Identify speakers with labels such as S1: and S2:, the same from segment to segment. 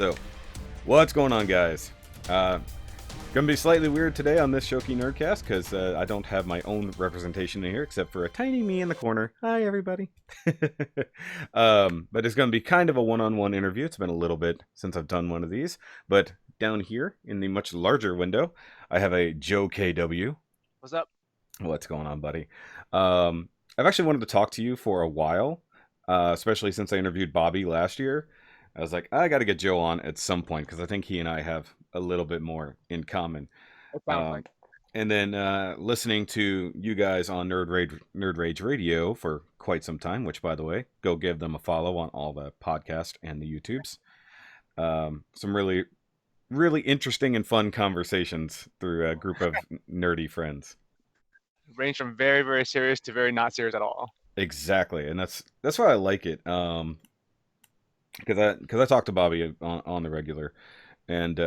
S1: So, what's going on, guys? Gonna be slightly weird today on this Shoky NERDCAST because I don't have my own representation in here except for a tiny me in the corner. Hi, everybody. But it's gonna be kind of a one-on-one interview. It's been a little bit since I've done one of these, but down here in the much larger window, I have a Joe KW.
S2: What's up?
S1: What's going on, buddy? I've actually wanted to talk to you for a while, especially since I interviewed Bobby last year. I was like, I got to get Joe on at some point because I think he and I have a little bit more in common.
S2: It sounds like.
S1: And then listening to you guys on Nerd Rage Radio for quite some time, which, by the way, go give them a follow on all the podcasts and the YouTubes. Some really, really interesting and fun conversations through a group of nerdy friends.
S2: Range from very, very serious to very not serious at all.
S1: Exactly, and that's why I like it. Because I talk to Bobby on the regular, and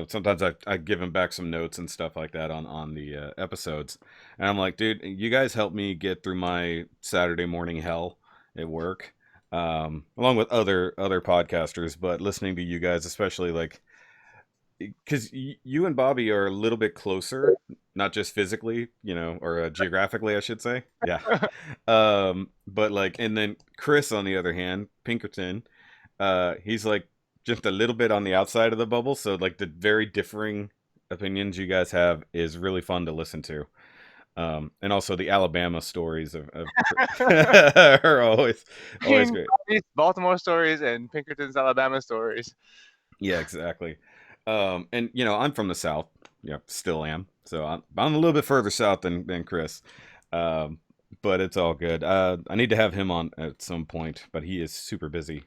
S1: sometimes I give him back some notes and stuff like that on the episodes, and I'm like, dude, you guys help me get through my Saturday morning hell at work, along with other podcasters, but listening to you guys, especially like, because you and Bobby are a little bit closer, not just physically, or geographically, I should say. Yeah. But like, and then Chris, on the other hand, Pinkerton, he's like just a little bit on the outside of the bubble. So like the very differing opinions you guys have is really fun to listen to. And also the Alabama stories of are always great.
S2: Baltimore stories and Pinkerton's Alabama stories.
S1: Yeah, exactly. And I'm from the South. Yeah, still am. So I'm a little bit further south than Chris. But it's all good. I need to have him on at some point, but he is super busy.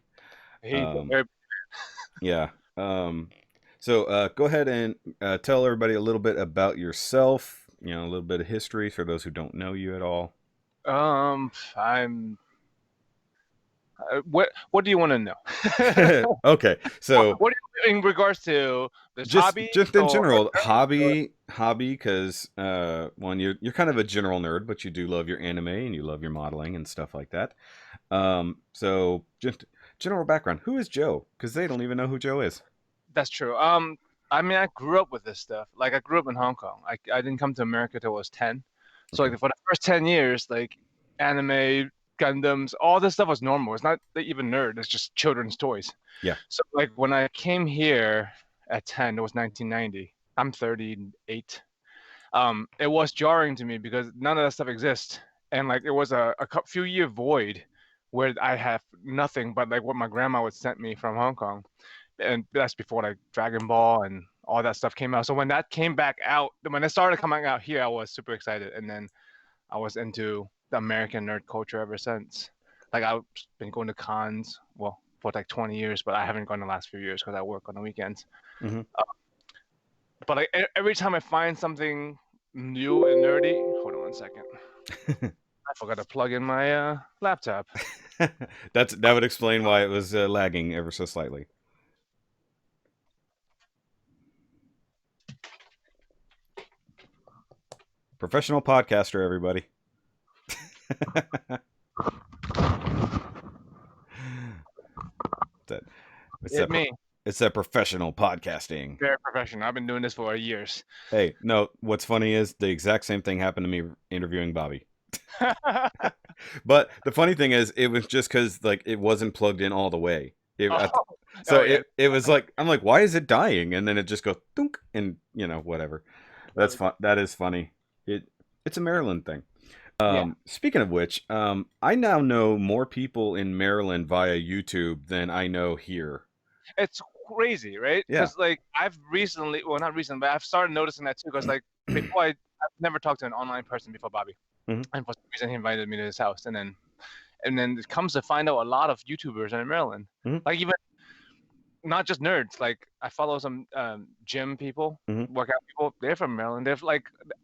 S1: Yeah. So go ahead and tell everybody a little bit about yourself. A little bit of history for those who don't know you at all.
S2: I'm. What do you want to know?
S1: Okay, so
S2: what in regards to this hobby?
S1: Just in general, hobby, because one, you're kind of a general nerd, but you do love your anime and you love your modeling and stuff like that. So just general background. Who is Joe? Because they don't even know who Joe is.
S2: That's true. I mean, I grew up with this stuff. Like, I grew up in Hong Kong. I didn't come to America till I was 10. So like for the first 10 years, like anime, Gundams, all this stuff was normal. It's not even nerd. It's just children's toys.
S1: Yeah.
S2: So like when I came here at 10, it was 1990. I'm 38. It was jarring to me because none of that stuff exists, and like it was a few year void where I have nothing but like what my grandma would send me from Hong Kong, and that's before like Dragon Ball and all that stuff came out. So when that came back out, when it started coming out here, I was super excited, and then I was into the American nerd culture ever since. Like I've been going to cons, well, for like 20 years, but I haven't gone the last few years because I work on the weekends.
S1: Mm-hmm.
S2: But like every time I find something new and nerdy, hold on one second. I forgot to plug in my laptop.
S1: That would explain why it was lagging ever so slightly. Professional podcaster, everybody. It's that professional podcasting.
S2: Very professional. I've been doing this for years.
S1: Hey, no, what's funny is the exact same thing happened to me interviewing Bobby. But the funny thing is, it was just because like it wasn't plugged in all the way. It was like, I'm like, why is it dying? And then it just goes thunk, and whatever. That's fun. That is funny. It's a Maryland thing. Speaking of which, I now know more people in Maryland via YouTube than I know here.
S2: It's crazy, right?
S1: Yeah.
S2: Because like I've recently, well, not recently, but I've started noticing that too. Because like before, I've never talked to an online person before Bobby, and for some reason he invited me to his house, and then it comes to find out a lot of YouTubers in Maryland, like even not just nerds. Like I follow some gym people, workout people. They're from Maryland.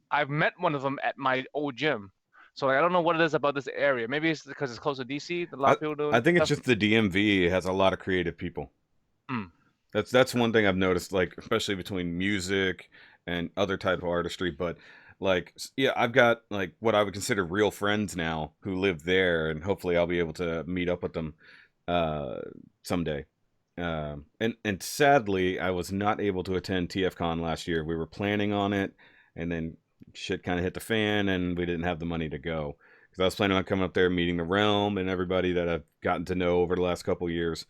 S2: I've met one of them at my old gym. So like, I don't know what it is about this area. Maybe it's because it's close to DC. A lot of people do.
S1: I think it's just the DMV has a lot of creative people. That's one thing I've noticed, like especially between music and other type of artistry. But like, yeah, I've got like what I would consider real friends now who live there, and hopefully I'll be able to meet up with them someday. And sadly, I was not able to attend TFCon last year. We were planning on it, and then shit kind of hit the fan, and we didn't have the money to go. Because I was planning on coming up there, meeting the Realm and everybody that I've gotten to know over the last couple years,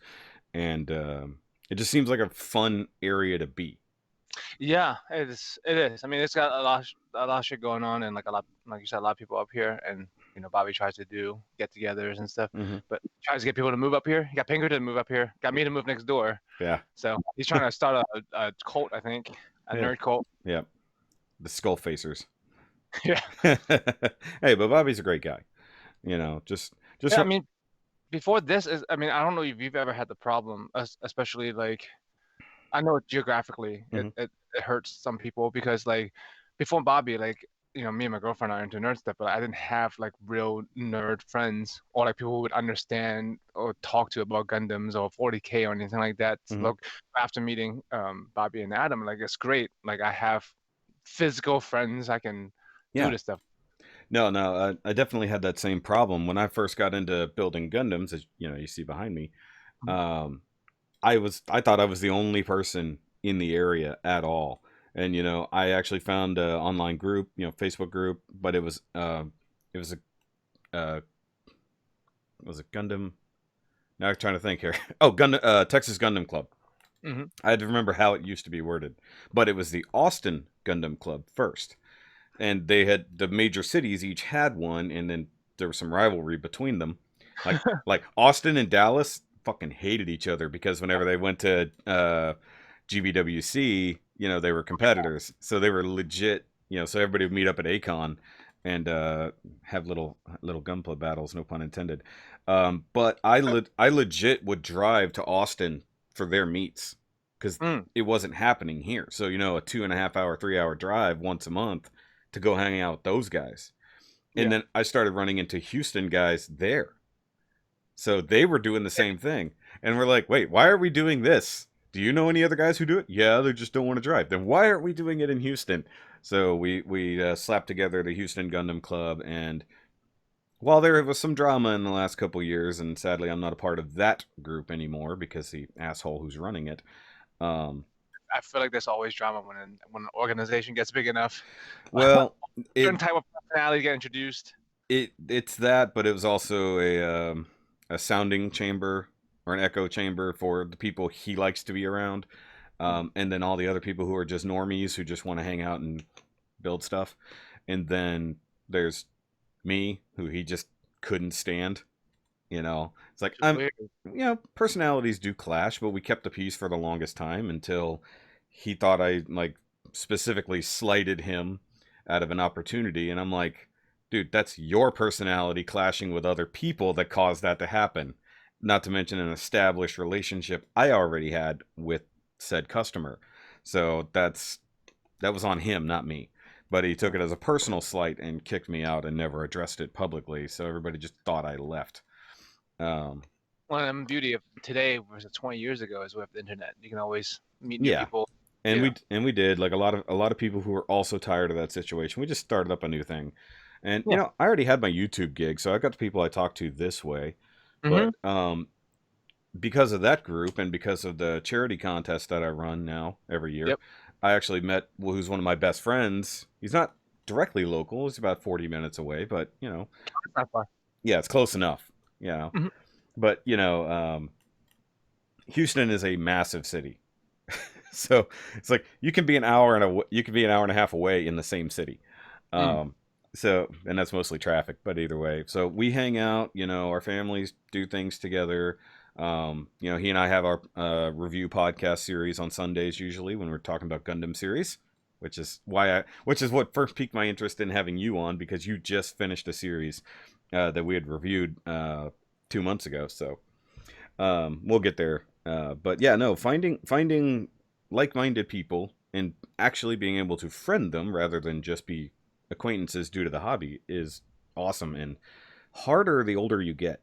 S1: and it just seems like a fun area to be.
S2: Yeah, it is. It is. I mean, it's got a lot of shit going on, and like a lot, like you said, a lot of people up here, and Bobby tries to do get-togethers and stuff,
S1: Hmm.
S2: but tries to get people to move up here. He got Pinkerton to move up here. Got me to move next door.
S1: Yeah,
S2: So he's trying to start a cult, I think, a
S1: yeah,
S2: nerd cult.
S1: yeah. The Skull Facers.
S2: Yeah.
S1: Hey, but Bobby's a great guy. Just
S2: Yeah. I mean, before this is, I mean, I don't know if you've ever had the problem, especially like I know geographically
S1: mhm.
S2: it hurts some people because like before Bobby, like me and my girlfriend are into nerd stuff, but I didn't have like real nerd friends or like people who would understand or talk to about Gundams or 40K or anything like that. So,
S1: Mhm.
S2: look, after meeting Bobby and Adam, like it's great. Like I have physical friends I can do
S1: Yeah.
S2: this stuff.
S1: No, no, I definitely had that same problem when I first got into building Gundams, as you see behind me.
S2: Mhm.
S1: Um, I thought I was the only person in the area at all, and I actually found an online group, Facebook group, but it was uh, was it Gundam? Now I'm trying to think here. Oh, Gundam, Texas Gundam Club.
S2: Mhm.
S1: I had to remember how it used to be worded, but it was the Austin Gundam Club first, and they had the major cities each had one, and then there was some rivalry between them. Like Austin and Dallas fucking hated each other because whenever they went to GBWC, they were competitors, so they were legit. So everybody would meet up at Acon and have little gunplay battles, no pun intended. But I legit would drive to Austin for their meets because
S2: Mm.
S1: it wasn't happening here. So a 2.5 hour, 3 hour drive once a month to go hang out with those guys. And
S2: Yeah.
S1: then I started running into Houston guys there. So they were doing the same thing. And we're like, wait, why are we doing this? Do you know any other guys who do it? Yeah, they just don't want to drive. Then why aren't we doing it in Houston? So we slapped together the Houston Gundam Club. And while there was some drama in the last couple years, and sadly I'm not a part of that group anymore because the asshole who's running it. Um,
S2: I feel like there's always drama when an organization gets big enough.
S1: well,
S2: Certain
S1: it
S2: type of personality get introduced.
S1: it's that, but it was also a sounding chamber or an echo chamber for the people he likes to be around, and then all the other people who are just normies who just want to hang out and build stuff, and then there's me who he just couldn't stand. It's like
S2: Which is weird.
S1: personalities do clash, but we kept the peace for the longest time until he thought I like specifically slighted him out of an opportunity, and I'm like, dude, that's your personality clashing with other people that caused that to happen. Not to mention an established relationship I already had with said customer. So that was on him, not me. But he took it as a personal slight and kicked me out and never addressed it publicly. So everybody just thought I left. Um,
S2: One of the beauty of today versus 20 years ago is with the internet. You can always meet new
S1: yeah,
S2: people.
S1: and
S2: You know.
S1: we did like a lot of people who were also tired of that situation. We just started up a new thing, and
S2: Yeah.
S1: I already had my YouTube gig, so I got the people I talked to this way.
S2: Hmm.
S1: But because of that group and because of the charity contest that I run now every year,
S2: Yep.
S1: I actually met who's one of my best friends. He's not directly local; he's about 40 minutes away, but
S2: Not far.
S1: yeah, it's close enough.
S2: Hmm.
S1: But Houston is a massive city. So it's like you can be an hour and a half away in the same city.
S2: Mm.
S1: Um, and that's mostly traffic, but either way. So we hang out, our families do things together. He and I have our review podcast series on Sundays usually when we're talking about Gundam series, which is what first piqued my interest in having you on because you just finished a series that we had reviewed 2 months ago. So we'll get there. But yeah, no, finding like-minded people and actually being able to friend them rather than just be acquaintances due to the hobby is awesome and harder the older you get.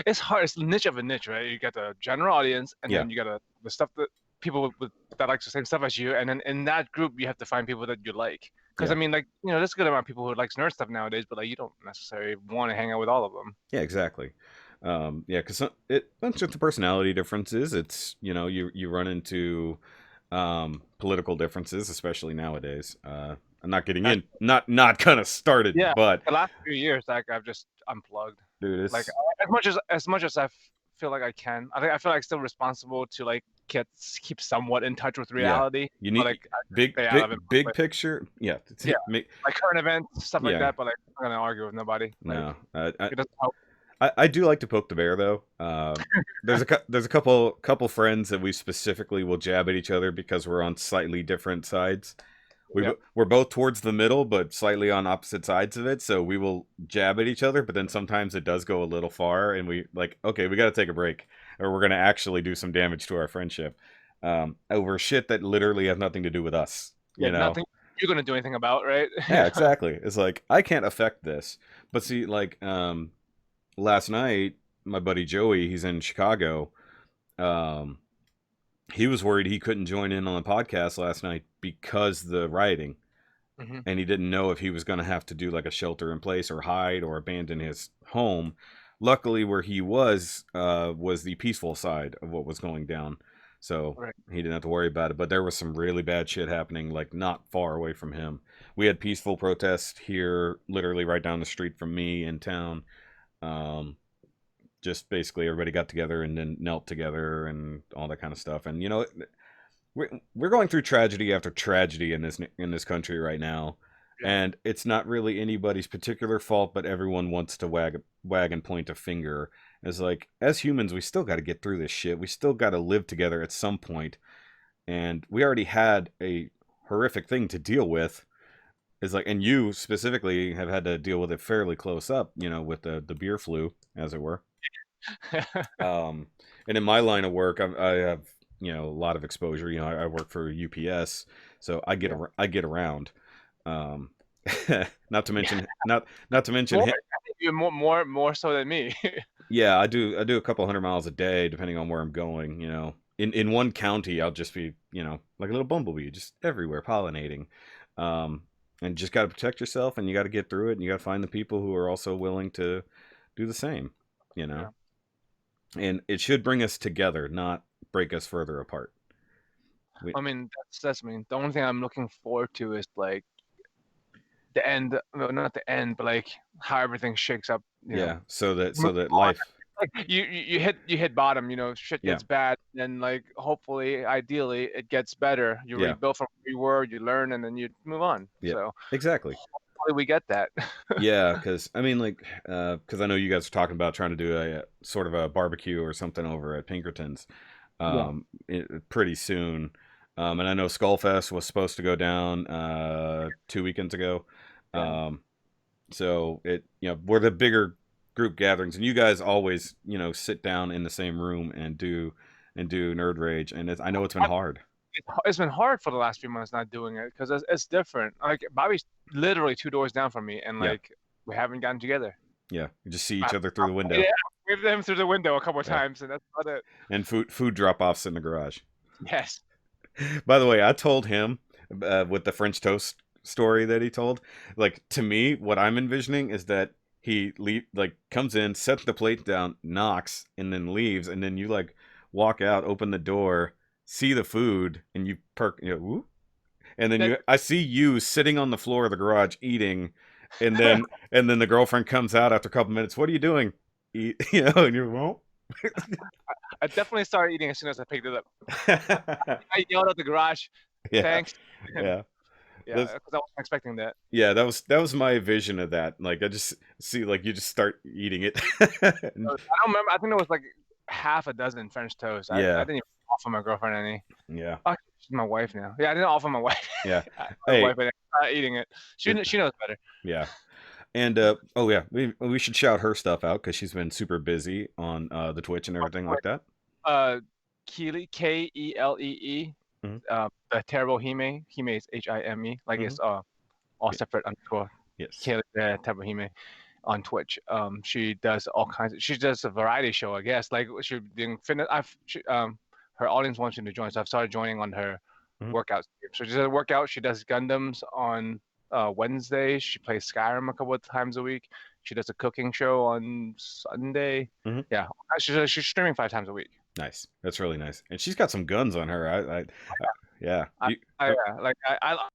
S2: It's hard. It's niche of a niche, right? You got the general audience, and
S1: Yeah,
S2: then you got the stuff that people that likes the same stuff as you, and then in that group you have to find people that you like. Because I
S1: yeah,
S2: mean, like there's a good amount of people who likes nerd stuff nowadays, but like you don't necessarily want to hang out with all of them.
S1: yeah, exactly. Yeah, because it's just the personality differences. It's you run into political differences, especially nowadays. I'm not getting
S2: That's,
S1: in, not gonna start it,
S2: yeah,
S1: but
S2: the last few years, like I've just unplugged.
S1: dude,
S2: Like
S1: it's
S2: as much as feel like I can, I feel like still responsible to like keep somewhat in touch with
S1: yeah.
S2: reality,
S1: You
S2: but
S1: need
S2: like I just
S1: big
S2: stay out of it.
S1: big big
S2: But
S1: picture. Yeah,
S2: yeah,
S1: make,
S2: like current events, stuff like
S1: yeah.
S2: that. But like I'm not gonna argue with nobody. Like
S1: No,
S2: it doesn't help.
S1: I do like to poke the bear though. There's a couple friends that we specifically will jab at each other because we're on slightly different sides.
S2: Yeah,
S1: We're both towards the middle, but slightly on opposite sides of it. So we will jab at each other, but then sometimes it does go a little far, and we like, okay, we got to take a break, or we're gonna actually do some damage to our friendship over shit that literally has nothing to do with us.
S2: yeah,
S1: You know?
S2: nothing you're gonna do anything about, right?
S1: Yeah,
S2: Yeah.
S1: exactly. It's like I can't affect this, but see, like last night, my buddy Joey, he's in Chicago. Um, he was worried he couldn't join in on the podcast last night because the rioting,
S2: Hmm.
S1: and he didn't know if he was going to have to do like a shelter in place or hide or abandon his home. Luckily, where he was the peaceful side of what was going down, so
S2: Right.
S1: he didn't have to worry about it. But there was some really bad shit happening, like not far away from him. We had peaceful protests here, literally right down the street from me in town. Um, just basically everybody got together and then knelt together and all that kind of stuff. And we're going through tragedy after tragedy in this country right now,
S2: Yeah.
S1: and it's not really anybody's particular fault, but everyone wants to wag and point a finger. It's like, as humans, we still got to get through this shit. We still got to live together at some point, and we already had a horrific thing to deal with. Is like, and you specifically have had to deal with it fairly close up, with the beer flu, as it were. Um, and in my line of work, I have a lot of exposure. I work for UPS, so
S2: Yeah.
S1: I get around. Um, not to
S2: Yeah.
S1: mention not to mention
S2: More, I think you're more so than me.
S1: yeah, I do a couple hundred miles a day depending on where I'm going. In one county, I'll just be like a little bumblebee, just everywhere pollinating. Um, and just got to protect yourself, and you got to get through it, and you got to find the people who are also willing to do the same. You know.
S2: Yeah.
S1: And it should bring us together, not break us further apart. We,
S2: I mean, that's I mean, the only thing I'm looking forward to is like the end, well, not the end, but like how everything shakes up,
S1: yeah, so that
S2: Move on.
S1: life,
S2: Like you hit bottom, shit
S1: yeah,
S2: gets bad, and like hopefully, ideally, it gets better. You
S1: yeah,
S2: rebuild from where you were, you learn, and then you move on.
S1: yeah,
S2: So
S1: exactly.
S2: hopefully we get that.
S1: Yeah, because I mean, like, because I know you guys are talking about trying to do a sort of a barbecue or something over at Pinkerton's,
S2: Yeah.
S1: pretty soon. And I know Skullfest was supposed to go down 2 weekends ago.
S2: Yeah.
S1: Um, so we're the bigger group gatherings, and you guys always sit down in the same room and do Nerd Rage, and I know it's been hard.
S2: It's been hard for the last few months not doing it because it's different. Like Bobby's literally 2 doors down from me, and
S1: Yeah,
S2: like we haven't gotten together.
S1: yeah, you just see
S2: I,
S1: each other through the
S2: yeah,
S1: window.
S2: we've him through the window a couple of
S1: Yeah,
S2: times, and that's about it.
S1: and food drop offs in the garage.
S2: Yes.
S1: By the way, I told him with the French toast story that he told. Like, to me, what I'm envisioning is that like comes in, sets the plate down, knocks, and then leaves, and then you like walk out, open the door, see the food, and you perk, whoop, and then
S2: That
S1: I see you sitting on the floor of the garage eating, and then the girlfriend comes out after a couple minutes. What are you doing? Eat, and you're well.
S2: I definitely started eating as soon as I picked it up. I yelled at the garage,
S1: Yeah,
S2: "Thanks," and
S1: yeah.
S2: yeah,
S1: That's,
S2: because I wasn't expecting that.
S1: yeah, that was my vision of that. Like, I just see like you just start eating it.
S2: So, I don't remember. I think there was like half a dozen French toast. I
S1: Yeah,
S2: didn't even offer my girlfriend any.
S1: yeah,
S2: Oh, she's my wife now. Yeah, I didn't offer my wife.
S1: yeah.
S2: My
S1: Hey,
S2: wife eating it.
S1: it,
S2: She knows better.
S1: yeah. And oh yeah, we should shout her stuff out because she's been super busy on the Twitch and everything like that.
S2: Uh, Keely, Kelee,
S1: Hmm.
S2: the terrible Hime. Hime is Hime. Like
S1: Hmm.
S2: it's all
S1: Yeah.
S2: separate underscore.
S1: Yes.
S2: Kaylee, the terrible Hime on Twitch. She does all kinds of. She does a variety show, I guess. Like she doing fitness. Her audience wants you to join, so I've started joining on her
S1: Hmm.
S2: workouts. So she does a workout. She does Gundams on Wednesday. She plays Skyrim a couple of times a week. She does a cooking show on Sunday.
S1: Hmm.
S2: Yeah, she's streaming 5 times a week.
S1: Nice. That's really nice. And she's got some guns on her. Yeah.
S2: I,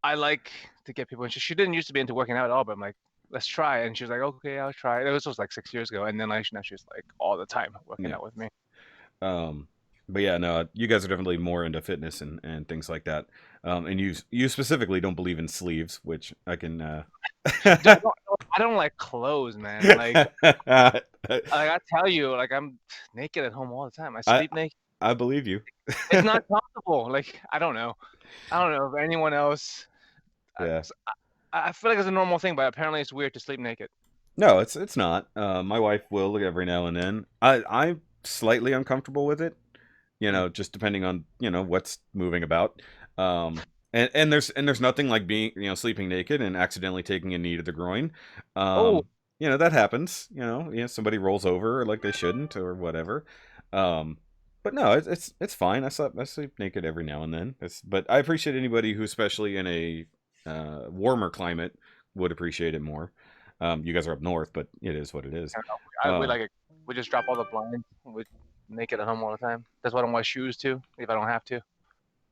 S2: I like to get people. And she didn't used to be into working out at all, but I'm like, let's try. And she was like, okay, I'll try. It was like 6 years ago, and then like now she's like all the time working
S1: Yeah.
S2: out with me.
S1: Um, but yeah, no, you guys are definitely more into fitness and things like that. And you specifically don't believe in sleeves, which I can.
S2: I don't like clothes, man. Like I tell you, like I'm naked at home all the time. I
S1: I
S2: sleep naked.
S1: I believe you.
S2: It's not comfortable. Like I don't know. I don't know if anyone else. I,
S1: Yeah.
S2: I feel like it's a normal thing, but apparently it's weird to sleep naked.
S1: No, it's not. My wife will every now and then. I'm slightly uncomfortable with it.
S2: Mm.
S1: Just depending on what's moving about. Um, and there's nothing like being sleeping naked and accidentally taking a knee to the groin.
S2: Oh,
S1: That happens. Somebody rolls over like they shouldn't or whatever. Um, but no, it's fine. I sleep naked every now and then. But I appreciate anybody who, especially in a warmer climate, would appreciate it more. You guys are up north, but it is what it is.
S2: I don't know. We
S1: Um,
S2: like it. We just drop all the blinds. We naked at home all the time. That's why I don't wear shoes too, if I don't have to.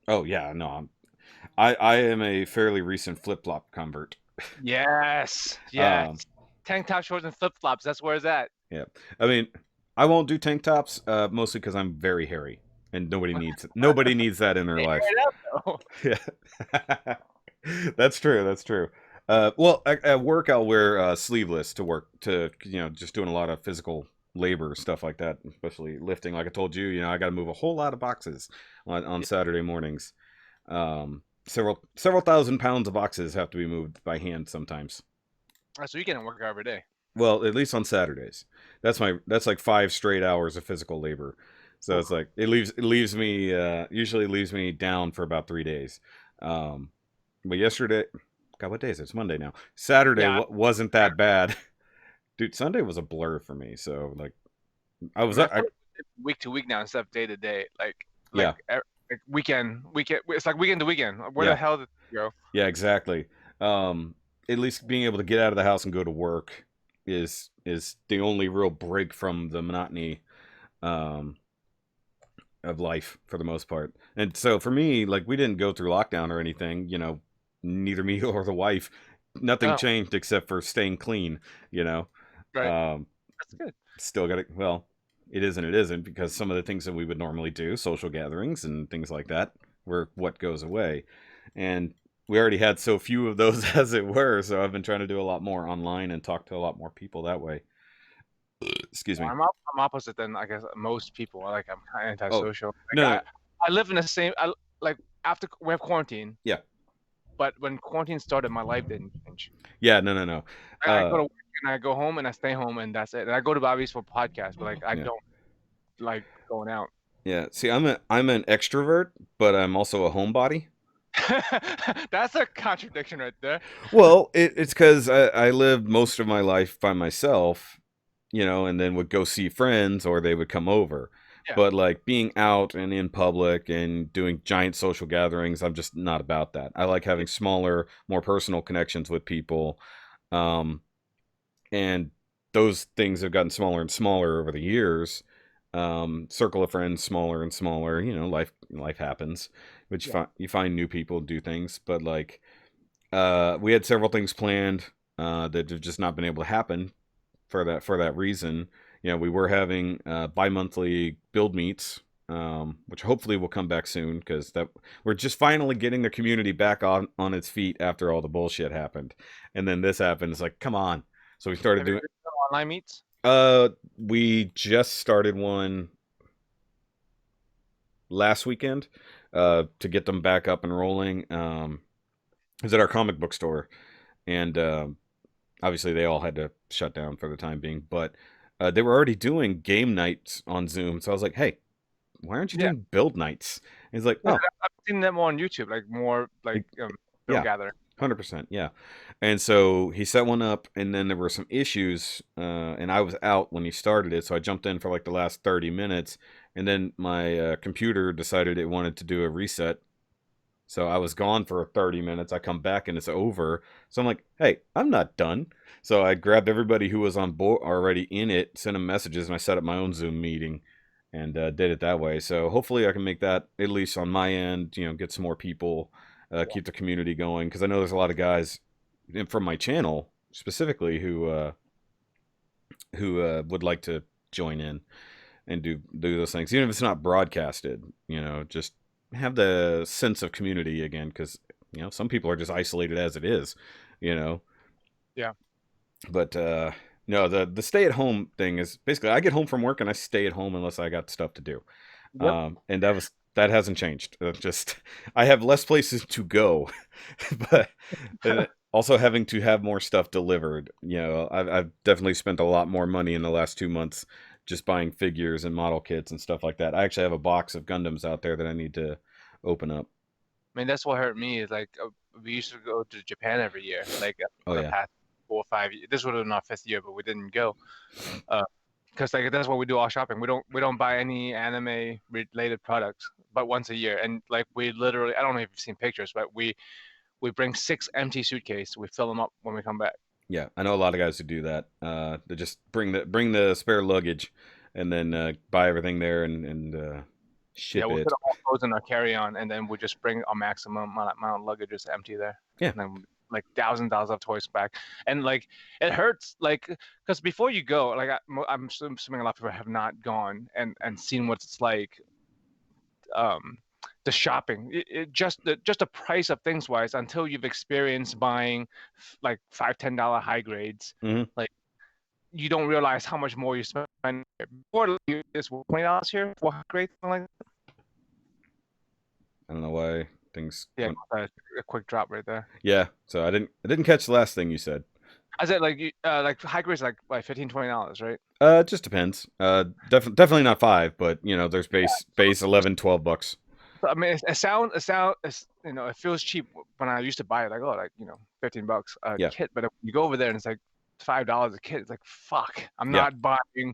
S1: oh yeah, no, I am a fairly recent flip flop convert.
S2: Yes, yes.
S1: Um,
S2: Tank top shorts and flip flops. That's where it's at.
S1: yeah, I mean, I won't do tank tops, mostly because I'm very hairy, and nobody needs that in their
S2: Hey,
S1: life.
S2: right up, though.
S1: Yeah, that's true. That's true. Well, at work I'll wear sleeveless to work to just doing a lot of physical labor stuff like that, especially lifting. Like I told you, I got to move a whole lot of boxes on Saturday mornings. Several thousand pounds of boxes have to be moved by hand sometimes.
S2: So you can work out every day.
S1: Well, at least on Saturdays. That's like 5 straight hours of physical labor. So
S2: Oof.
S1: it's like it leaves me usually leaves me down for about 3 days. Um, but yesterday, God, what day is it? It's Monday now. Saturday
S2: Yeah,
S1: wasn't that bad, dude. Sunday was a blur for me. So like I
S2: I
S1: was
S2: mean, I
S1: I
S2: feel like it's week to week now instead of day to day.
S1: yeah
S2: Like weekend. It's like weekend to weekend. Where the
S1: yeah
S2: hell did it go?
S1: yeah exactly. Um, at least being able to get out of the house and go to work is the only real break from the monotony um of life for the most part. And so for me, like we didn't go through lockdown or anything, neither me or the wife. Nothing
S2: Oh,
S1: changed except for staying clean, you know.
S2: right.
S1: Um
S2: That's good.
S1: Still got it. Well, it is and it isn't because some of the things that we would normally do, social gatherings and things like that, were what goes away. And we already had so few of those as it were, so I've been trying to do a lot more online and talk to a lot more people that way. Excuse me.
S2: I'm opposite than I guess most people. I'm kind of
S1: Oh,
S2: antisocial.
S1: no, no.
S2: I live in the same. Like after we have quarantine,
S1: Yeah.
S2: but when quarantine started, my life didn't change.
S1: Yeah, no, no, no.
S2: I go
S1: Uh
S2: to work and I go home and I stay home and that's it. And I go to Bobby's for podcasts, but like I
S1: yeah.
S2: don't like going out.
S1: Yeah. See, I'm an extrovert, but I'm also a homebody.
S2: That's a contradiction right there.
S1: Well, it's because I lived most of my life by myself, and then would go see friends or they would come over.
S2: Yeah.
S1: But like being out and in public and doing giant social gatherings, I'm just not about that. I like having smaller, more personal connections with people. Um, and those things have gotten smaller and smaller over the years. Circle of friends smaller and smaller. Life happens, but you
S2: Yeah.
S1: find new people, do things. But like, we had several things planned that have just not been able to happen for that reason. We were having bi-monthly build meets, which hopefully will come back soon because that we're just finally getting the community back on its feet after all the bullshit happened, and then this happened. It's like, come on. So we started
S2: Have you
S1: doing.
S2: ever done online meets?
S1: We just started one last weekend to get them back up and rolling. It was at our comic book store, and obviously they all had to shut down for the time being. But they were already doing game nights on Zoom, so I was like, "Hey, why aren't you
S2: Yeah.
S1: doing build nights?" And he's like,
S2: Yeah,
S1: "Oh,
S2: I've seen them on YouTube, like more like
S1: like,
S2: Bill
S1: yeah,
S2: Gather.
S1: 100%, yeah." And so he set one up, and then there were some issues, and I was out when he started it, so I jumped in for like the last 30 minutes, and then my computer decided it wanted to do a reset, So I was gone for 30 minutes. I come back and it's over. So I'm like, hey, I'm not done. So I grabbed everybody who was on board already in it, sent them messages, and I set up my own Zoom meeting and did it that way. So hopefully I can make that, at least on my end, get some more people, keep the community going. Because I know there's a lot of guys from my channel specifically who would like to join in and do those things, even if it's not broadcasted. Just have the sense of community again, because some people are just isolated as it is. You know,
S2: Yeah.
S1: but no, the stay at home thing is basically I get home from work and I stay at home unless I got stuff to do.
S2: Yep.
S1: And that hasn't changed. Just I have less places to go, but also having to have more stuff delivered. I've definitely spent a lot more money in the last 2 months just buying figures and model kits and stuff like that. I actually have a box of Gundams out there that I need to open up.
S2: I mean, that's what hurt me is like we used to go to Japan every year, like
S1: Oh
S2: for the
S1: yeah,
S2: past 4 or 5 years. This would have been our fifth year, but we didn't go because like that's what we do all shopping. We don't buy any anime related products, but once a year. And like we literally, I don't know if you've seen pictures, but we bring 6 empty suitcases. We fill them up when we come back.
S1: yeah. I know a lot of guys who do that. They just bring the spare luggage, and then buy everything there and
S2: Yeah,
S1: ship
S2: we'll
S1: it.
S2: put all clothes in our carry-on, and then we just bring our maximum amount of luggage just empty there,
S1: Yeah.
S2: and then like thousands of toys back. And like it hurts, like because before you go, like I'm assuming a lot of people have not gone and seen what it's like. Um, the shopping, just the price of things wise, until you've experienced buying like $5-10 high grades,
S1: Hmm.
S2: like you don't realize how much more you spend. Or it's $20 here for high grade, something like
S1: I don't know why things
S2: yeah,
S1: went.
S2: a quick drop right there.
S1: Yeah. So I didn't catch the last thing you said.
S2: I said like high grades like $15-20, right?
S1: It just depends. Definitely not five, but there's base 11, $12.
S2: So, I mean, it feels cheap when I used to buy it, like, oh, like, $15 a
S1: Yeah.
S2: kit. But if you go over there and it's like $5 a kit, it's like, fuck, I'm
S1: Yeah.
S2: not buying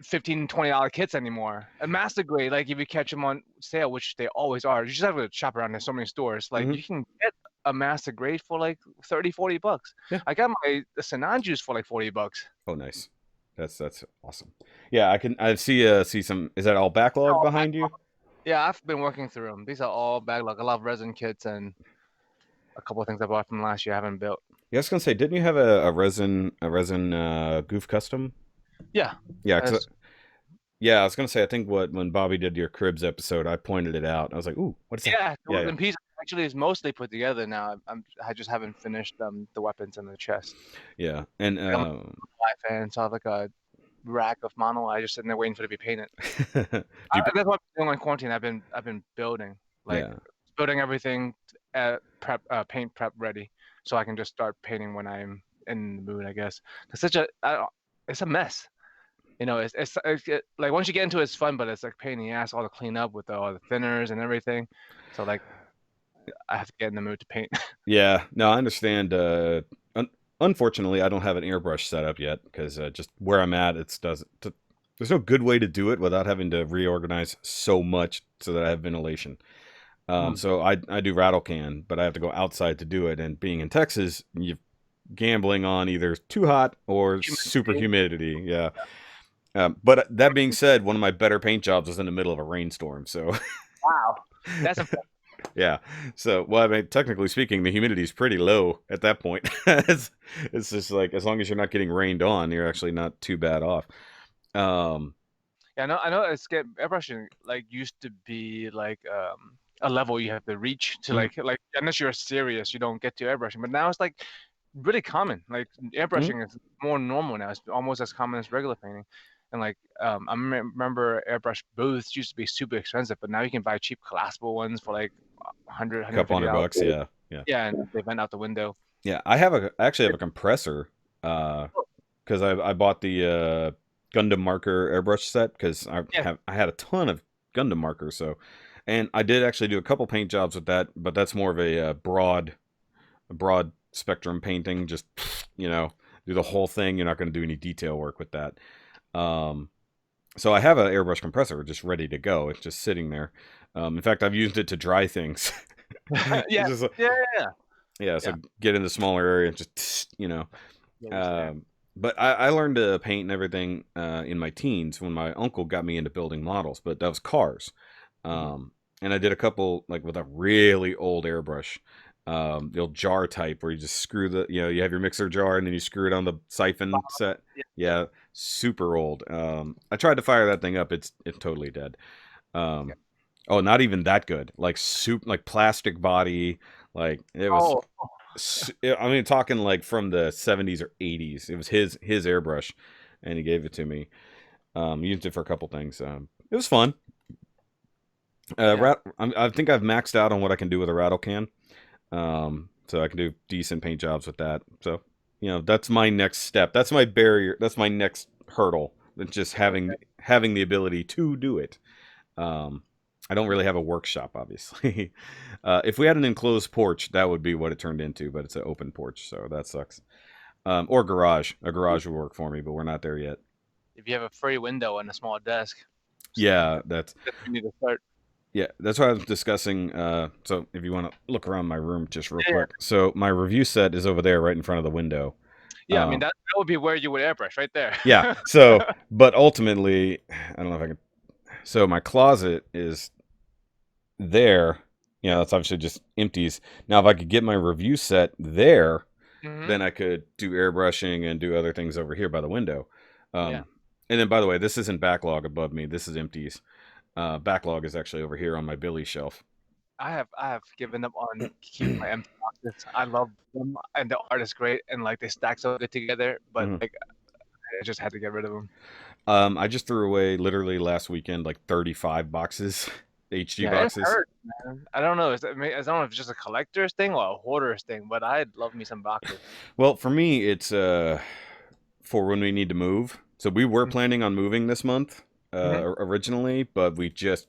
S2: $15-20 kits anymore. And master grade, like if you catch them on sale, which they always are, you just have to shop around. There's so many stores. Like
S1: Hmm.
S2: you can get a master grade for like $30-40.
S1: Yeah.
S2: I got the Sanan juice for like $40.
S1: Oh, nice. That's awesome. Yeah, I see some. Is that all backlog behind you?
S2: Yeah, I've been working through them. These are all backlog. I love resin kits and a couple of things I bought from last year I haven't built.
S1: Yeah, I was gonna say, didn't you have a resin goof custom?
S2: Yeah,
S1: Yeah,
S2: that's,
S1: yeah, I was gonna say, I think when Bobby did your Cribs episode, I pointed it out. I was like, ooh, what is that?
S2: yeah. The
S1: Yeah, yeah,
S2: weapon piece actually is mostly put together now. I just haven't finished the weapons and the chest.
S1: yeah. And
S2: I'm a live fan, so I have like a rack of mono. I just sitting there waiting for it to be painted.
S1: do you,
S2: That's what I'm doing in quarantine. I've been building, like
S1: yeah,
S2: building everything paint prep ready, so I can just start painting when I'm in the mood. I guess it's it's a mess. Like once you get into it, it's fun, but it's like pain in the ass all to clean up with all the thinners and everything. So like I have to get in the mood to paint.
S1: yeah. No, I understand. Unfortunately, I don't have an airbrush set up yet because just where I'm at, it's doesn't. There's no good way to do it without having to reorganize so much so that I have ventilation. So I do rattle can, but I have to go outside to do it. And being in Texas, you're gambling on either too hot or super humidity. Yeah. But that being said, one of my better paint jobs was in the middle of a rainstorm. So
S2: Wow, that's impressive.
S1: yeah. So well, I mean, technically speaking, the humidity is pretty low at that point. It's just like as long as you're not getting rained on, you're actually not too bad off. Um,
S2: Yeah, I know airbrushing like used to be like a level you have to reach to
S1: mhm,
S2: like unless you're serious, you don't get to airbrushing. But now it's like really common. Like
S1: mhm.
S2: airbrushing is more normal now. It's almost as common as regular painting. And like I remember airbrush booths used to be super expensive, but now you can buy cheap collapsible ones for like 100,
S1: Couple hundred
S2: $150.
S1: bucks. Yeah. Yeah.
S2: Yeah, and they vent out the window.
S1: Yeah, I actually have a compressor because I bought the Gundam marker airbrush set because
S2: Yeah,
S1: I had a ton of Gundam markers. So, and I did actually do a couple paint jobs with that, but that's more of a broad spectrum painting. Just do the whole thing. You're not going to do any detail work with that. Um, so I have an airbrush compressor just ready to go. It's just sitting there. In fact, I've used it to dry things.
S2: Yeah,
S1: It's just
S2: yeah, yeah,
S1: yeah. So
S2: yeah.
S1: get in the smaller area and just
S2: Get what you're saying.
S1: Um, but I learned to paint and everything in my teens when my uncle got me into building models, but that was cars.
S2: Mhm.
S1: Um, and I did a couple like with a really old airbrush, the old jar type where you just screw you have your mixer jar and then you screw it on the siphon set.
S2: Yeah, yeah,
S1: Yeah, super old. I tried to fire that thing up. It's totally dead.
S2: yeah.
S1: Um, oh, not even that good. Like soup, like plastic body. Like it was
S2: Oh,
S1: I mean, talking like from the 70s or 80s. It was his airbrush, and he gave it to me. Used it for a couple things. It was fun.
S2: yeah.
S1: I think I've maxed out on what I can do with a rattle can. So I can do decent paint jobs with that. So, that's my next step. That's my barrier. That's my next hurdle. Just having the ability to do it. Um, I don't really have a workshop, obviously. If we had an enclosed porch, that would be what it turned into, but it's an open porch, so that sucks. Or garage. A garage would work for me, but we're not there yet.
S2: If you have a free window and a small desk,
S1: Yeah, that's
S2: you need to start.
S1: yeah, that's what I was discussing. So if you want to look around my room just real
S2: Yeah,
S1: quick, so my review set is over there, right in front of the window.
S2: yeah. I mean
S1: Um,
S2: that would be where you would airbrush right there.
S1: yeah. So, but ultimately, I don't know if I can. So my closet is there. That's obviously just empties. Now, if I could get my review set there,
S2: Hmm.
S1: then I could do airbrushing and do other things over here by the window.
S2: Yeah.
S1: Um, and then, by the way, this isn't backlog above me. This is empties. Backlog is actually over here on my Billy shelf.
S2: I have given up on keeping my empty boxes. I love them and the art is great and like they stack so good together, but
S1: Mhm.
S2: like I just had to get rid of them.
S1: I just threw away literally last weekend like 35 boxes, HG
S2: Yeah, it
S1: boxes.
S2: hurts, man. I don't know. I don't know if it's just a collector's thing or a hoarder's thing, but I love me some boxes.
S1: Well, for me, it's for when we need to move. So we were planning on moving this month
S2: Mm-hmm.
S1: originally, but we just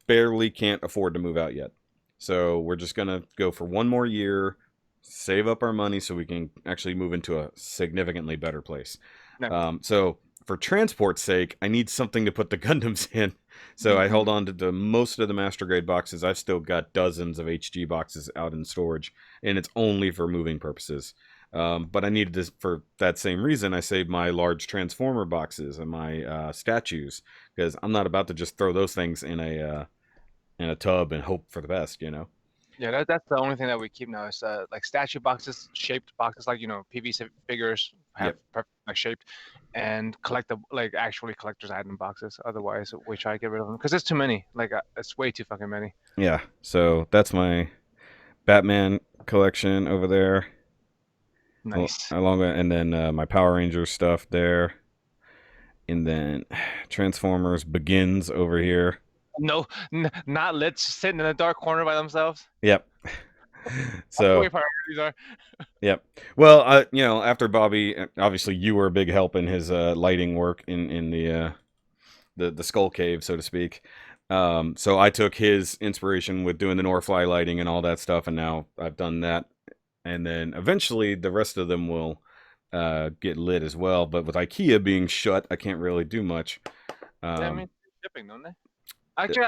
S1: barely can't afford to move out yet. So we're just gonna go for one more year, save up our money so we can actually move into a significantly better place.
S2: No.
S1: So for transport's sake, I need something to put the Gundams in. So I
S2: Mm-hmm.
S1: hold on to most of the master grade boxes. I've still got dozens of HG boxes out in storage, and it's only for moving purposes. But I needed this for that same reason. I saved my large transformer boxes and my statues because I'm not about to just throw those things in a tub and hope for the best.
S2: Yeah, that's the only thing that we keep now is like statue boxes, shaped boxes, like PVC figures have
S1: Yep.
S2: perfect like shaped, and collect the like actually collector's item boxes. Otherwise, we try to get rid of them because there's too many. Like it's way too fucking many.
S1: Yeah. So that's my Batman collection over there,
S2: Nice.
S1: along with, and then my Power Rangers stuff there, and then Transformers Begins over here.
S2: No, not lit, sitting in a dark corner by themselves.
S1: Yep.
S2: That's the way
S1: So
S2: priorities are.
S1: yep. Well, after Bobby, obviously you were a big help in his lighting work in the Skull Cave, so to speak. So I took his inspiration with doing the Norfly lighting and all that stuff, and now I've done that. And then eventually the rest of them will get lit as well. But with IKEA being shut, I can't really do much.
S2: Yeah, I
S1: Um,
S2: mean shipping, don't they? Actually,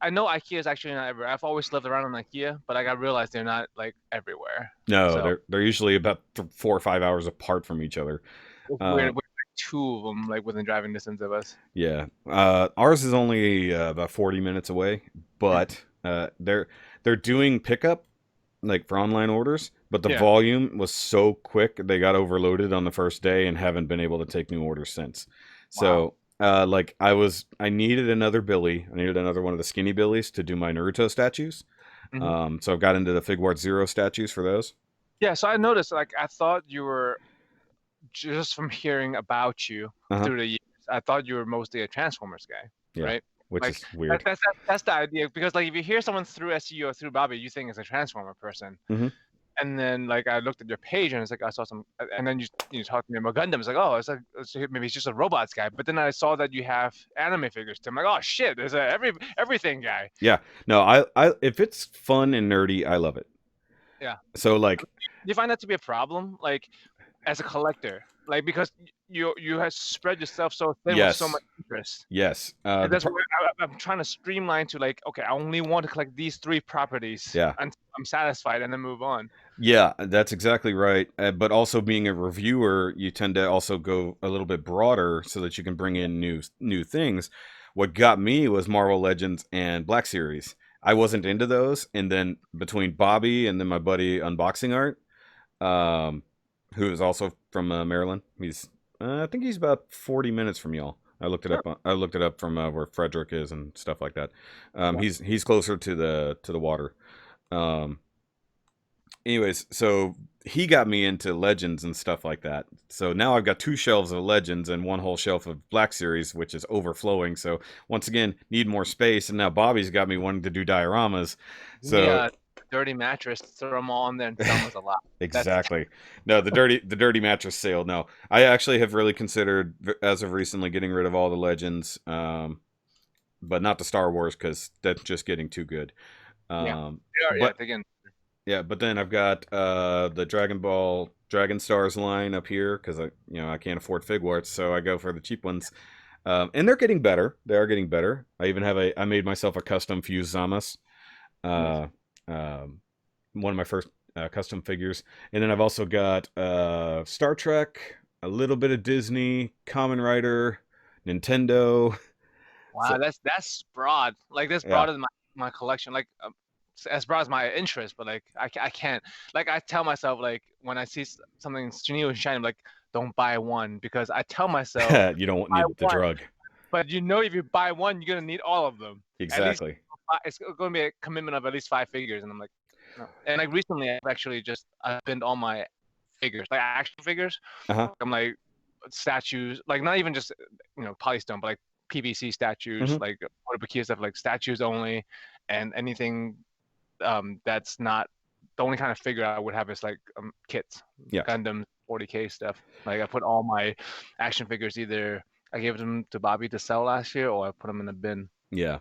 S2: I know IKEA is actually not everywhere. I've always lived around on IKEA, but like I realized they're not like everywhere.
S1: no,
S2: So
S1: they're usually about 4 or 5 hours apart from each other.
S2: it's
S1: Uh,
S2: weird. With like two of them like within driving distance of us.
S1: yeah, ours is only about 40 minutes away, but they're doing pickup like for online orders, but the
S2: Yeah.
S1: volume was so quick they got overloaded on the first day and haven't been able to take new orders since.
S2: Wow.
S1: So like I needed another Billy. I needed another one of the skinny Billies to do my Naruto statues.
S2: Hmm.
S1: So I've got into the Figwart Zero statues for those.
S2: Yeah. So I noticed like I thought you were just from hearing about you
S1: Uh-huh.
S2: through the years. I thought you were mostly a Transformers guy,
S1: Yeah,
S2: right?
S1: which
S2: Like
S1: is weird.
S2: that's the idea because like if you hear someone through SEO or through Bobby, you think it's a Transformer person.
S1: Hmm.
S2: And then like I looked at your page and it's like I saw some, and then you talked to me about Gundam. It's like oh, maybe it's just a robots guy. But then I saw that you have anime figures too. I'm like oh shit, there's a everything guy.
S1: Yeah, no, I if it's fun and nerdy, I love it.
S2: Yeah.
S1: So like,
S2: Do you find that to be a problem, like as a collector, like because you have spread yourself so thin with so
S1: yes,
S2: much interest.
S1: Yes.
S2: And that's where I'm trying to streamline to like, okay, I only want to collect these 3 properties
S1: Yeah.
S2: until I'm satisfied and then move on.
S1: Yeah, that's exactly right. But also being a reviewer, you tend to also go a little bit broader so that you can bring in new things. What got me was Marvel Legends and Black Series. I wasn't into those, and then between Bobby and then my buddy Unboxing Art, um, who is also from Maryland. He's I think he's about 40 minutes from y'all. I looked it
S2: Huh.
S1: up. I looked it up from where Frederick is and stuff like that.
S2: Yeah.
S1: He's closer to the water. Um, anyways, so he got me into Legends and stuff like that. So now I've got 2 shelves of Legends and 1 whole shelf of Black Series, which is overflowing. So once again, need more space. And now Bobby's got me wanting to do dioramas. So
S2: Yeah, dirty mattress, throw them all in there and sell them as a lot. That's
S1: exactly. No, the dirty mattress sale. No, I actually have really considered as of recently getting rid of all the Legends, but not the Star Wars because that's just getting too good.
S2: yeah.
S1: Um,
S2: They are, yeah,
S1: but
S2: again.
S1: yeah, but then I've got the Dragon Ball Dragon Stars line up here because I can't afford Figwarts, so I go for the cheap ones. And they're getting better. They are getting better. I even have I made myself a custom Fuse Zamas.
S2: Nice.
S1: Uh, um, One of my first custom figures, and then I've also got Star Trek, a little bit of Disney, Kamen Rider, Nintendo. So
S2: Wow, that's broad. Like that's
S1: yeah,
S2: broader than my collection. Like as broad as my interest, but like I can't. Like I tell myself like when I see something new and shiny, I'm like don't buy one because I tell myself
S1: you don't
S2: buy
S1: need the
S2: one,
S1: drug.
S2: but you know if you buy one, you're gonna need all of them. At least
S1: Exactly.
S2: it's going to be a commitment of at least 5 figures, and I'm like, no. And like recently, I've actually just binned all my figures, like action figures.
S1: Uh huh.
S2: I'm like statues, like not even just polystone, but like PVC statues,
S1: Hmm.
S2: like Otobukiya stuff, like statues only, and anything that's not the only kind of figure I would have is like kits,
S1: Yeah.
S2: Gundam 40K stuff. Like I put all my action figures either I gave them to Bobby to sell last year, or I put them in a bin.
S1: Yeah.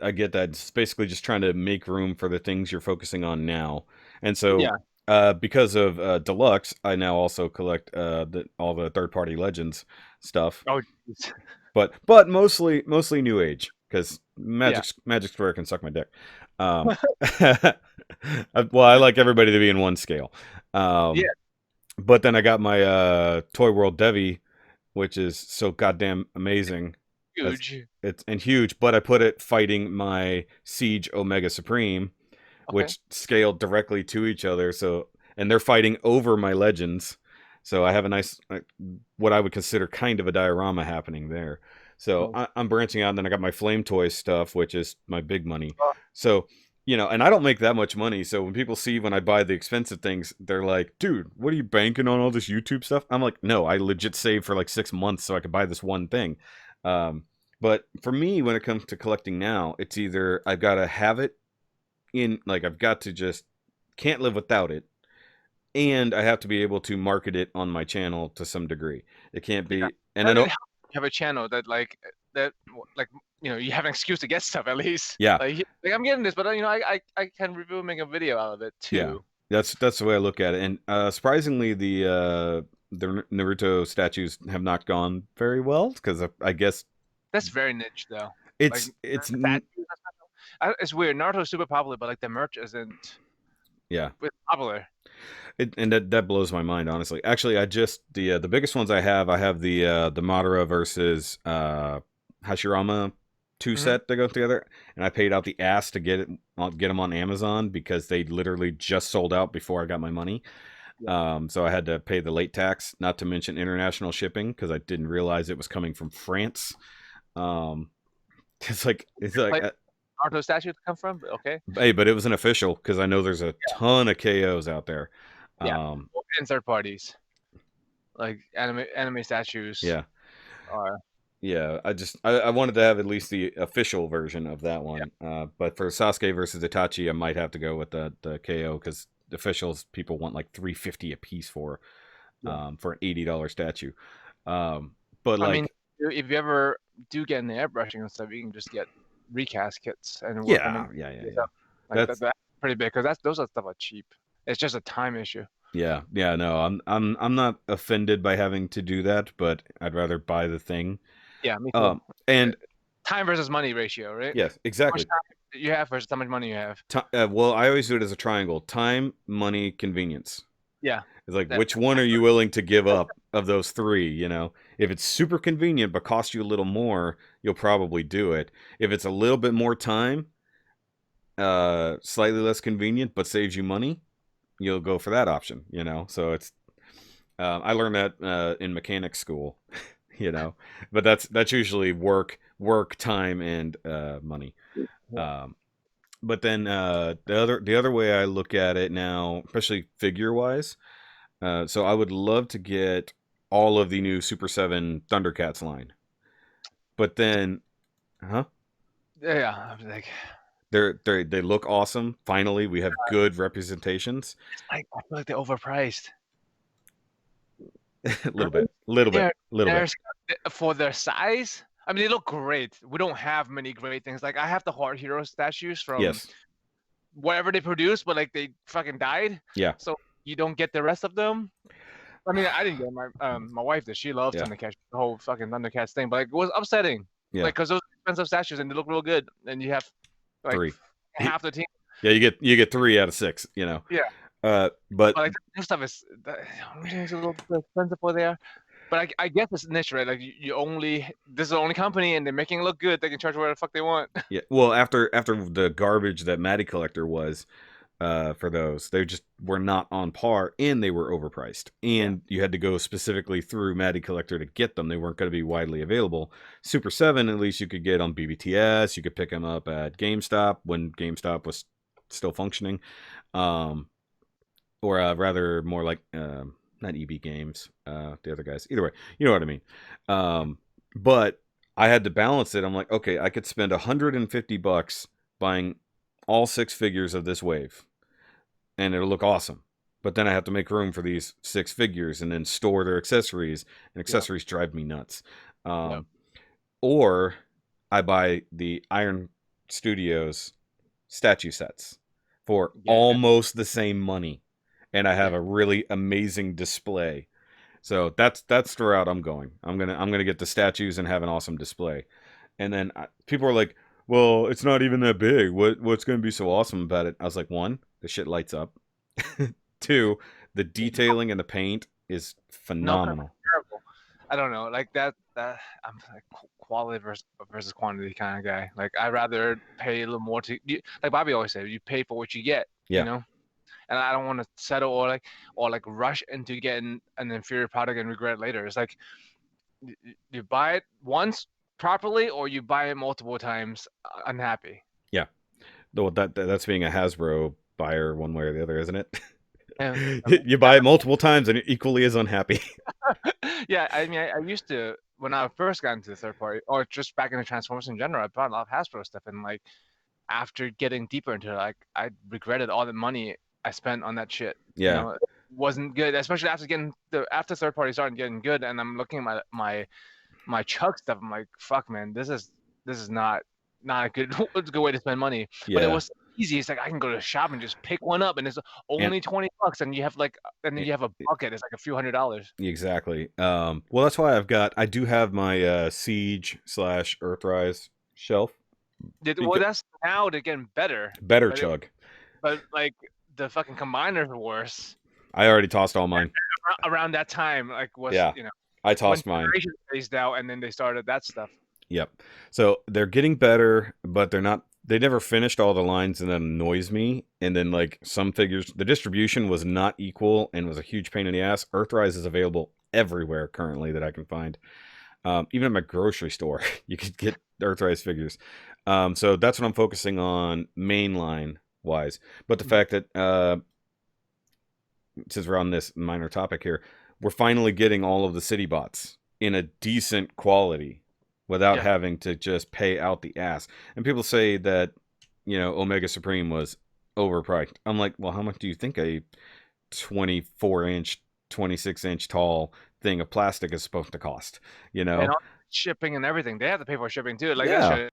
S1: I get that. It's basically just trying to make room for the things you're focusing on now. And so,
S2: Yeah.
S1: because of Deluxe, I now also collect all the third party Legends stuff,
S2: Oh, geez.
S1: but mostly New Age because
S2: Yeah.
S1: Magic Square can suck my dick. Well, I like everybody to be in one scale.
S2: Yeah.
S1: But then I got my Toy World Devi, which is so goddamn amazing.
S2: Huge.
S1: It's and huge, but I put it fighting my Siege Omega Supreme,
S2: Okay.
S1: which scaled directly to each other. So, and they're fighting over my Legends. So I have a nice, what I would consider kind of a diorama happening there. So
S2: Nice.
S1: I'm branching out, and then I got my Flame Toy stuff, which is my big money.
S2: Oh,
S1: So, and I don't make that much money. So when people see when I buy the expensive things, they're like, dude, what are you banking on all this YouTube stuff? I'm like, no, I legit saved for like 6 months so I could buy this one thing. Um, but for me, when it comes to collecting now, it's either I've got to have it in, like, I've got to just can't live without it, and I have to be able to market it on my channel to some degree. It can't
S2: yeah.
S1: be, and I
S2: And it
S1: know,
S2: helps you have a channel that like you have an excuse to get stuff at least.
S1: yeah,
S2: Like I'm getting this, but I can review and make a video out of it
S1: yeah,
S2: too.
S1: that's the way I look at it. And surprisingly, the Naruto statues have not gone very well because I guess
S2: That's very niche though. Like
S1: it's
S2: statues, it's weird. Naruto's super popular, but like the merch isn't
S1: yeah.
S2: popular.
S1: And that blows my mind, honestly. Actually, I just the biggest ones I have the Madara versus Hashirama two
S2: Hmm.
S1: set to go together, and I paid out the ass to get them on Amazon because they literally just sold out before I got my money.
S2: Yeah.
S1: So I had to pay the late tax, not to mention international shipping because I didn't realize it was coming from France. Um, it's like
S2: Like Naruto statues come from, but okay.
S1: hey, but it was an official because I know there's a ton of KOs out there.
S2: Yeah.
S1: Um,
S2: And third parties. Like anime statues
S1: yeah.
S2: are
S1: Yeah, I wanted to have at least the official version of that
S2: yeah.
S1: one. But for Sasuke versus Itachi, I might have to go with the KO because the officials people want like 350 a piece
S2: Yeah.
S1: for an $80 statue. But
S2: I mean,
S1: like
S2: if you ever do get into airbrushing and stuff, you can just get recast kits and work them in.
S1: yeah.
S2: Like
S1: That's
S2: that's pretty big because those are stuff are cheap. It's just a time issue.
S1: yeah. No, I'm not offended by having to do that, but I'd rather buy the thing.
S2: Yeah, me too.
S1: Um, and
S2: Time versus money ratio, right?
S1: yes,
S2: How much
S1: exactly.
S2: time you have versus how much money you have.
S1: Well, I always do it as a triangle: time, money, convenience.
S2: Yeah.
S1: It's like,
S2: That,
S1: which one are you willing to give up of those three? If it's super convenient but costs you a little more, you'll probably do it. If it's a little bit more time, slightly less convenient but saves you money, you'll go for that option. So it's I learned that in mechanics school. you know, but that's usually work time and money.
S2: yeah.
S1: Um, but then the other way I look at it now, especially figure wise, so I would love to get all of the new Super 7 Thundercats line. But then, huh?
S2: Yeah, I'm like,
S1: They look awesome. Finally, we have good representations.
S2: I feel like they're overpriced.
S1: A little
S2: Right?
S1: bit, little bit,
S2: They're
S1: little
S2: they're
S1: bit.
S2: s- for their size. I mean, they look great. We don't have many great things. Like I have the Hard Hero statues from
S1: Yes.
S2: whatever they produced, but like they fucking died.
S1: Yeah.
S2: So you don't get the rest of them. I mean, I didn't get my wife did. She loves
S1: Yeah.
S2: Thundercats, the whole fucking Thundercats thing. But like, it was upsetting.
S1: Yeah.
S2: Like, cause those are expensive statues and they look real good, and you have like
S1: Three.
S2: half the team.
S1: Yeah, you get 3 out of 6.
S2: Yeah,
S1: But
S2: but like the new stuff is it's a little bit expensive for there. But I guess it's niche, right? Like you only this is the only company, and they're making it look good. They can charge whatever the fuck they want.
S1: yeah, well, after the garbage that Matty Collector was, for those, they just were not on par, and they were overpriced,
S2: Yeah,
S1: and you had to go specifically through Matty Collector to get them. They weren't going to be widely available. Super 7, at least you could get on BBTS. You could pick them up at GameStop when GameStop was still functioning, um, or rather more like not EB Games, the other guys. Either way, you know what I mean. But I had to balance it. I'm like, okay, I could spend $150 buying all 6 figures of this wave, and it'll look awesome. But then I have to make room for these 6 figures and then store their accessories, and
S2: yeah,
S1: accessories drive me nuts.
S2: yeah,
S1: Um, or I buy the Iron Studios statue sets for
S2: yeah,
S1: almost the same money, and I have
S2: yeah.
S1: a really amazing display. So that's the route I'm going. I'm gonna get the statues and have an awesome display. And then people are like, "Well, it's not even that big. What's gonna be so awesome about it?" I was like, one, the shit lights up. Two, the detailing and the paint is
S2: No,
S1: phenomenal.
S2: terrible. I don't know, like that. I'm like quality versus quantity kind of guy. Like I'd rather pay a little more like Bobby always said, you pay for what you get. You
S1: Yeah,
S2: know. And I don't want to settle or like rush into getting an inferior product and regret it later. It's like you buy it once properly or you buy it multiple times unhappy.
S1: yeah. Though that's being a Hasbro buyer one way or the other, isn't it?
S2: And
S1: You buy it multiple times and you're equally as unhappy.
S2: yeah, I mean, I used to when I first got into the third party or just back into Transformers in general. I bought a lot of Hasbro stuff, and like after getting deeper into it, like I regretted all the money I spent on that shit.
S1: Yeah,
S2: It wasn't good, especially after getting after third party started getting good, and I'm looking at my Chuck stuff. I'm like, fuck, man, this is not a good a good way to spend money. But it
S1: yeah.
S2: was easy. It's like I can go to the shop and just pick one up, and it's
S1: And
S2: only $20, and you have like, and then
S1: it,
S2: you have a bucket. It's like a few $100s.
S1: exactly. Well, that's why I do have my Siege slash Earthrise shelf.
S2: Well,
S1: Because,
S2: that's now they're getting better,
S1: better
S2: but
S1: chug.
S2: like the fucking combiners are worse.
S1: I already tossed all mine.
S2: Around that time, like was
S1: Yeah, I
S2: when
S1: tossed mine.
S2: Generation phased out, and then they started that stuff.
S1: Yep. So they're getting better, but they're not. They never finished all the lines, and that annoys me. And then like some figures, the distribution was not equal and was a huge pain in the ass. Earthrise is available everywhere currently that I can find. Even at my grocery store, you could get Earthrise figures. So that's what I'm focusing on mainline wise. But the fact that since we're on this minor topic here, we're finally getting all of the city bots in a decent quality without
S2: Yeah,
S1: having to just pay out the ass. And people say that, Omega Supreme was overpriced. I'm like, well, how much do you think a 24-inch, 26-inch tall thing of plastic is supposed to cost? You
S2: and
S1: know?
S2: all shipping and everything, they have to pay for shipping too. Like that's
S1: Yeah.
S2: a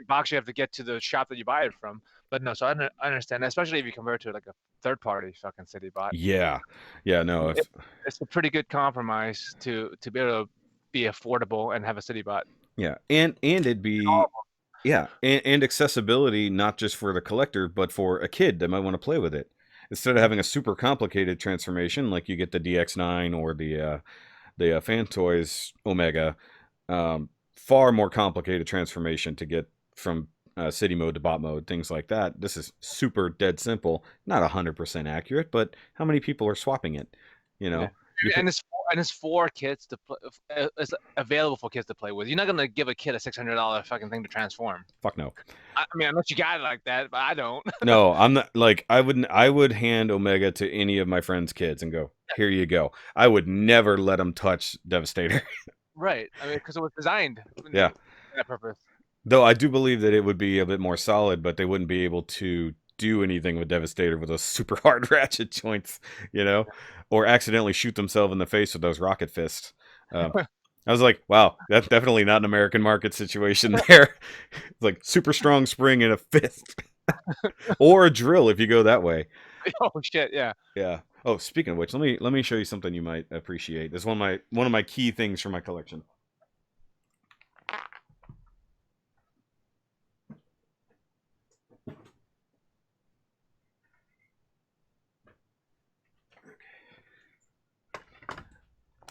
S2: box you have to get to the shop that you buy it from. But no, so I understand, especially if you compare it to like a third party fucking city bot.
S1: Yeah. Yeah, no,
S2: It, it's a pretty good compromise to be able to be affordable and have a city bot.
S1: Yeah, and it'd be yeah, and accessibility not just for the collector, but for a kid that might want to play with it. Instead of having a super complicated transformation like you get the DX9 or the Fan Toys Omega, far more complicated transformation to get from city mode to bot mode, things like that. This is super dead simple, not 100% accurate, but how many people are swapping it? You
S2: Yeah,
S1: know, you
S2: and
S1: pick,
S2: it's for kids to play. It's available for kids to play with. You're not gonna give a kid a $600 fucking thing to transform.
S1: fuck no.
S2: I mean, unless you got it like that, but I don't.
S1: No, I'm not like I would hand Omega to any of my friends' kids and go, here you go. I would never let them touch Devastator.
S2: Right. I mean, because it was designed for
S1: Yeah.
S2: that purpose.
S1: Though I do believe that it would be a bit more solid, but they wouldn't be able to do anything with Devastator with those super hard ratchet joints, or accidentally shoot themselves in the face with those rocket fists. I was like, wow, that's definitely not an American market situation there. It's like super strong spring in a fist. Or a drill if you go that way.
S2: Oh shit! Yeah.
S1: Yeah. Oh, speaking of which, let me show you something you might appreciate. This is one of my key things for my collection.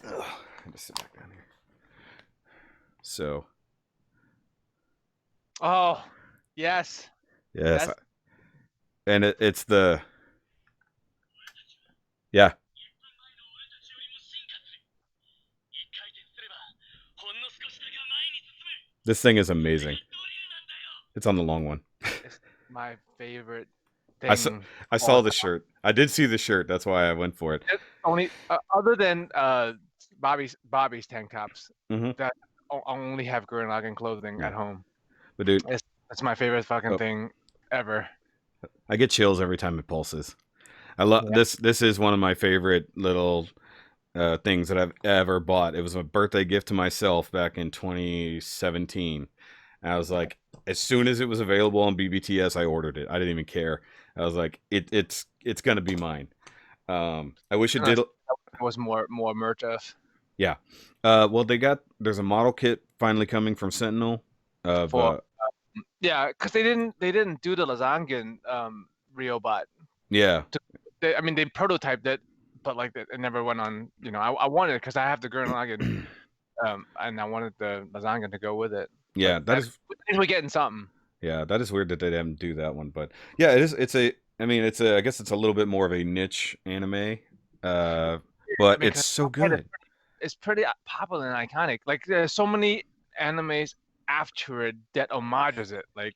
S1: Ugh, I just sit back down here. So.
S2: Oh, yes.
S1: Yes. And it's the. Yeah. This thing is amazing. It's on the long one.
S2: It's my favorite
S1: I saw,
S2: thing.
S1: I saw the shirt. I did see the shirt. That's why I went for it.
S2: It's only other than Bobby's tank tops
S1: Mhm.
S2: that only have Gurren Lagann clothing
S1: Yeah.
S2: at home.
S1: But dude,
S2: It's my favorite fucking thing ever.
S1: I get chills every time it pulses. I love
S2: Yeah.
S1: this. This is one of my favorite little things that I've ever bought. It was a birthday gift to myself back in 2017. And I was like, as soon as it was available on BBTS, I ordered it. I didn't even care. I was like, it's gonna be mine. I wish it did.
S2: It was more merch of.
S1: Yeah. Well, there's a model kit finally coming from Sentinel.
S2: Yeah, because they didn't do the Lasagna Riobot.
S1: Yeah.
S2: I mean, they prototyped it, but like it never went on. I wanted it because I have the Gurren Lagann, and I wanted the Lasagna to go with it.
S1: Yeah,
S2: we're getting something.
S1: Yeah, that is weird that they didn't do that one, but yeah, it is. I guess it's a little bit more of a niche anime, but it's so good.
S2: It's pretty popular and iconic. Like there's so many animes after it that homages it, like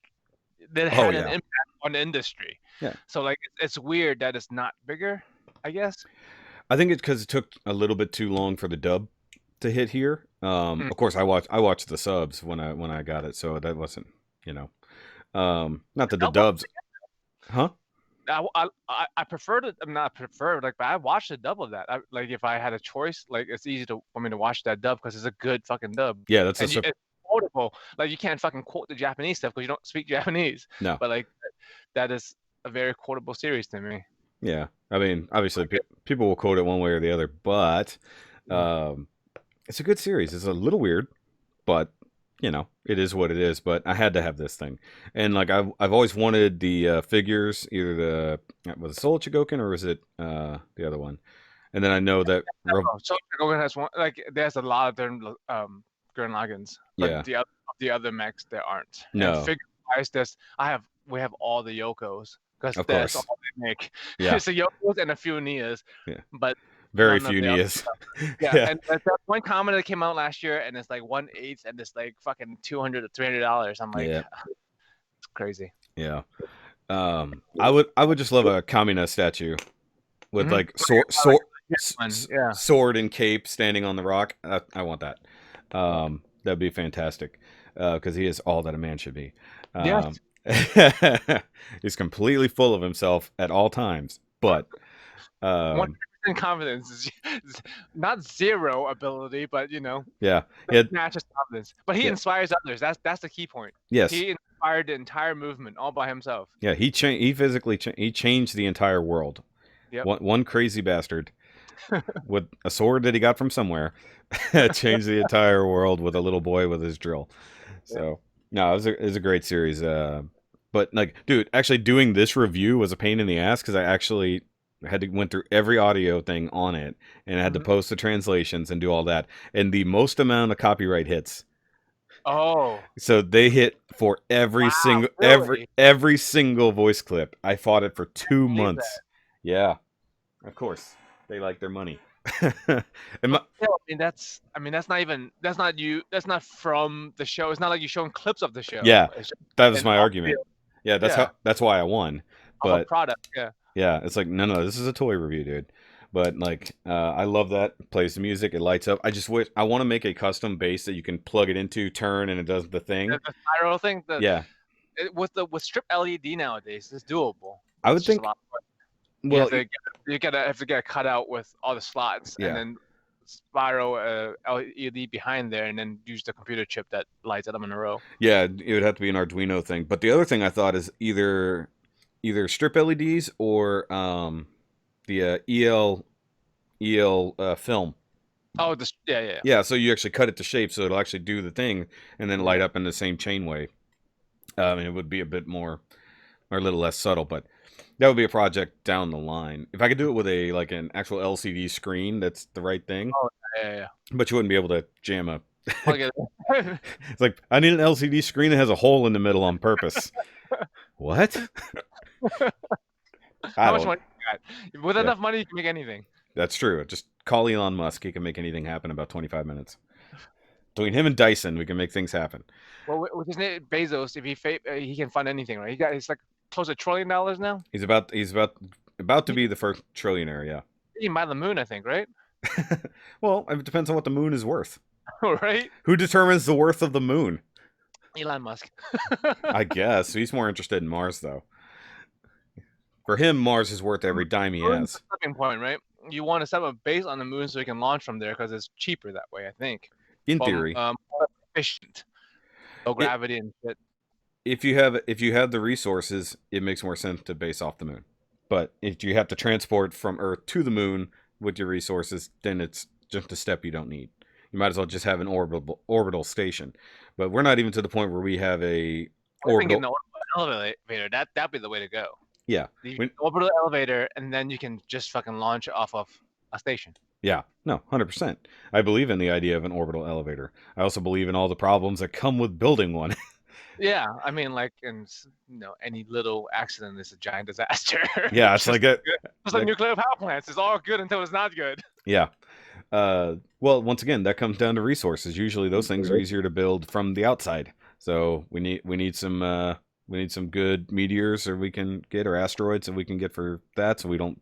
S2: that had an impact on the industry.
S1: Yeah.
S2: So like it's weird that it's not bigger, I guess.
S1: I think it's because it took a little bit too long for the dub to hit here. Of course, I watched the subs when I got it, so that wasn't not that the dubs, huh?
S2: I prefer to. I'm not prefer like, but I watched the dub of that. Like if I had a choice, like it's easy for me to watch that dub because it's a good fucking dub.
S1: Yeah, that's
S2: it's quotable. Like you can't fucking quote the Japanese stuff because you don't speak Japanese.
S1: No,
S2: but like that is a very quotable series to me.
S1: Yeah, I mean, obviously people will quote it one way or the other, but it's a good series. It's a little weird, but it is what it is. But I had to have this thing, and like I've always wanted the figures, either was it Soul Chigoken or was it the other one? And then I know that
S2: Soul Chigoken has one. Like there's a lot of different Gurren Laganns, but the other mechs there aren't.
S1: No.
S2: And figure wise, we have all the Yokos because that's all they make.
S1: Yeah.
S2: It's a Yokos and a few Nias.
S1: Yeah.
S2: But
S1: very few Nias.
S2: Yeah. And that one comment that came out last year, and it's like 1/8, and it's like fucking $200 to $300. I'm like, it's crazy.
S1: Yeah. I would just love a Kamina statue with like sword and cape standing on the rock. I want that. That'd be fantastic because he is all that a man should be.
S2: Yes.
S1: He's completely full of himself at all times, but
S2: 100% confidence is not zero ability, but matches confidence. But he inspires others. That's the key point.
S1: Yes,
S2: he inspired the entire movement all by himself.
S1: Yeah, he physically he changed the entire world.
S2: Yep.
S1: One crazy bastard. with a sword that he got from somewhere, changed the entire world with a little boy with his drill.
S2: Yeah.
S1: So no, it was a great series. But like, dude, actually doing this review was a pain in the ass because I actually had to went through every audio thing on it and I had to
S2: Mhm.
S1: post the translations and do all that. And the most amount of copyright hits.
S2: Oh,
S1: So they hit for
S2: wow, really?
S1: every single voice clip. I fought it for
S2: I
S1: 2
S2: believe
S1: months.
S2: that.
S1: Yeah, of course they like their money. and my,
S2: But still, I mean, that's not even, that's not you, that's not from the show. It's not like you're showing clips of the show.
S1: yeah,
S2: It's just
S1: that was
S2: an
S1: my
S2: audio,
S1: argument. Yeah,
S2: yeah,
S1: that's why I won.
S2: of a
S1: But
S2: product. Yeah.
S1: yeah, it's like no, this is a toy review, dude. But like, I love that. It plays the music, it lights up. I just wish I want to make a custom bass that you can plug it into, turn, and it does the thing.
S2: The spiral thing,
S1: Yeah,
S2: with strip LED nowadays, it's doable,
S1: I
S2: but
S1: would
S2: it's just a
S1: think.
S2: lot. You have
S1: Well,
S2: to have to get cut out with all the slots, and
S1: yeah,
S2: then spiral LED behind there, and then use the computer chip that lights them in a row.
S1: yeah, it would have to be an Arduino thing. But the other thing I thought is either strip LEDs or the EL film.
S2: Oh, this, yeah, yeah,
S1: Yeah, so you actually cut it to shape, so it'll actually do the thing and then light
S2: yeah.
S1: up in the same chain way. And it would be a bit more or a little less subtle, but that would be a project down the line. If I could do it with a like an actual LCD screen, that's the right thing.
S2: Oh, yeah, yeah.
S1: But you wouldn't be able to jam a.
S2: Plug it in.
S1: It's like I need an LCD screen that has a hole in the middle on purpose. What? I
S2: How much
S1: don't.
S2: money you got? With
S1: Yeah,
S2: enough money, you can make anything.
S1: that's true. Just call Elon Musk. He can make anything happen in about 25 minutes. Between him and Dyson, we can make things happen.
S2: Well, with his name Bezos, if he can fund anything, right? He's like close to $1 trillion now.
S1: He's about to
S2: He
S1: be the first trillionaire. Yeah.
S2: can buy the moon, I think, right?
S1: Well, it depends on what the moon is worth.
S2: Right?
S1: Who determines the worth of the moon?
S2: Elon Musk.
S1: I guess he's more interested in Mars, though. For him, Mars is worth every dime he
S2: Moon's
S1: has.
S2: the stepping point, right? You want to set up a base on the moon so you can launch from there because it's cheaper that way, I think.
S1: In
S2: Well,
S1: theory,
S2: more efficient, low
S1: it,
S2: gravity and shit.
S1: if you have the resources, it makes more sense to base off the moon. But if you have to transport from Earth to the moon with your resources, then it's just a step you don't need. You might as well just have an orbital station. But we're not even to the point where we have a
S2: I was thinking
S1: orbital.
S2: the orbital elevator. That'd be the way to go.
S1: Yeah,
S2: The
S1: we,
S2: orbital elevator, and then you can just fucking launch off of a station.
S1: yeah, no, 100%. I believe in the idea of an orbital elevator. I also believe in all the problems that come with building one.
S2: Yeah, I mean, like, and any little accident is a giant disaster.
S1: Yeah, it's
S2: just
S1: like a
S2: just like
S1: like
S2: nuclear power plants. It's all good until it's not good.
S1: yeah. Well, once again, that comes down to resources. Usually, those things are easier to build from the outside. So we need some good meteors, or we can get or asteroids, that we can get for that. So we don't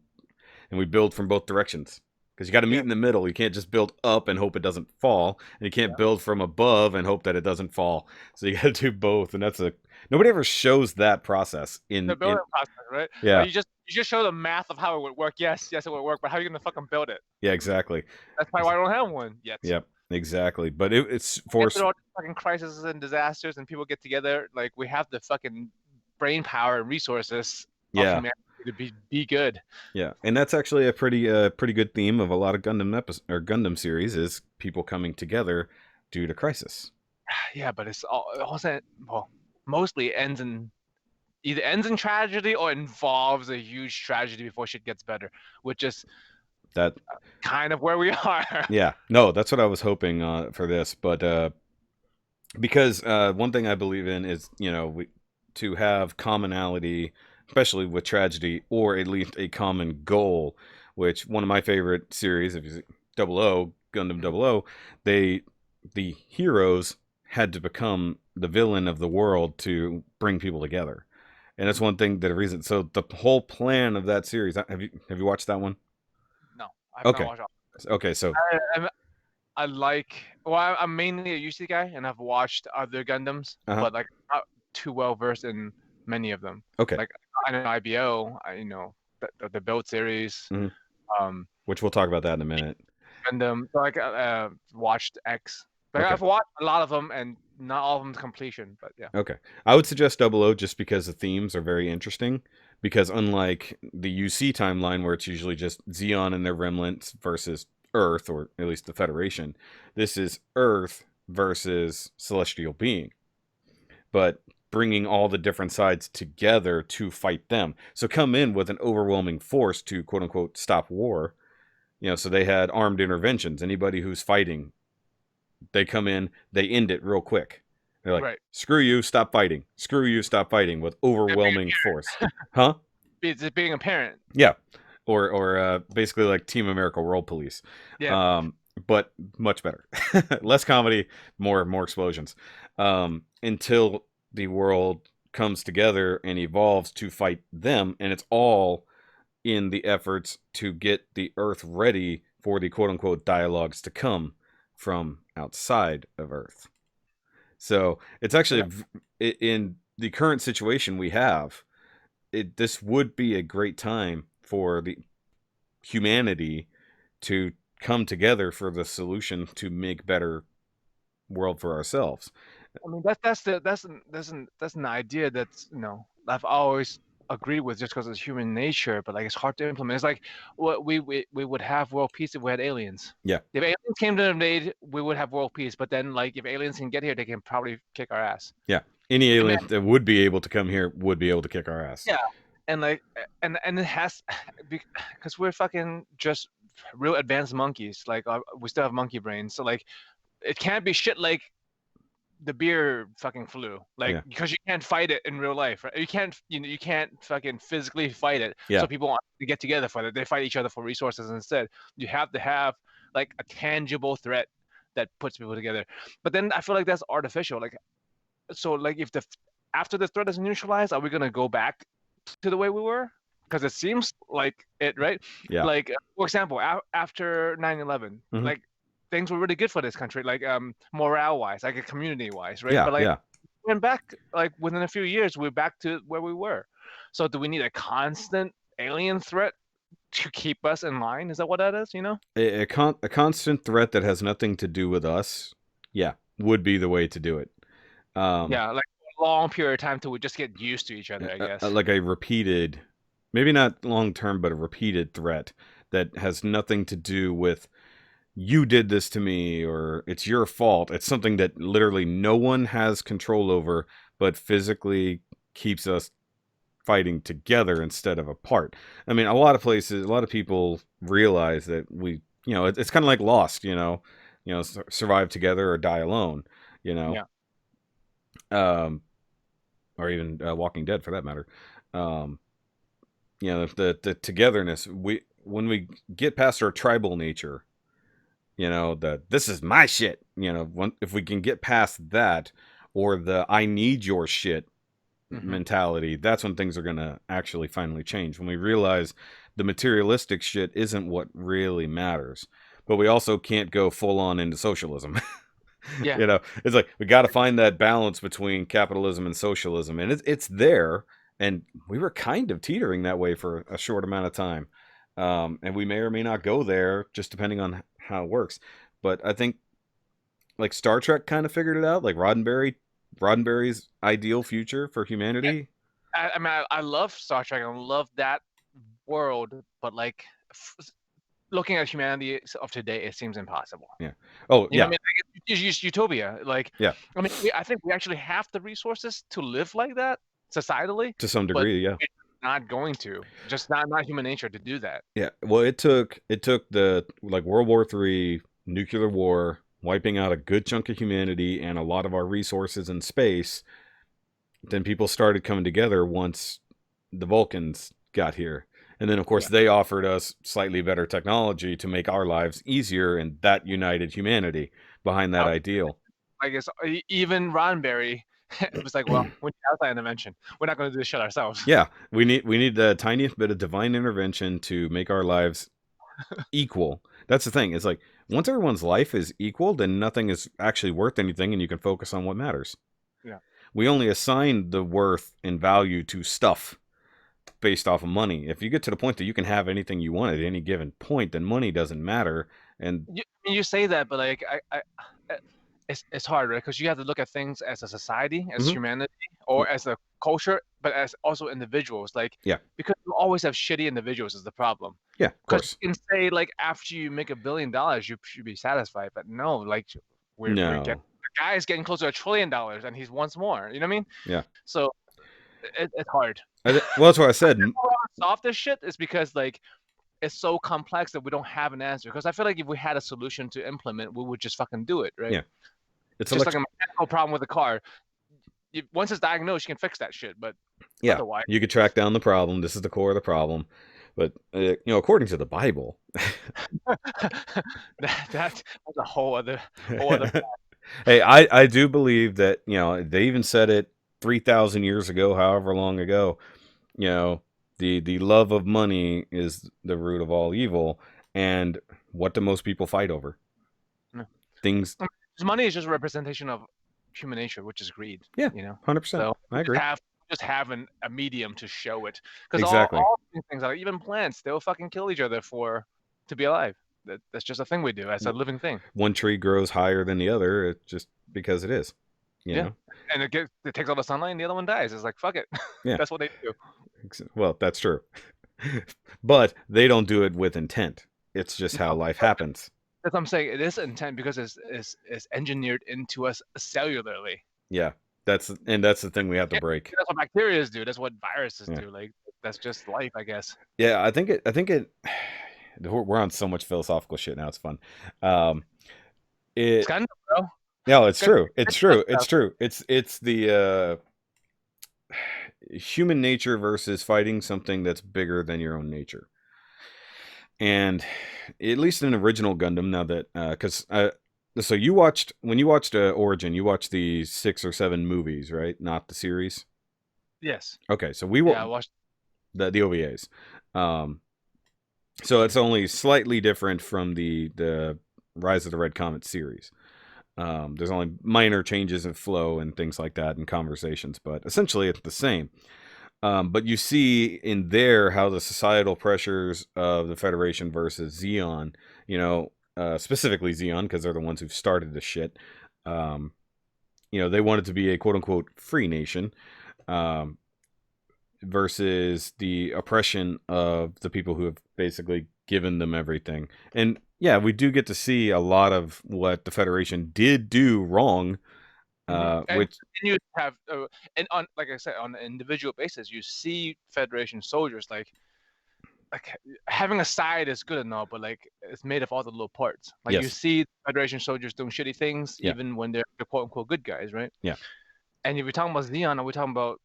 S1: and we build from both directions because you got to meet
S2: Yeah,
S1: in the middle. You can't just build up and hope it doesn't fall, and you can't
S2: yeah.
S1: build from above and hope that it doesn't fall. So you got to do both, and that's a nobody ever shows that process
S2: The
S1: in
S2: building process, right?
S1: yeah,
S2: You just show the math of how it would work. Yes, yes, it would work, but how are you gonna fucking build it?
S1: yeah, exactly.
S2: That's probably why I don't have one yet.
S1: Yep, exactly. But it's for
S2: After all these fucking crises and disasters, and people get together, like we have the fucking brain power and resources of
S1: yeah,
S2: humanity to be good.
S1: yeah, and that's actually a pretty good theme of a lot of Gundam series is people coming together due to crisis.
S2: Yeah, but it also, well, mostly either ends in tragedy or involves a huge tragedy before shit gets better, which is
S1: That
S2: kind of where we are.
S1: yeah, no, that's what I was hoping for this, but because one thing I believe in is to have commonality, especially with tragedy, or at least a common goal. Which one of my favorite series, if you see Double O Gundam Double O, the heroes had to become the villain of the world to bring people together, and that's one thing that a reason. So the whole plan of that series, have you watched that one?
S2: No, I've not
S1: Okay,
S2: watched all.
S1: okay, so
S2: I like. Well, I'm mainly a UC guy, and I've watched other Gundams,
S1: uh-huh,
S2: but like not too well versed in many of them.
S1: okay,
S2: Like I know IBO, the build series,
S1: hmm
S2: um,
S1: which we'll talk about that in a minute.
S2: Gundam. So like watched X. Like
S1: Okay,
S2: I've watched a lot of them, and not all of them to completion, but yeah.
S1: Okay. I would suggest Double O just because the themes are very interesting. Because unlike the UC timeline, where it's usually just Xeon and their remnants versus Earth, or at least the Federation, this is Earth versus Celestial Being. But bringing all the different sides together to fight them. So come in with an overwhelming force to quote unquote stop war. So they had armed interventions. Anybody who's fighting, they come in, they end it real quick. They're like,
S2: Right.
S1: screw you, stop fighting. Screw you, stop fighting with overwhelming force. Huh?
S2: It's being a parent.
S1: Yeah. Or basically like Team America World Police.
S2: Yeah.
S1: But much better. Less comedy, more explosions. Until the world comes together and evolves to fight them, and it's all in the efforts to get the Earth ready for the quote unquote dialogues to come from outside of Earth. So it's actually in the current situation we have, this would be a great time for the humanity to come together for the solution to make better world for ourselves.
S2: I mean, that's an idea that's I've always agreed with just because it's human nature, but like it's hard to implement. It's like what we would have world peace if we had aliens.
S1: Yeah.
S2: If aliens came to invade, we would have world peace. But then, like, if aliens can get here, they can probably kick our ass.
S1: Yeah. Any alien that would be able to come here would be able to kick our ass.
S2: Yeah. And like, and it has because we're fucking just real advanced monkeys. Like, we still have monkey brains. So like, it can't be shit like the beer fucking flu, like, because you can't fight it in real life, right? You can't fucking physically fight it.
S1: Yeah.
S2: So people want to get together for it. They fight each other for resources instead. You have to have like a tangible threat that puts people together. But then I feel like that's artificial. Like, so like if after the threat is neutralized, are we gonna go back to the way we were? Because it seems like it, right?
S1: Yeah.
S2: Like, for example, after 9/11, like, things were really good for this country, like morale wise, like community wise, right?
S1: Yeah,
S2: but like,
S1: yeah.
S2: went back, like within a few years, we're back to where we were. So do we need a constant alien threat to keep us in line? Is that what that is?
S1: A constant threat that has nothing to do with us, would be the way to do it.
S2: Yeah, like a long period of time till we just get used to each other, I guess.
S1: Like a repeated, maybe not long term, but a repeated threat that has nothing to do with you did this to me or it's your fault. It's something that literally no one has control over, but physically keeps us fighting together instead of apart. I mean, a lot of places, a lot of people realize that we, it's kind of like Lost, survive together or die alone,
S2: Yeah.
S1: Or even Walking Dead for that matter. The togetherness, when we get past our tribal nature, this is my shit, if we can get past that, or the I need your shit mentality, that's when things are going to actually finally change. When we realize the materialistic shit isn't what really matters, but we also can't go full on into socialism.
S2: Yeah.
S1: It's like, we got to find that balance between capitalism and socialism, and it's there. And we were kind of teetering that way for a short amount of time. And we may or may not go there, just depending on how it works. But I think like Star Trek kind of figured it out, like Roddenberry's ideal future for humanity.
S2: I mean, I love Star Trek. I love that world, but like looking at humanity of today, it seems impossible.
S1: Yeah. Oh,
S2: you know what I mean? Like, it's just utopia. Like,
S1: yeah.
S2: I mean, I think we actually have the resources to live like that societally,
S1: to some degree. Yeah.
S2: We're not going to. Just not human nature to do that.
S1: Yeah. Well, it took the like World War III, nuclear war, wiping out a good chunk of humanity and a lot of our resources in space. Then people started coming together once the Vulcans got here. And then, of course, they offered us slightly better technology to make our lives easier, and that united humanity behind that ideal.
S2: I guess even Roddenberry was like, well, we need outside intervention. We're not going to do this shit ourselves.
S1: Yeah, we need the tiniest bit of divine intervention to make our lives equal. That's the thing. It's like, once everyone's life is equal, then nothing is actually worth anything, and you can focus on what matters.
S2: Yeah.
S1: We only assign the worth and value to stuff based off of money. If you get to the point that you can have anything you want at any given point, then money doesn't matter. And
S2: you say that, but like it's hard, right? Because you have to look at things as a society, as
S1: Hmm.
S2: humanity, or as a culture, but as also individuals. Like,
S1: Yeah,
S2: because you always have shitty individuals is the problem.
S1: yeah, of
S2: Because
S1: course.
S2: you can say like after you make $1 billion, you should be satisfied, but no, like we're getting
S1: No,
S2: the guy is getting closer to $1 trillion, and he wants more. You know what I mean?
S1: yeah.
S2: So it's hard.
S1: Well, that's what I said.
S2: Solve this shit is because like it's so complex that we don't have an answer. Because I feel like if we had a solution to implement, we would just fucking do it, right?
S1: Yeah, it's
S2: Just like
S1: electric.
S2: a mechanical problem with a car. Once it's diagnosed, you can fix that shit. But
S1: Yeah,
S2: otherwise,
S1: you could track down the problem. This is the core of the problem. But according to the Bible,
S2: that's a whole other.
S1: hey, I do believe that they even said it 3,000 years ago, however long ago. You know, the love of money is the root of all evil, and what do most people fight over? Things.
S2: Money is just a representation of human nature, which is greed.
S1: Yeah,
S2: You know,
S1: 100%.
S2: so
S1: I agree.
S2: just have a medium to show it. Because
S1: Exactly.
S2: all these things, like even plants, they'll fucking kill each other to be alive. That's just a thing we do as a living thing.
S1: One tree grows higher than the other, just because it is. You
S2: Yeah,
S1: know.
S2: and it takes all the sunlight, and the other one dies. It's like fuck it.
S1: Yeah.
S2: That's what they do.
S1: Well, that's true. But they don't do it with intent. It's just how life happens.
S2: That's what I'm saying. It is intent because it's engineered into us cellularly.
S1: Yeah. That's the thing we have to break.
S2: That's what bacteria do. That's what viruses
S1: Yeah.
S2: do. Like that's just life, I guess.
S1: Yeah, I think it we're on so much philosophical shit now. It's fun.
S2: It's kind of, bro.
S1: No, it's true. It's true.
S2: Stuff.
S1: It's true. It's the human nature versus fighting something that's bigger than your own nature. And at least in original Gundam, now that because so when you watched Origin, you watched the 6 or 7 movies, right? Not the series.
S2: Yes.
S1: Okay, so
S2: I watched
S1: the OVAs. So it's only slightly different from the Rise of the Red Comet series. There's only minor changes in flow and things like that in conversations, but essentially it's the same. But you see in there how the societal pressures of the Federation versus Zeon, specifically Zeon, because they're the ones who've started this shit. They wanted to be a quote unquote free nation, versus the oppression of the people who have basically given them everything. And yeah, we do get to see a lot of what the Federation did do wrong.
S2: and
S1: Which
S2: you have and on, like I said, on an individual basis, you see Federation soldiers like having a side is good enough, but like it's made of all the little parts. Like you
S1: yes,
S2: see Federation soldiers doing shitty things,
S1: yeah,
S2: even when they're quote unquote good guys, right?
S1: yeah.
S2: And if we're talking about Xeon, are we talking about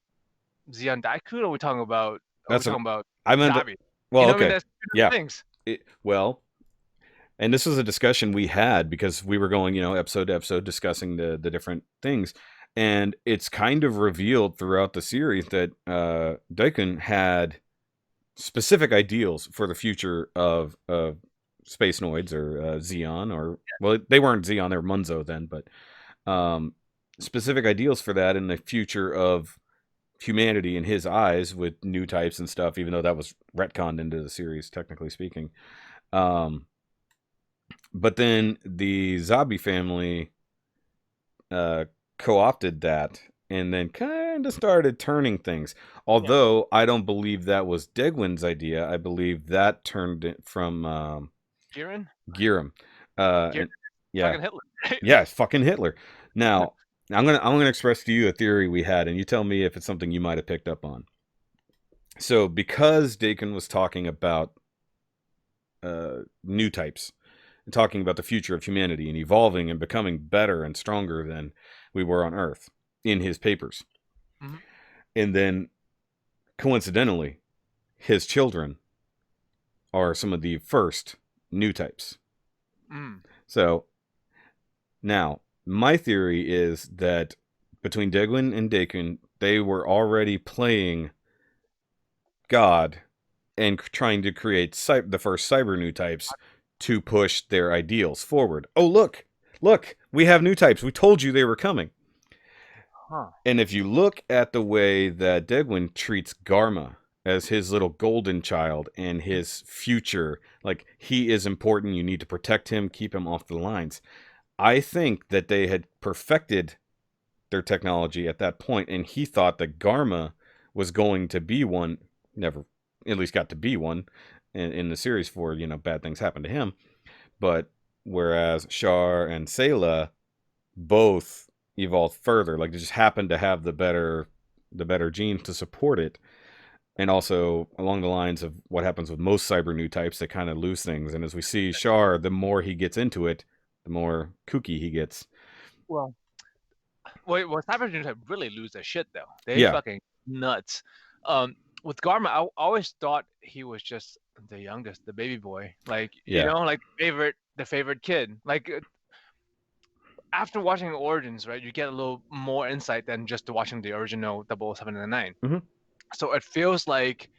S2: Xeon Daiku, or are we talking about
S1: That's an I meant
S2: Zabi?
S1: well,
S2: You know what I mean?
S1: okay,
S2: That's two
S1: yeah.
S2: different things.
S1: Well, and this was a discussion we had because we were going, episode to episode discussing the different things, and it's kind of revealed throughout the series that Daikun had specific ideals for the future of Space Noids or Xeon, or well, they weren't Xeon, they were Munzo then, but specific ideals for that in the future of humanity in his eyes with new types and stuff, even though that was retconned into the series, technically speaking. But then the Zabi family co-opted that and then kind of started turning things. Although I don't believe that was Degwin's idea. I believe that turned it from
S2: Giran?
S1: Giram. Yeah.
S2: Fucking Hitler. Right?
S1: Yeah, it's fucking Hitler. Now, I'm gonna express to you a theory we had, and you tell me if it's something you might have picked up on. So, because Dakin was talking about new types and talking about the future of humanity and evolving and becoming better and stronger than we were on Earth in his papers, and then coincidentally, his children are some of the first new types. So now, my theory is that between Degwin and Dakin, they were already playing God and trying to create the first cyber new types to push their ideals forward. Oh, look, we have new types. We told you they were coming. And if you look at the way that Degwin treats Garma as his little golden child and his future, like he is important, you need to protect him, keep him off the lines. I think that they had perfected their technology at that point, and he thought that Garma was going to be one. Never, at least got to be one in the series for bad things happen to him. But whereas Char and Sayla both evolved further, like they just happened to have the better genes to support it. And also along the lines of what happens with most cyber new types, they kind of lose things. And as we see Char, the more he gets into it, the more kooky he gets.
S2: Well, cyber genes really lose their shit though. They
S1: Yeah.
S2: fucking nuts. With Garma, I always thought he was just the youngest, the baby boy, like
S1: Yeah.
S2: like the favorite kid. Like after watching Origins, right, you get a little more insight than just watching the original 007 and 9.
S1: Mhm.
S2: So it feels like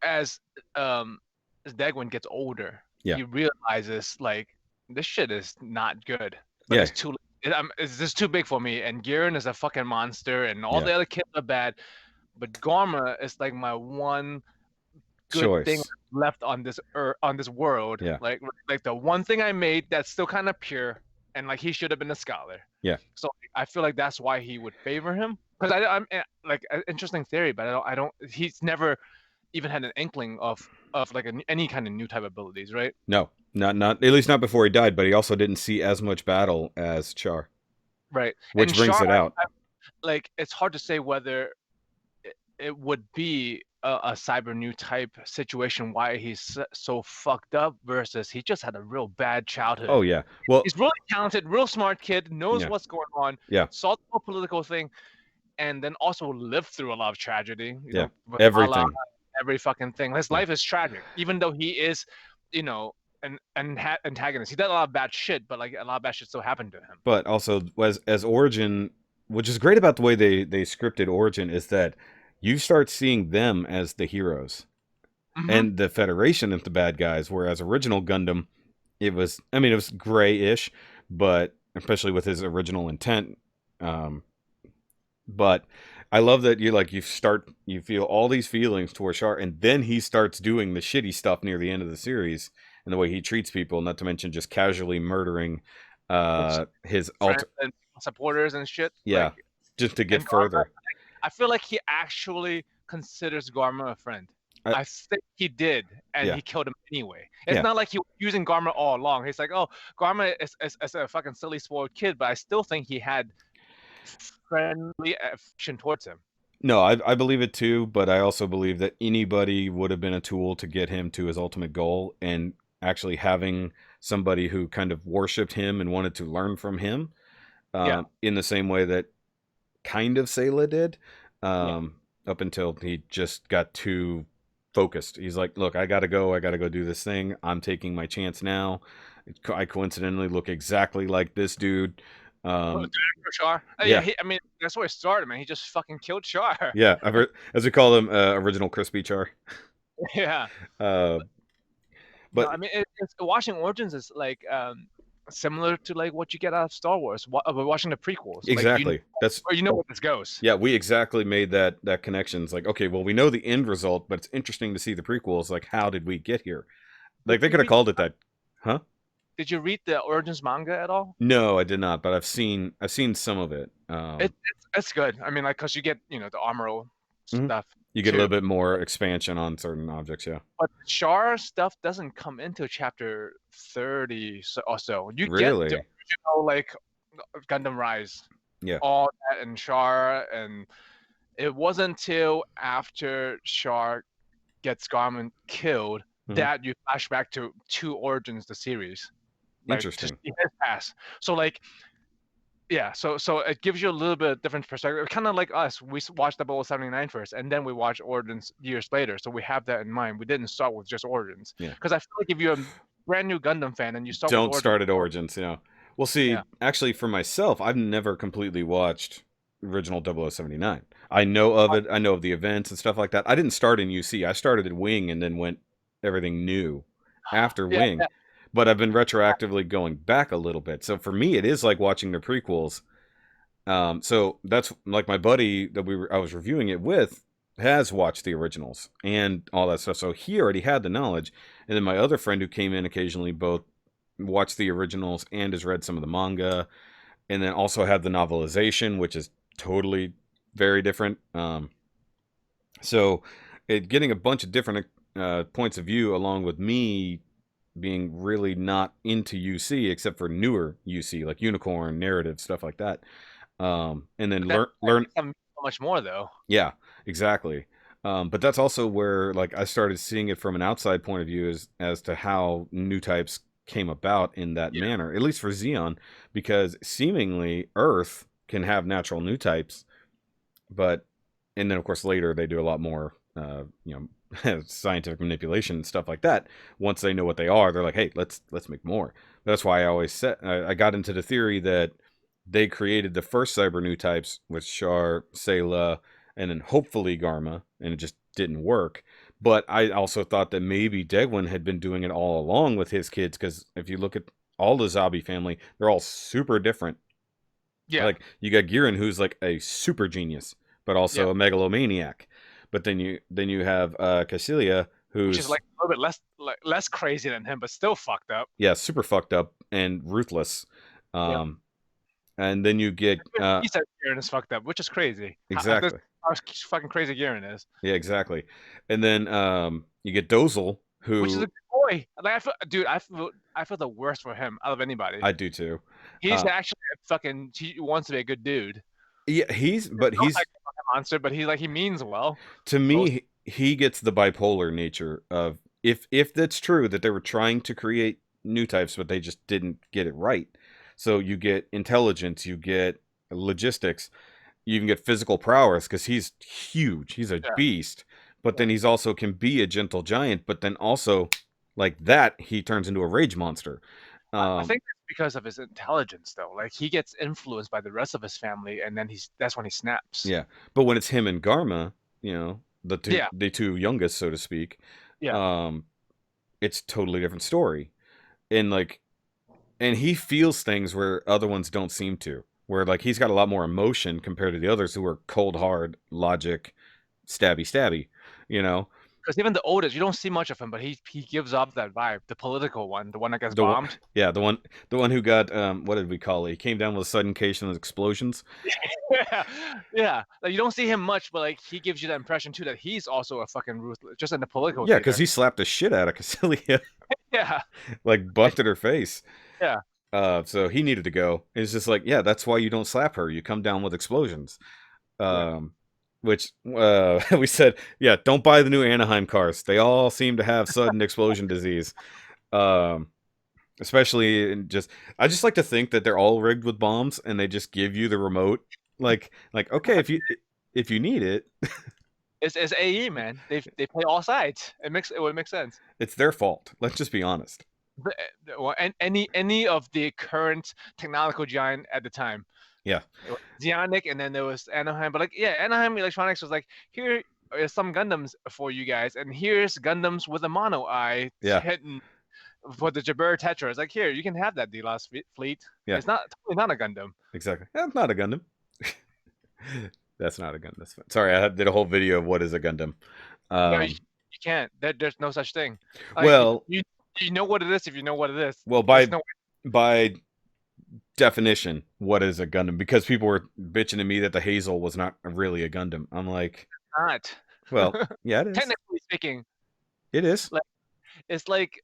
S2: as Dagwin gets older,
S1: Yeah.
S2: he realizes like this shit is not good. Like
S1: Yeah.
S2: it's just too big for me. And Garen is a fucking monster, and all
S1: Yeah.
S2: the other kids are bad. But Garma is like my one good thing
S1: Choice.
S2: left on this world.
S1: Yeah.
S2: Like the one thing I made that's still kind of pure, and like he should have been a scholar.
S1: Yeah.
S2: So I feel like that's why he would favor him. Because I'm like an interesting theory, but I don't. He's never even had an inkling of like any kind of new type abilities, right?
S1: No, not at least not before he died. But he also didn't see as much battle as Char,
S2: Right.
S1: which
S2: And
S1: brings
S2: Char,
S1: it out.
S2: like it's hard to say whether it would be a cyber new type situation why he's so fucked up versus he just had a real bad childhood.
S1: Oh yeah. Well,
S2: He's really talented, real smart kid, knows
S1: Yeah.
S2: what's going on,
S1: Yeah.
S2: saw the whole political thing, and then also lived through a lot of tragedy.
S1: Yeah.
S2: With
S1: Everything.
S2: Allah, every fucking thing. His
S1: Yeah.
S2: life is tragic, even though he is, an antagonist. He did a lot of bad shit, but like a lot of bad shit still happened to him.
S1: But also as Origin, which is great about the way they scripted Origin, is that you start seeing them as the heroes
S2: Mhm.
S1: and the Federation as the bad guys. Whereas original Gundam, it was grayish, but especially with his original intent. But I love that you feel all these feelings towards Char, and then he starts doing the shitty stuff near the end of the series, and the way he treats people, not to mention just casually murdering his
S2: Friends and supporters and shit.
S1: yeah,
S2: Like,
S1: just to get
S2: and Garma,
S1: further.
S2: I feel like he actually considers Garma a friend.
S1: I-
S2: I think he did, and
S1: Yeah.
S2: he killed him anyway. It's
S1: Yeah.
S2: not like he was using Garma all along. He's like, oh, Garma is a fucking silly, spoiled kid, but I still think he had friendly affection towards him.
S1: No, I believe it too, but I also believe that anybody would have been a tool to get him to his ultimate goal, and actually having somebody who kind of worshipped him and wanted to learn from him, in the same way that kind of Sayla did, up until he just got too focused. He's like, look, I gotta go do this thing. I'm taking my chance now. I coincidentally look exactly like this dude.
S2: Char.
S1: Yeah.
S2: I mean, that's where it started, man. He just fucking killed Char.
S1: Yeah, as we call him, original crispy Char.
S2: Yeah.
S1: But
S2: No, I mean, it's watching Origins is like similar to like what you get out of Star Wars. Watching the prequels.
S1: exactly,
S2: Like,
S1: that's
S2: or you know where this goes.
S1: yeah. We exactly made that connection. It's like, okay, well, we know the end result, but it's interesting to see the prequels. Like, how did we get here? Like, they could have called it that, huh?
S2: Did you read the Origins manga at all?
S1: No, I did not, but I've seen some of it.
S2: It's good. I mean, like, cause you get the armoral
S1: Mhm.
S2: stuff.
S1: You get a
S2: too.
S1: little bit more expansion on certain objects, yeah.
S2: But Char stuff doesn't come into chapter 30 or so. You
S1: Really?
S2: get the original like Gundam Rise.
S1: Yeah.
S2: All that and Char, and it wasn't until after Char gets Garmin killed
S1: Mhm.
S2: that you flash back to two Origins, the series. Like, to
S1: Interesting.
S2: see his past. So like, yeah, so it gives you a little bit different perspective. Kind of like us, we watched 0079 first, and then we watched Origins years later. So we have that in mind. We didn't start with just Origins.
S1: Yeah.
S2: Because I feel like if you're a brand new Gundam fan and you start
S1: Don't
S2: with
S1: start at Origins, you know. Well, see,
S2: Yeah.
S1: actually, for myself, I've never completely watched original 0079. I know of it. I know of the events and stuff like that. I didn't start in UC. I started at Wing and then went everything new after
S2: Yeah,
S1: Wing.
S2: yeah.
S1: But I've been retroactively going back a little bit. So for me, it is like watching the prequels. So that's like my buddy that I was reviewing it with has watched the originals and all that stuff. So he already had the knowledge. And then my other friend who came in occasionally both watched the originals and has read some of the manga, and then also had the novelization, which is totally very different. So getting a bunch of different points of view, along with me being really not into UC except for newer UC like Unicorn, Narrative, stuff like that. And then
S2: But that
S1: learn.
S2: makes them so much more though.
S1: Yeah, exactly. But that's also where like I started seeing it from an outside point of view as to how new types came about in that
S2: Yeah.
S1: manner, at least for Xeon, because seemingly Earth can have natural new types, but and then of course later they do a lot more scientific manipulation and stuff like that. Once they know what they are, they're like, hey, let's make more. That's why I always said I got into the theory that they created the first cyber new types with Char, Sayla, and then hopefully Garma, and it just didn't work. But I also thought that maybe Degwin had been doing it all along with his kids, because if you look at all the Zabi family, they're all super different.
S2: Yeah.
S1: Like you got Giran, who's like a super genius, but
S2: Yeah.
S1: also a megalomaniac. But then you have Cassilia,
S2: Which is
S1: who's
S2: like a little bit less crazy than him, but still fucked up.
S1: yeah, super fucked up and ruthless.
S2: Yeah.
S1: Um, and then you get
S2: He said Garen is fucked up, which is crazy. This
S1: exactly.
S2: how fucking crazy Garen is.
S1: Yeah, exactly. And then you get Dozel,
S2: Which is a
S1: who
S2: good boy. Like I feel the worst for him out of anybody.
S1: I do too.
S2: He's
S1: Uh,
S2: actually he wants to be a good dude.
S1: yeah, but
S2: Not
S1: he's
S2: like a monster, but he means well.
S1: to
S2: Most
S1: me he gets the bipolar nature of if that's true that they were trying to create new types but they just didn't get it right. So you get intelligence, you get logistics, you even get physical prowess because he's huge, he's a
S2: yeah.
S1: beast. But
S2: Yeah.
S1: then he's also can be a gentle giant. But then also like that he turns into a rage monster.
S2: I
S1: Um,
S2: think it's because of his intelligence, though. Like he gets influenced by the rest of his family, and then that's when he snaps.
S1: Yeah, but when it's him and Garma,
S2: Yeah,
S1: the two youngest, so to speak,
S2: yeah.
S1: um, it's totally different story. And like, and he feels things where other ones don't seem to. Where like he's got a lot more emotion compared to the others who are cold, hard, logic, stabby, stabby. You know,
S2: Because even the oldest, you don't see much of him, but he gives off that vibe. The political one, the one that gets
S1: the one,
S2: bombed.
S1: yeah, the one who got what did we call it? He came down with a sudden case of explosions.
S2: Yeah, yeah. Like you don't see him much, but like he gives you that impression too that he's also a fucking ruthless, just in the political
S1: Yeah, because
S2: theater.
S1: he slapped the shit out of Cassilia,
S2: Yeah,
S1: like buffed her face.
S2: yeah.
S1: So he needed to go. It's just like, yeah, that's why you don't slap her. You come down with explosions.
S2: Yeah.
S1: Um, which we said, yeah, don't buy the new Anaheim cars. They all seem to have sudden explosion disease. Um, especially in I just like to think that they're all rigged with bombs and they just give you the remote. Like okay, if you need it,
S2: It's AE, man. They play all sides. It would make sense.
S1: it's their fault. Let's just be honest.
S2: Well, any of the current technological giant at the time.
S1: Yeah,
S2: It was Zionic, and then there was Anaheim. But like, yeah, Anaheim Electronics was like, here are some Gundams for you guys, and here's Gundams with a mono eye
S1: yeah,
S2: hitting for the Jabir Tetra. It's like, here, you can have that D-Lost fleet.
S1: yeah,
S2: It's not totally not a Gundam.
S1: exactly. That's not a Gundam. That's not a Gundam. That's fine. Sorry, did a whole video of what is a Gundam.
S2: No,
S1: Um,
S2: you can't. There's no such thing. Like
S1: well,
S2: you know what it is if you know what it is.
S1: well,
S2: There's
S1: by
S2: no
S1: by definition, what is a Gundam? Because people were bitching to me that the Hazel was not really a Gundam. I'm like,
S2: not.
S1: well, yeah, it is.
S2: Technically speaking,
S1: It is.
S2: like it's like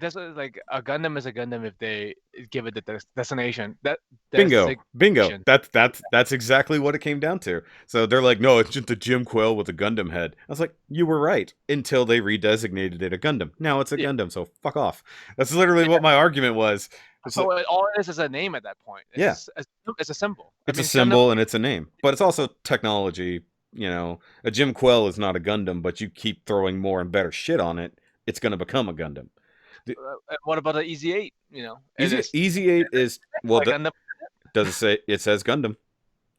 S2: that's like a Gundam is a Gundam if they give it the destination. That
S1: Bingo, bingo.
S2: designation.
S1: That's exactly what it came down to. So they're like, no, it's just a Jim Quill with a Gundam head. I was like, you were right until they redesignated it a Gundam. Now it's a
S2: Yeah.
S1: Gundam, so fuck off. That's literally
S2: Yeah.
S1: what my argument was. It's
S2: So
S1: like,
S2: all it is a name at that point.
S1: yeah,
S2: It's a symbol.
S1: it's a
S2: Gundam.
S1: symbol and it's a name, but it's also technology. A Jim Quill is not a Gundam, but you keep throwing more and better shit on it, it's going to become a Gundam.
S2: What about the Easy 8? It is
S1: Easy 8 is, well,
S2: like Gundam.
S1: does it say, it says Gundam.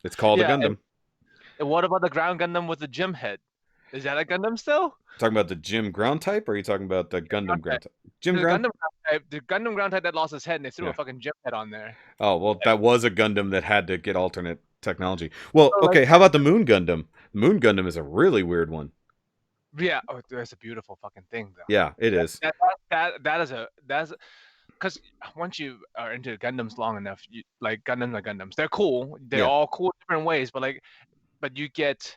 S1: It's called a
S2: Yeah.
S1: Gundam.
S2: And what about the ground Gundam with the Jim head? Is that a Gundam still?
S1: Talking about the Jim ground type, or are you talking about the Gundam ground type? Jim
S2: The
S1: ground.
S2: Gundam ground type that lost his head, and they threw
S1: Yeah.
S2: a fucking Jim head on there.
S1: Oh well, that was a Gundam that had to get alternate technology. Well,
S2: So, like,
S1: okay. How about the Moon Gundam? Moon Gundam is a really weird one.
S2: yeah, that's a beautiful fucking thing, though.
S1: Yeah, it is.
S2: That is a because once you are into Gundams long enough, you like Gundams are Gundams. They're cool. They're
S1: Yeah.
S2: all cool in different ways, but you get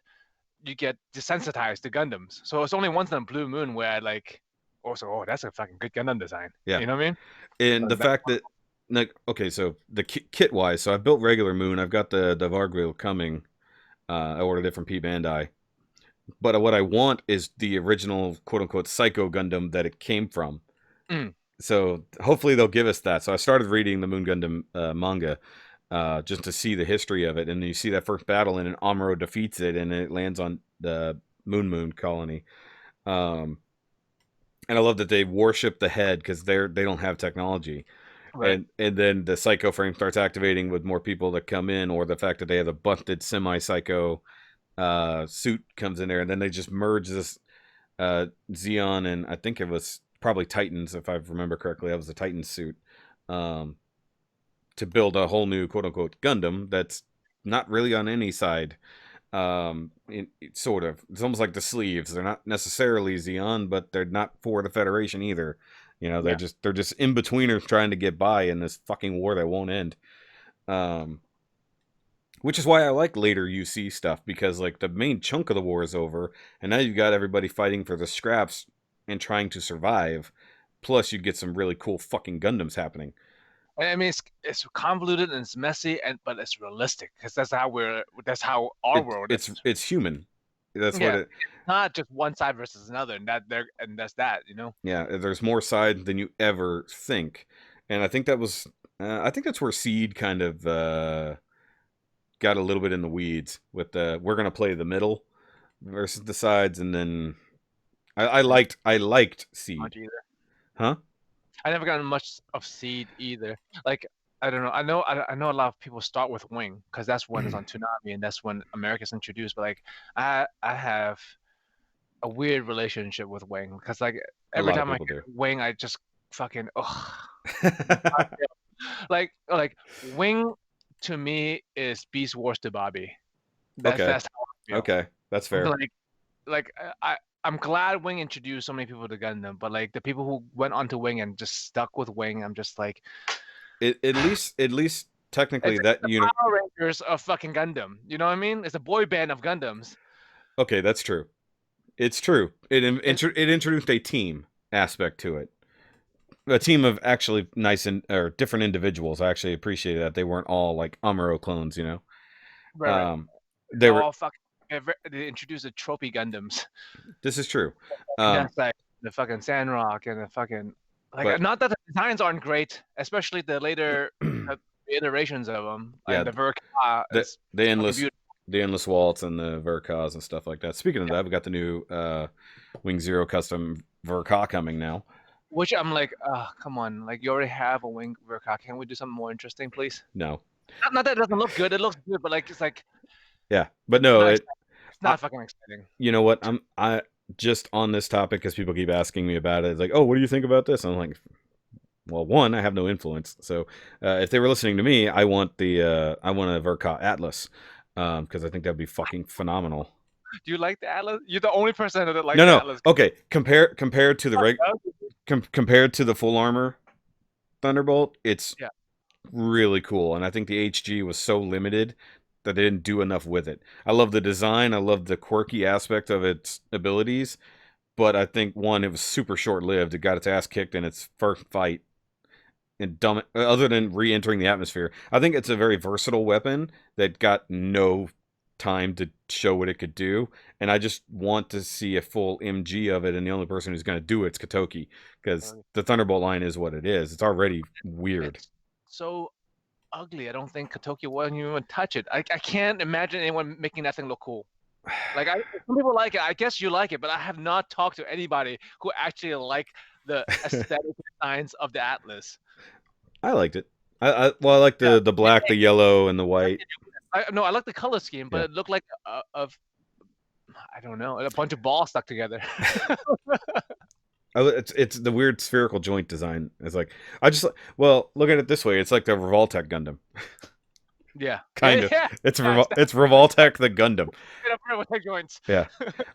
S2: desensitized to Gundams. So it's only once in a blue moon where I like also, oh, that's a fucking good Gundam design.
S1: Yeah.
S2: You know what I mean?
S1: And the
S2: That,
S1: fact that, like, okay, so the kit wise, so I've built regular Moon. I've got the Vargwheel coming. I ordered it from P Bandai. But what I want is the original quote unquote Psycho Gundam that it came from.
S2: Mm.
S1: So hopefully they'll give us that. So I started reading the Moon Gundam manga just to see the history of it. And then you see that first battle and Amuro defeats it and it lands on the Moon colony. And I love that they worship the head because they don't have technology.
S2: Right.
S1: And then the psycho frame starts activating with more people that come in, or the fact that they have a busted semi-psycho suit comes in there, and then they just merge this Xeon and I think it was probably Titans, if I remember correctly. That was the Titan suit to build a whole new quote-unquote Gundam that's not really on any side. Sort of. It's almost like the sleeves. They're not necessarily Xeon, but they're not for the Federation either. You know, they're just in betweeners trying to get by in this fucking war that won't end. Which is why I like later UC stuff, because like the main chunk of the war is over, and now you've got everybody fighting for the scraps and trying to survive. Plus, you get some really cool fucking Gundams happening.
S2: I mean, it's convoluted and it's messy, but it's realistic because that's how our world is.
S1: It's human. That's what it.
S2: It's not just one side versus another, and that's that. You know.
S1: Yeah, there's more side than you ever think, and I think that was. I think that's where Seed kind of got a little bit in the weeds with the we're gonna play the middle versus the sides, and then I liked Seed.
S2: Much either.
S1: Huh?
S2: I never gotten much of Seed either. Like I don't know. I know a lot of people start with Wing because that's when it's on Toonami and that's when America's introduced. But like I have a weird relationship with Wing because like every time I hear Wing, I just fucking like Wing to me is Beast Wars to Bobby. That's how I feel.
S1: Okay, that's fair.
S2: I'm glad Wing introduced so many people to Gundam, but like the people who went onto Wing and just stuck with Wing, I'm just like,
S1: at least technically that
S2: unit. Power Rangers of fucking Gundam. You know what I mean? It's a boy band of Gundams.
S1: Okay, that's true. It's true. It introduced a team aspect to it. A team of actually nice or different individuals. I actually appreciated that they weren't all like Amuro clones. You know,
S2: right. They were all fucking. They introduced the trophy Gundams.
S1: This is true.
S2: That's like the fucking Sandrock and the fucking not that the designs aren't great, especially the later iterations of them.
S1: Yeah,
S2: like the Verka,
S1: the endless waltz and the Verkas and stuff like that. Speaking of that, we got the new Wing Zero custom Verka coming now.
S2: Which I'm like, come on, like you already have a Wing Verka. Can we do something more interesting, please?
S1: No.
S2: Not that it doesn't look good. It looks good, but like it's like.
S1: Yeah, but no,
S2: it's not fucking exciting.
S1: You know what? I just on this topic because people keep asking me about it. It's like, oh, what do you think about this? And I'm like, well, one, I have no influence. So if they were listening to me, I want a Verka Atlas because I think that'd be fucking phenomenal.
S2: Do you like the Atlas? You're the only person that likes the Atlas.
S1: Okay, compared to the compared to the full armor Thunderbolt, it's really cool, and I think the HG was so limited that they didn't do enough with it. I love the design. I love the quirky aspect of its abilities. But I think, one, it was super short-lived. It got its ass kicked in its first fight. And other than re-entering the atmosphere. I think it's a very versatile weapon that got no time to show what it could do. And I just want to see a full MG of it. And the only person who's going to do it's Katoki. Because the Thunderbolt line is what it is. It's already weird.
S2: So ugly. I don't think Katoki wouldn't even touch it. I can't imagine anyone making that thing look cool. Like some people like it. I guess you like it, but I have not talked to anybody who actually like the aesthetic designs of the Atlas.
S1: I liked it. I like the black, the yellow, and the white.
S2: I like the color scheme, but it looked like I don't know, a bunch of balls stuck together.
S1: It's the weird spherical joint design. It's like look at it this way. It's like the Revoltech Gundam.
S2: Yeah,
S1: kind of. Yeah. It's Revoltech the Gundam.
S2: Revoltech joints.
S1: Yeah,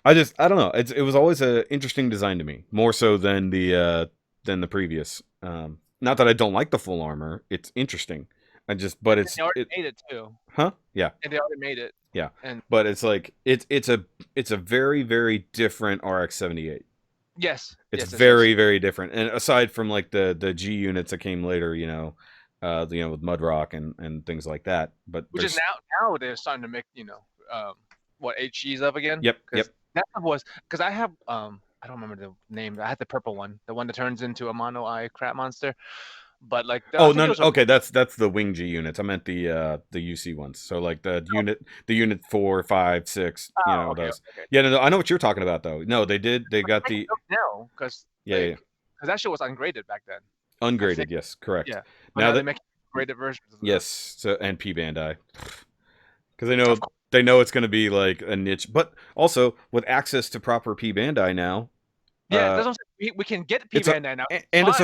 S1: I don't know. It was always an interesting design to me, more so than the previous. not that I don't like the full armor. It's interesting. I just, but
S2: And they already made it too.
S1: huh? Yeah,
S2: And they already made it.
S1: yeah.
S2: And
S1: But it's like it's a very very different RX-78.
S2: yes,
S1: It's
S2: yes, yes, yes.
S1: very very different. And aside from like the G units that came later, with Mudrock and things like that. But
S2: Which is
S1: there's
S2: now they're starting to make um, what HGs up again,
S1: yep
S2: because
S1: yep.
S2: that was because I have I don't remember the name. I had the purple one, the one that turns into a mono eye crap monster. But like I
S1: Oh
S2: think
S1: no, no,
S2: those are
S1: okay, that's the Wing G units. I meant the UC ones. So like the unit 4, 5, 6,
S2: oh okay,
S1: those.
S2: okay, okay.
S1: Yeah, no, no, I know what you're talking about though. No, they got
S2: I can
S1: the
S2: look now because
S1: yeah, yeah,
S2: like
S1: yeah.
S2: because that shit was ungraded back then. I think
S1: Ungraded, yes, correct.
S2: yeah, but
S1: Now
S2: now they
S1: that
S2: make graded versions of
S1: yes,
S2: those.
S1: so and P Bandai because
S2: Of course,
S1: they know it's going to be like a niche, but also with access to proper P Bandai now,
S2: yeah.
S1: uh,
S2: That's what I'm saying. We can get P
S1: it's a
S2: Bandai now. It's
S1: and
S2: fine.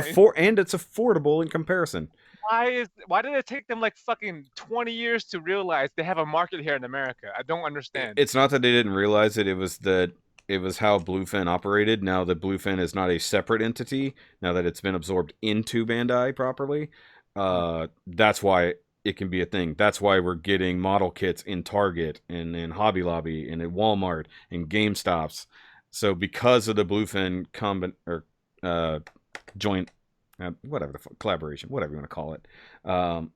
S1: it's affordable in comparison.
S2: Why did it take them like fucking 20 years to realize they have a market here in America? I don't understand.
S1: It's not that they didn't realize it; it was that it was how Bluefin operated. Now that Bluefin is not a separate entity, now that it's been absorbed into Bandai properly, that's why it can be a thing. That's why we're getting model kits in Target and in Hobby Lobby and at Walmart and GameStops. So because of the Bluefin uh, joint, whatever the collaboration, whatever you want to call it, um,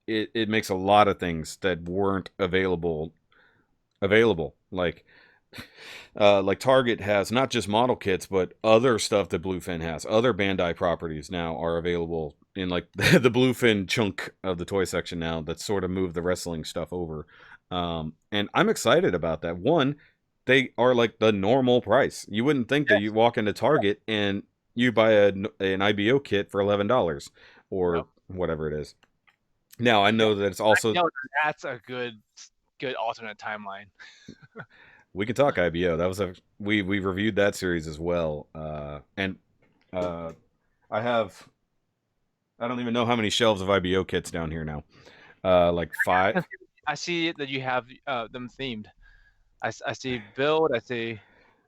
S1: it makes a lot of things that weren't available. Like Target has not just model kits, but other stuff that Bluefin has. Other Bandai properties now are available in like the Bluefin chunk of the toy section now. That's sort of moved the wrestling stuff over, and I'm excited about that. One, they are like the normal price. You wouldn't think that
S2: Yes.
S1: you walk into Target and you buy an IBO kit for $11 or
S2: Yep.
S1: whatever it is. Now I
S2: Yeah.
S1: know that it's also
S2: No, that's a good alternate timeline.
S1: we could talk IBO. That was we reviewed that series as well. And uh, I have I don't even know how many shelves of IBO kits down here now. Like five.
S2: I see that you have them themed. I see build. I see.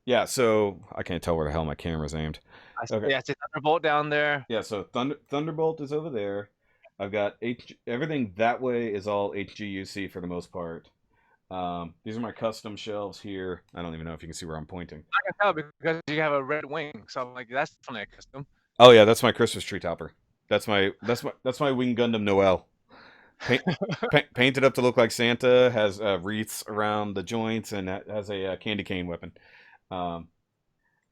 S1: Yeah. So I can't tell where the hell my camera's aimed. Okay.
S2: I see Thunderbolt down there.
S1: Yeah. So Thunderbolt is over there. I've got everything that way is all HGUC for the most part. These are my custom shelves here. I don't even know if you can see where I'm pointing.
S2: I can tell because you have a red wing, so I'm like that's definitely a custom.
S1: Oh yeah, that's my Christmas tree topper. That's my Wing Gundam Noel. Paint, painted up to look like Santa. Has wreaths around the joints and has a candy cane weapon. Um,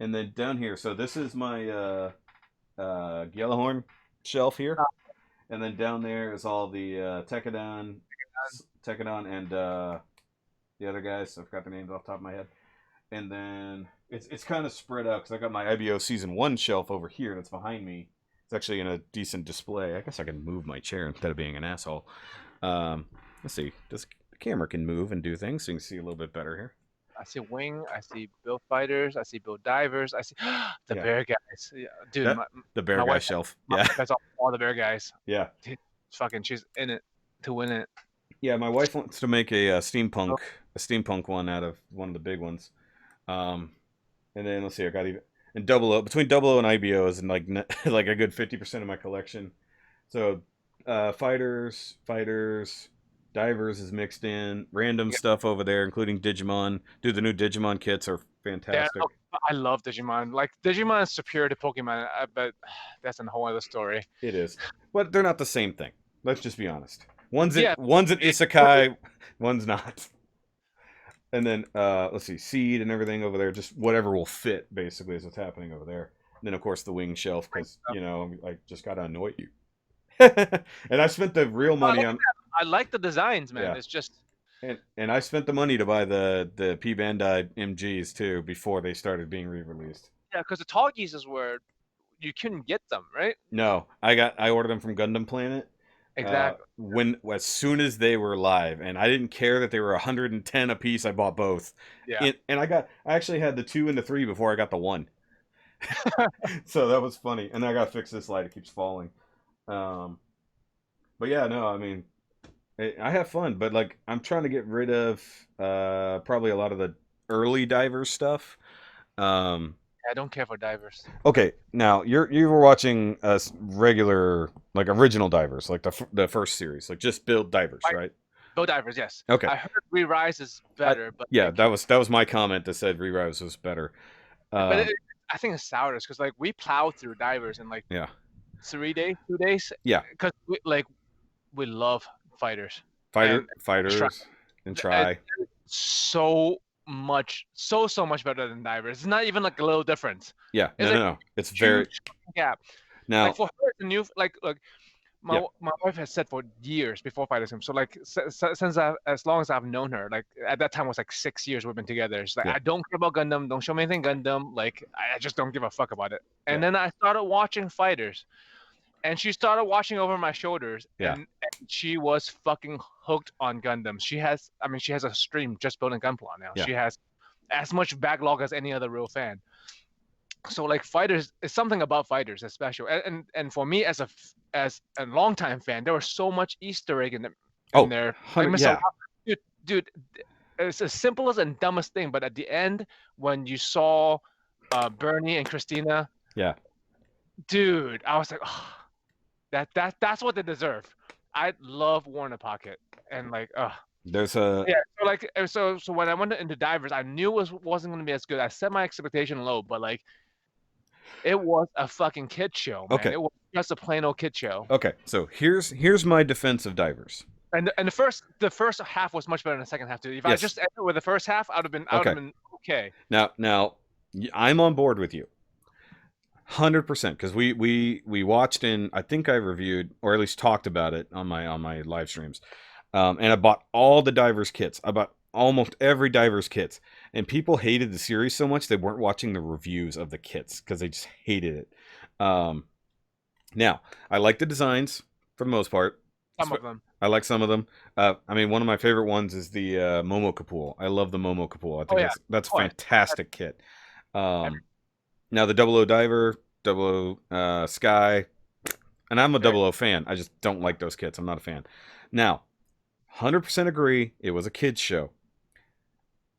S1: and then down here, so this is my Yellowhorn shelf here, and then down there is all the Tekadon, and the other guys. I forgot the names off the top of my head. And then it's kind of spread out because I got my IBO season 1 shelf over here that's behind me. It's actually in a decent display. I guess I can move my chair instead of being an asshole. Let's see. The camera can move and do things, so you can see a little bit better here.
S2: I see wing. I see build fighters. I see build divers. I see the
S1: Yeah.
S2: bear guys. Yeah, dude,
S1: That the bear
S2: my
S1: guy
S2: wife,
S1: shelf.
S2: my
S1: Yeah,
S2: wife has all the bear guys.
S1: yeah,
S2: Fucking, she's in it to win it.
S1: yeah. My wife wants to make a,
S2: Oh,
S1: steampunk one out of one of the big ones. Um, and then let's see. I got even and double O between double O and IBO is in like like a good 50% of my collection. So fighters, divers is mixed in, random
S2: yeah,
S1: stuff over there, including Digimon. Dude, the new Digimon kits are
S2: yeah,
S1: fantastic.
S2: I love Digimon. Like Digimon is superior to Pokemon, but that's a whole other story.
S1: It is, but they're not the same thing. Let's just be honest.
S2: Yeah,
S1: One's an isekai, one's not. And then let's see, seed and everything over there, just whatever will fit basically is what's happening over there. And then of course the wing shelf because I just gotta annoy you. And I spent the real money on
S2: I like the designs, man.
S1: yeah.
S2: It's just
S1: And I spent the money to buy the P Bandai MGs too before they started being re-released.
S2: yeah, because the Talkies is where you couldn't get them, right?
S1: No, I ordered them from Gundam Planet.
S2: Exactly.
S1: When as soon as they were live, and I didn't care that they were 110 a piece. I bought both.
S2: Yeah.
S1: And I actually had the 2 and the 3 before I got the 1. So that was funny. And I got to fix this light; it keeps falling. Um, but yeah, no, I mean, I have fun, but like I'm trying to get rid of probably a lot of the early diver stuff. Um,
S2: I don't care for divers.
S1: Okay, now you were watching regular like original divers, like the first series, like just build divers,
S2: Right.
S1: right?
S2: Go divers, yes.
S1: Okay,
S2: I heard Re-Rise is better, but
S1: yeah,
S2: like,
S1: that was my comment that said Re-Rise was better.
S2: but
S1: Um,
S2: I think it's sours because like we plowed through divers in like
S1: yeah,
S2: 3 days, 2 days,
S1: yeah,
S2: because we love fighters and try.
S1: fighters, and
S2: It's
S1: try.
S2: so much, so much better than divers. It's not even like a little difference.
S1: Yeah,
S2: It's
S1: no, no,
S2: like
S1: no. It's very
S2: huge gap. Like
S1: now.
S2: for her, the new like
S1: Yeah,
S2: my wife has said for years before Fighter Sim. So like since as long as I've known her, like at that time was like 6 years we've been together. She's like,
S1: yeah,
S2: I don't care about Gundam. Don't show me anything Gundam. Like I just don't give a fuck about it.
S1: yeah,
S2: And then I started watching Fighters, and she started watching over my shoulders,
S1: yeah,
S2: and she was fucking hooked on Gundam. She has a stream just building Gunpla now.
S1: yeah.
S2: She has as much backlog as any other real fan. So like Fighters is something about Fighters is special, and for me as a longtime fan, there was so much Easter egg in
S1: Oh,
S2: there. Like
S1: 100,
S2: Mr.
S1: yeah,
S2: Dude, it's the simplest and dumbest thing, but at the end when you saw Bernie and Christina,
S1: yeah.
S2: dude, I was like, oh, that's what they deserve. I love Warner Pocket, and like,
S1: There's a
S2: yeah. So when I went into Divers, I knew wasn't going to be as good. I set my expectation low, but like, it was a fucking kid show, man.
S1: okay,
S2: It was just a plain old kid show.
S1: okay. So here's my defense of divers.
S2: And the first half was much better than the second half too. If I
S1: Yes.
S2: just ended with the first half, I would
S1: Okay.
S2: have been okay.
S1: Now I'm on board with you. 100% because we watched and I think I reviewed or at least talked about it on my live streams. And I bought all the divers kits. I bought almost every divers kits, and people hated the series so much they weren't watching the reviews of the kits because they just hated it. Um, Now I like the designs for the most part.
S2: Some of them.
S1: I like some of them. I mean, one of my favorite ones is the Momo Kapul. I love the Momo Kapul. I
S2: Oh
S1: think
S2: yeah.
S1: that's a
S2: Oh, yeah.
S1: fantastic kit. Now the Double O Diver, Double O Sky, and I'm a Double O fan. I just don't like those kits. I'm not a fan. Now, 100% agree. It was a kids show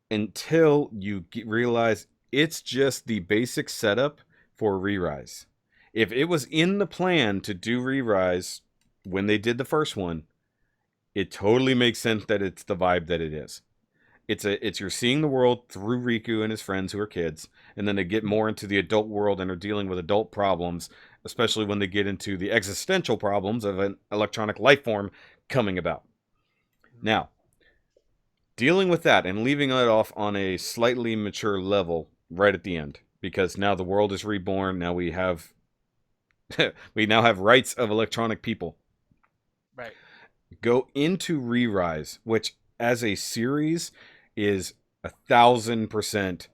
S1: until you realize it's just the basic setup for Re-Rise. If it was in the plan to do Re-Rise when they did the first one, it totally makes sense that it's the vibe that it is. It's you're seeing the world through Riku and his friends who are kids, and then they get more into the adult world and are dealing with adult problems, especially when they get into the existential problems of an electronic life form coming about. Now, dealing with that and leaving it off on a slightly mature level right at the end, because now the world is reborn. Now we have we now have rights of electronic people.
S2: Right.
S1: Go into Re-Rise, which as a series is 1,000%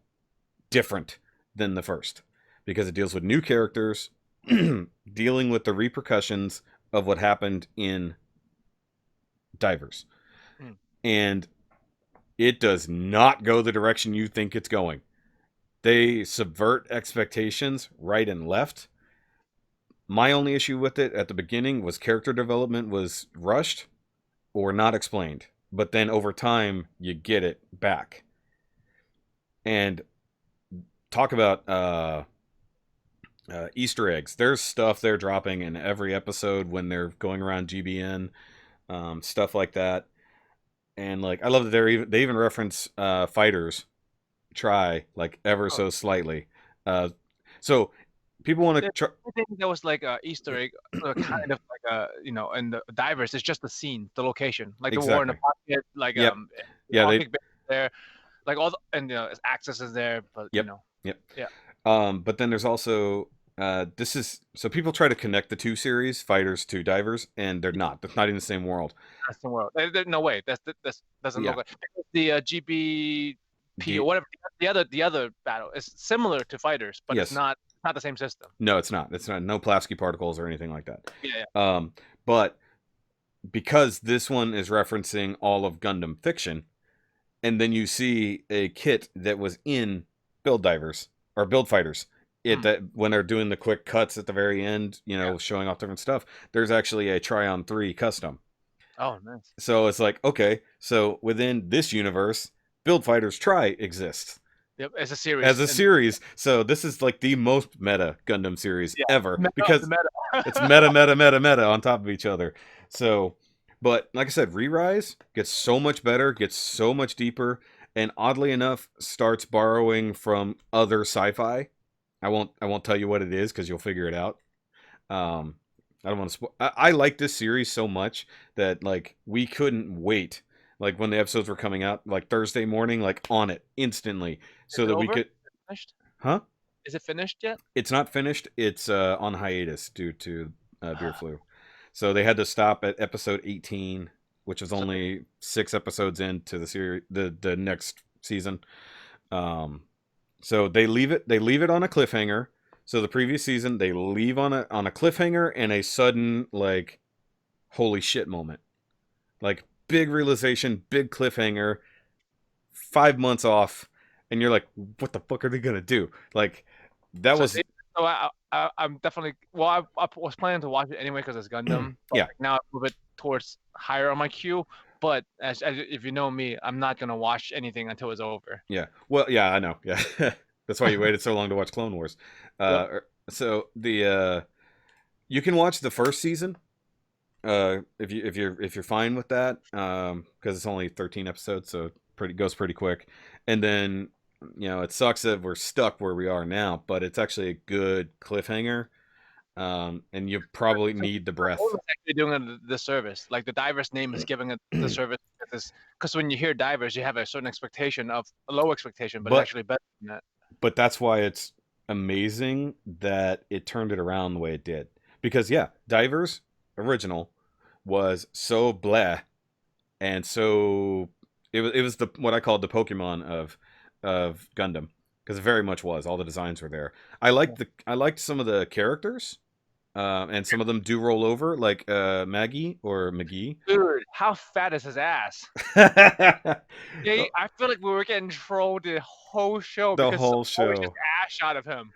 S1: different than the first because it deals with new characters, dealing with the repercussions of what happened in Divers.
S2: Mm.
S1: And it does not go the direction you think it's going. They subvert expectations right and left. My only issue with it at the beginning was character development was rushed or not explained. But then over time, you get it back. And talk about Easter eggs. There's stuff they're dropping in every episode when they're going around GBN, stuff like that. And like, I love that they even reference fighters try like ever so slightly. So people want to try.
S2: I think there was like a Easter egg, kind of like in the Divers. It's just the scene, the location, like the war in the
S1: Exactly.
S2: pocket, like
S1: Yep. Yeah, they
S2: there, like all, and access is there, but
S1: Yep.
S2: yeah.
S1: But then there's also this is so people try to connect the two series, fighters to divers, and they're not. That's not in the same world.
S2: That's the world. No way. That's doesn't look like the GBP or whatever. The other battle is similar to fighters, but
S1: Yes.
S2: it's not the same system.
S1: No, it's not. It's not. No Plavsky particles or anything like that.
S2: Yeah.
S1: But because this one is referencing all of Gundam fiction, and then you see a kit that was in Build Divers or Build Fighters, that when they're doing the quick cuts at the very end, showing off different stuff, there's actually a Tryon 3 custom.
S2: Oh, nice.
S1: So it's like, okay, so within this universe, Build Fighters Try exists.
S2: Yep, it's a
S1: as
S2: series.
S1: a
S2: And
S1: series. So this is like the most meta Gundam series
S2: yeah,
S1: ever
S2: meta of the
S1: because it's
S2: meta.
S1: meta, meta, meta, meta on top of each other. So, but like I said, Re-Rise gets so much better, gets so much deeper, and oddly enough, starts borrowing from other sci-fi. I won't tell you what it is because you'll figure it out. Um, I don't want to. I like this series so much that like we couldn't wait. Like when the episodes were coming out, like Thursday morning, like on it instantly,
S2: Is
S1: so
S2: it
S1: that we
S2: over?
S1: could.
S2: Finished?
S1: Huh?
S2: Is it finished yet?
S1: It's not finished. It's on hiatus due to beer flu. So they had to stop at episode 18, which was
S2: So
S1: only 6 episodes into the series, the next season. Um, so they leave it. They leave it on a cliffhanger. So the previous season, they leave on a cliffhanger and a sudden like holy shit moment, like big realization, big cliffhanger. 5 months off, and you're like, what the fuck are they gonna do? Like that
S2: so,
S1: was
S2: so I'm definitely well. I was planning to watch it anyway because it's Gundam, but
S1: yeah.
S2: like now I move it towards higher on my queue. But as if you know me, I'm not gonna watch anything until it's over.
S1: Yeah. Well, yeah, I know. Yeah. That's why you waited so long to watch Clone Wars.
S2: Yep.
S1: So the you can watch the first season if you're fine with that because it's only 13 episodes, so pretty goes pretty quick. And then it sucks that we're stuck where we are now, but it's actually a good cliffhanger. And you probably need the breath.
S2: It's actually doing the service. Like the diver's name is giving it the service because when you hear divers, you have a certain expectation of a low expectation, but it's
S1: But
S2: actually better than that.
S1: but that's why it's amazing that it turned it around the way it did. Because yeah, Divers original was so bleh and so it was the what I called the Pokemon of Gundam because it very much was. All the designs were there. I liked some of the characters, and some of them do roll over, like Maggie or McGee.
S2: Dude, how fat is his ass? Yeah, I feel like we were getting trolled the whole show
S1: The
S2: because
S1: whole
S2: always just
S1: show.
S2: ass shot of him.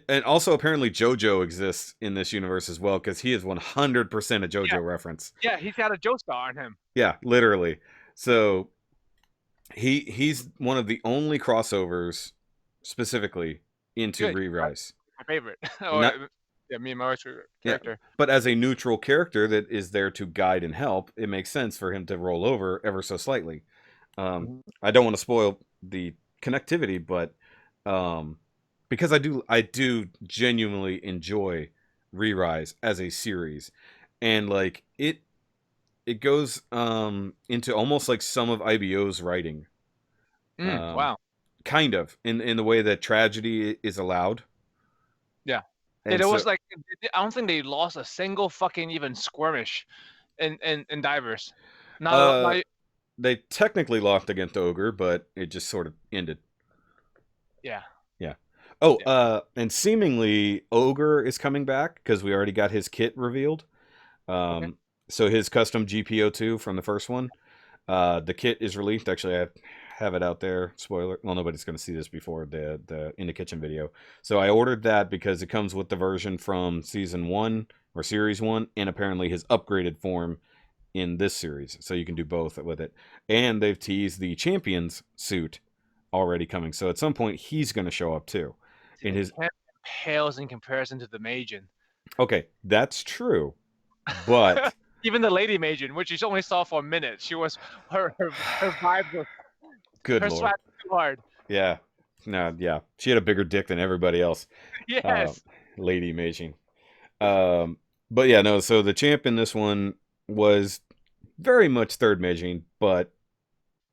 S1: And also, apparently, JoJo exists in this universe as well because he is 100% a
S2: Yeah,
S1: JoJo reference.
S2: yeah, he's got a Joestar on him.
S1: Yeah, literally. So he's one of the only crossovers specifically into
S2: Good,
S1: Re-Rise.
S2: my favorite.
S1: Not
S2: Yeah, me and my wife's
S1: yeah,
S2: character.
S1: but as a neutral character that is there to guide and help, it makes sense for him to roll over ever so slightly. I don't want to spoil the connectivity, but because I do genuinely enjoy Re-Rise as a series, and like it goes into almost like some of IBO's writing, um,
S2: Wow.
S1: kind of in the way that tragedy is allowed,
S2: Yeah.
S1: and
S2: It
S1: so
S2: was like I don't think they lost a single fucking even skirmish in divers. Not,
S1: uh,
S2: not
S1: they technically locked against Ogre, but it just sort of ended.
S2: yeah.
S1: Yeah. Oh,
S2: Yeah.
S1: and seemingly Ogre is coming back because we already got his kit revealed.
S2: Okay.
S1: So his custom GPO2 from the first one, the kit is released. Actually, I have it out there. Spoiler. Well, nobody's going to see this before the in the kitchen video. So I ordered that because it comes with the version from season 1 or series 1, and apparently his upgraded form in this series. So you can do both with it. And they've teased the Champions suit already coming. So at some point he's going to show up too.
S2: See,
S1: In
S2: the
S1: his
S2: camp pales in comparison to the Majin.
S1: Okay, that's true. But
S2: Even the lady Majin, which you only saw for a minute, she was her vibe was
S1: good
S2: her
S1: lord.
S2: swag was too hard.
S1: Yeah. No, yeah. She had a bigger dick than everybody else. Uh,
S2: Yes.
S1: Lady Amazing. Um, but yeah, no, so the champ in this one was very much third Meijing, but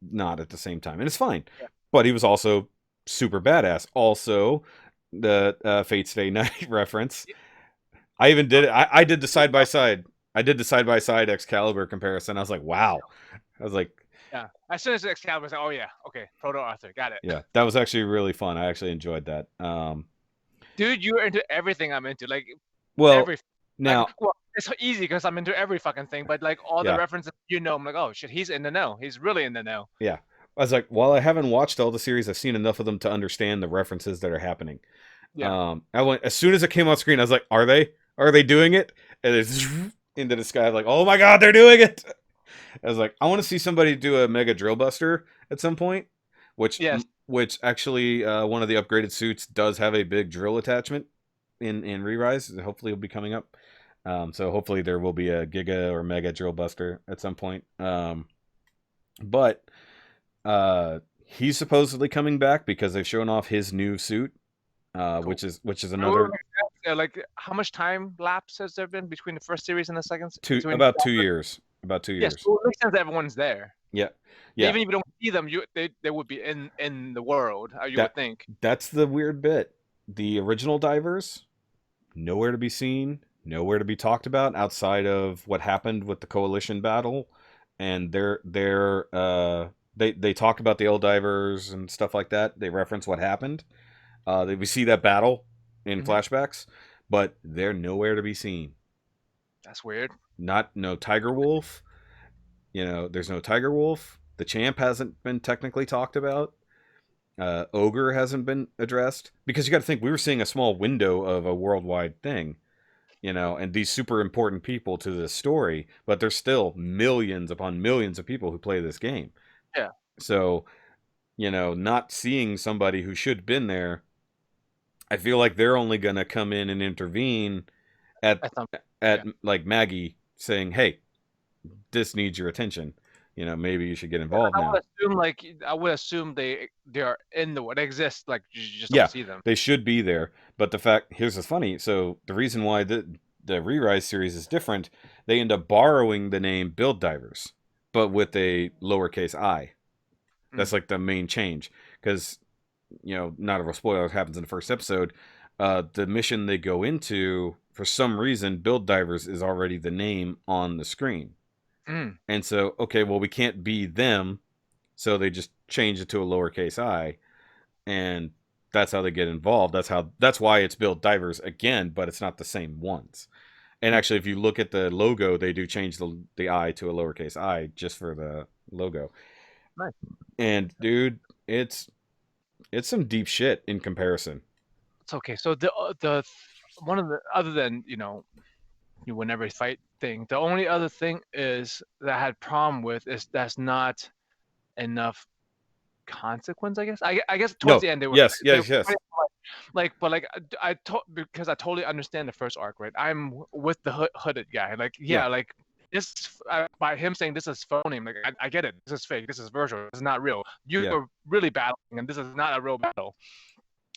S1: not at the same time. And it's fine.
S2: Yeah.
S1: But he was also super badass. Also, the Fate's Day Night reference. I even did it. I did the side by side. I did the side by side Excalibur comparison. I was like, wow. I was like,
S2: Yeah. As soon as Excalibur was like, oh yeah, okay, Proto Arthur, got it.
S1: yeah, that was actually really fun. I actually enjoyed that.
S2: Dude, you're into everything I'm into. Like
S1: Well,
S2: every
S1: now,
S2: well, it's so easy because I'm into every fucking thing, but like all the
S1: yeah,
S2: references, I'm like, oh shit, he's in the know. He's really in the know.
S1: yeah. I was like, while I haven't watched all the series, I've seen enough of them to understand the references that are happening.
S2: Yeah.
S1: I went as soon as it came on screen. I was like, "Are they? Are they doing it?" And it's into the sky. Like, oh my god, they're doing it! I was like, I want to see somebody do a Mega Drill Buster at some point, which
S2: Yes.
S1: which actually one of the upgraded suits does have a big drill attachment in Re-Rise. Hopefully, it'll be coming up. So hopefully there will be a Giga or Mega Drill Buster at some point. But he's supposedly coming back because they've shown off his new suit,
S2: Cool.
S1: which is another
S2: Like, how much time lapse has there been between the first series and the second?
S1: about 2 years. About 2 years.
S2: Yes, so it makes sense that everyone's there.
S1: Yeah, yeah.
S2: Even if you don't see them, they would be in the world. You would think.
S1: That's the weird bit. The original divers, nowhere to be seen, nowhere to be talked about outside of what happened with the coalition battle, and they talk about the old divers and stuff like that. They reference what happened. We see that battle in flashbacks, but they're nowhere to be seen.
S2: That's weird.
S1: No Tiger Wolf. There's no Tiger Wolf. The champ hasn't been technically talked about. Ogre hasn't been addressed, because you got to think we were seeing a small window of a worldwide thing, and these super important people to this story, but there's still millions upon millions of people who play this game.
S2: Yeah.
S1: So, not seeing somebody who should have been there, I feel like they're only gonna come in and intervene at like Maggie saying, "Hey, this needs your attention. Maybe you should get involved now."
S2: I would assume they are in the what exist. Like, you just don't see them.
S1: They should be there. But here's what's funny. So the reason why the Re-Rise series is different, they end up borrowing the name Build Divers, but with a lowercase I. That's like the main change, because not a real spoiler, what happens in the first episode. The mission they go into, for some reason, Build Divers is already the name on the screen. And so, okay, well, we can't be them, so they just change it to a lowercase I, and that's how they get involved. That's why it's Build Divers again, but it's not the same ones. And actually, if you look at the logo, they do change the I to a lowercase I just for the logo.
S2: Nice.
S1: And dude, it's some deep shit in comparison.
S2: It's okay. So the one of the, other than you win every fight thing, the only other thing is that I had problem with is that's not enough consequence. I guess towards the end they were
S1: yes.
S2: because I totally understand the first arc, right? I'm with the hooded guy, like like this by him saying this is phony. Like, I get it, this is fake, this is virtual, this is not real. You're really battling, and this is not a real battle.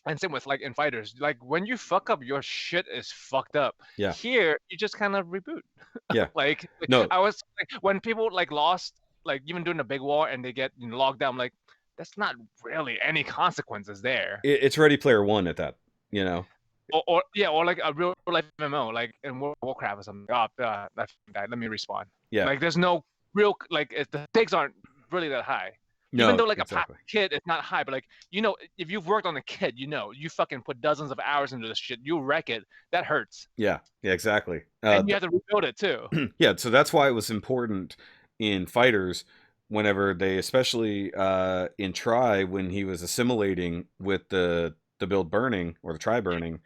S2: And same with, like, in fighters, like, when you fuck up, your shit is fucked up. Here you just kind of reboot. Like,
S1: no,
S2: I was like, when people like lost, like, even doing a big war and they get locked down, like, that's not really any consequences there.
S1: It's Ready Player One at that,
S2: or like a real life MMO, like in World of Warcraft or something. Let me respawn. Like, there's no real, like, the stakes aren't really that high. Even though, like, exactly. A kid, it's not high, but, like, if you've worked on a kid, you fucking put dozens of hours into this shit, you wreck it, that hurts.
S1: Yeah, exactly.
S2: And you have to rebuild it too.
S1: Yeah, so that's why it was important in fighters, whenever they, especially in Tri, when he was assimilating with the build burning, or the Tri burning,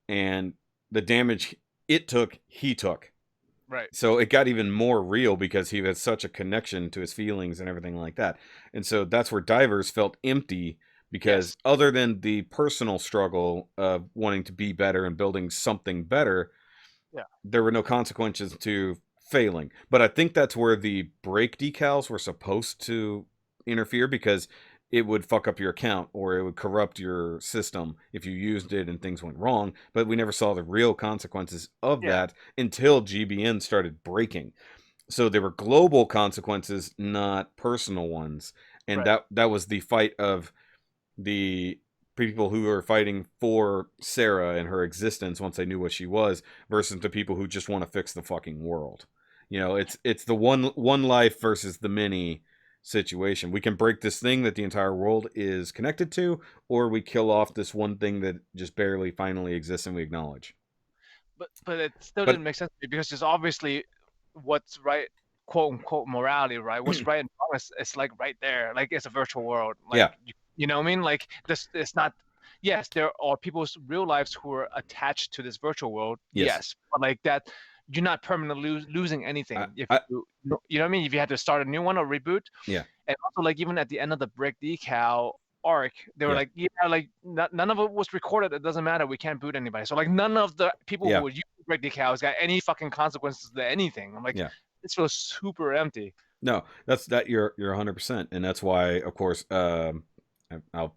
S1: and the damage he took.
S2: Right.
S1: So it got even more real because he had such a connection to his feelings and everything like that. And so that's where Divers felt empty, because other than the personal struggle of wanting to be better and building something better, there were no consequences to failing. But I think that's where the break decals were supposed to interfere, because it would fuck up your account, or it would corrupt your system if you used it and things went wrong. But we never saw the real consequences of that until GBN started breaking. So there were global consequences, not personal ones. And that was the fight of the people who were fighting for Sarah and her existence once they knew what she was, versus the people who just want to fix the fucking world. It's the one life versus the many situation. We can break this thing that the entire world is connected to, or we kill off this one thing that just barely finally exists and we acknowledge.
S2: But it still didn't make sense to me, because there's obviously what's right, quote unquote, morality, right? What's right and wrong it's like right there. Like, it's a virtual world. Like, you know what I mean? Like, this, it's not. Yes, there are people's real lives who are attached to this virtual world. Yes, but like that, you're not permanently losing anything. You know what I mean? If you had to start a new one or reboot.
S1: Yeah.
S2: And also, like, even at the end of the brick decal, arc, they were
S1: Yeah.
S2: like, yeah, like none of it was recorded. It doesn't matter. We can't boot anybody. So like none of the people who
S1: Yeah.
S2: would use break decals got any fucking consequences to anything. I'm like,
S1: Yeah.
S2: this feels super empty.
S1: No, that's that you're 100%, and that's why, of course,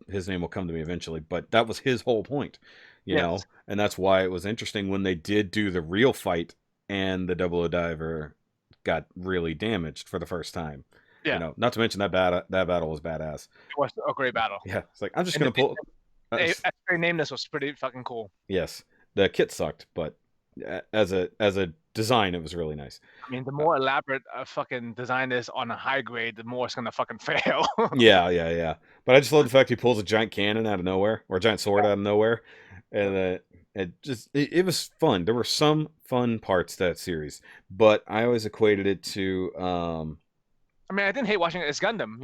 S1: his name will come to me eventually, but that was his whole point,
S2: Yes.
S1: and that's why it was interesting when they did do the real fight and the double O diver got really damaged for the first time.
S2: Yeah.
S1: Not to mention that battle was badass.
S2: It was a great battle.
S1: Yeah, it's like I'm just
S2: And
S1: gonna pull.
S2: the nameless was pretty fucking cool.
S1: Yes, the kit sucked, but as a design, it was really nice.
S2: I mean, the more elaborate a fucking design is on a high grade, the more it's gonna fucking fail.
S1: Yeah. But I just love the fact he pulls a giant cannon out of nowhere, or a giant sword out of nowhere, and it was fun. There were some fun parts to that series, but I always equated it to
S2: I mean, I didn't hate watching it. It's Gundam.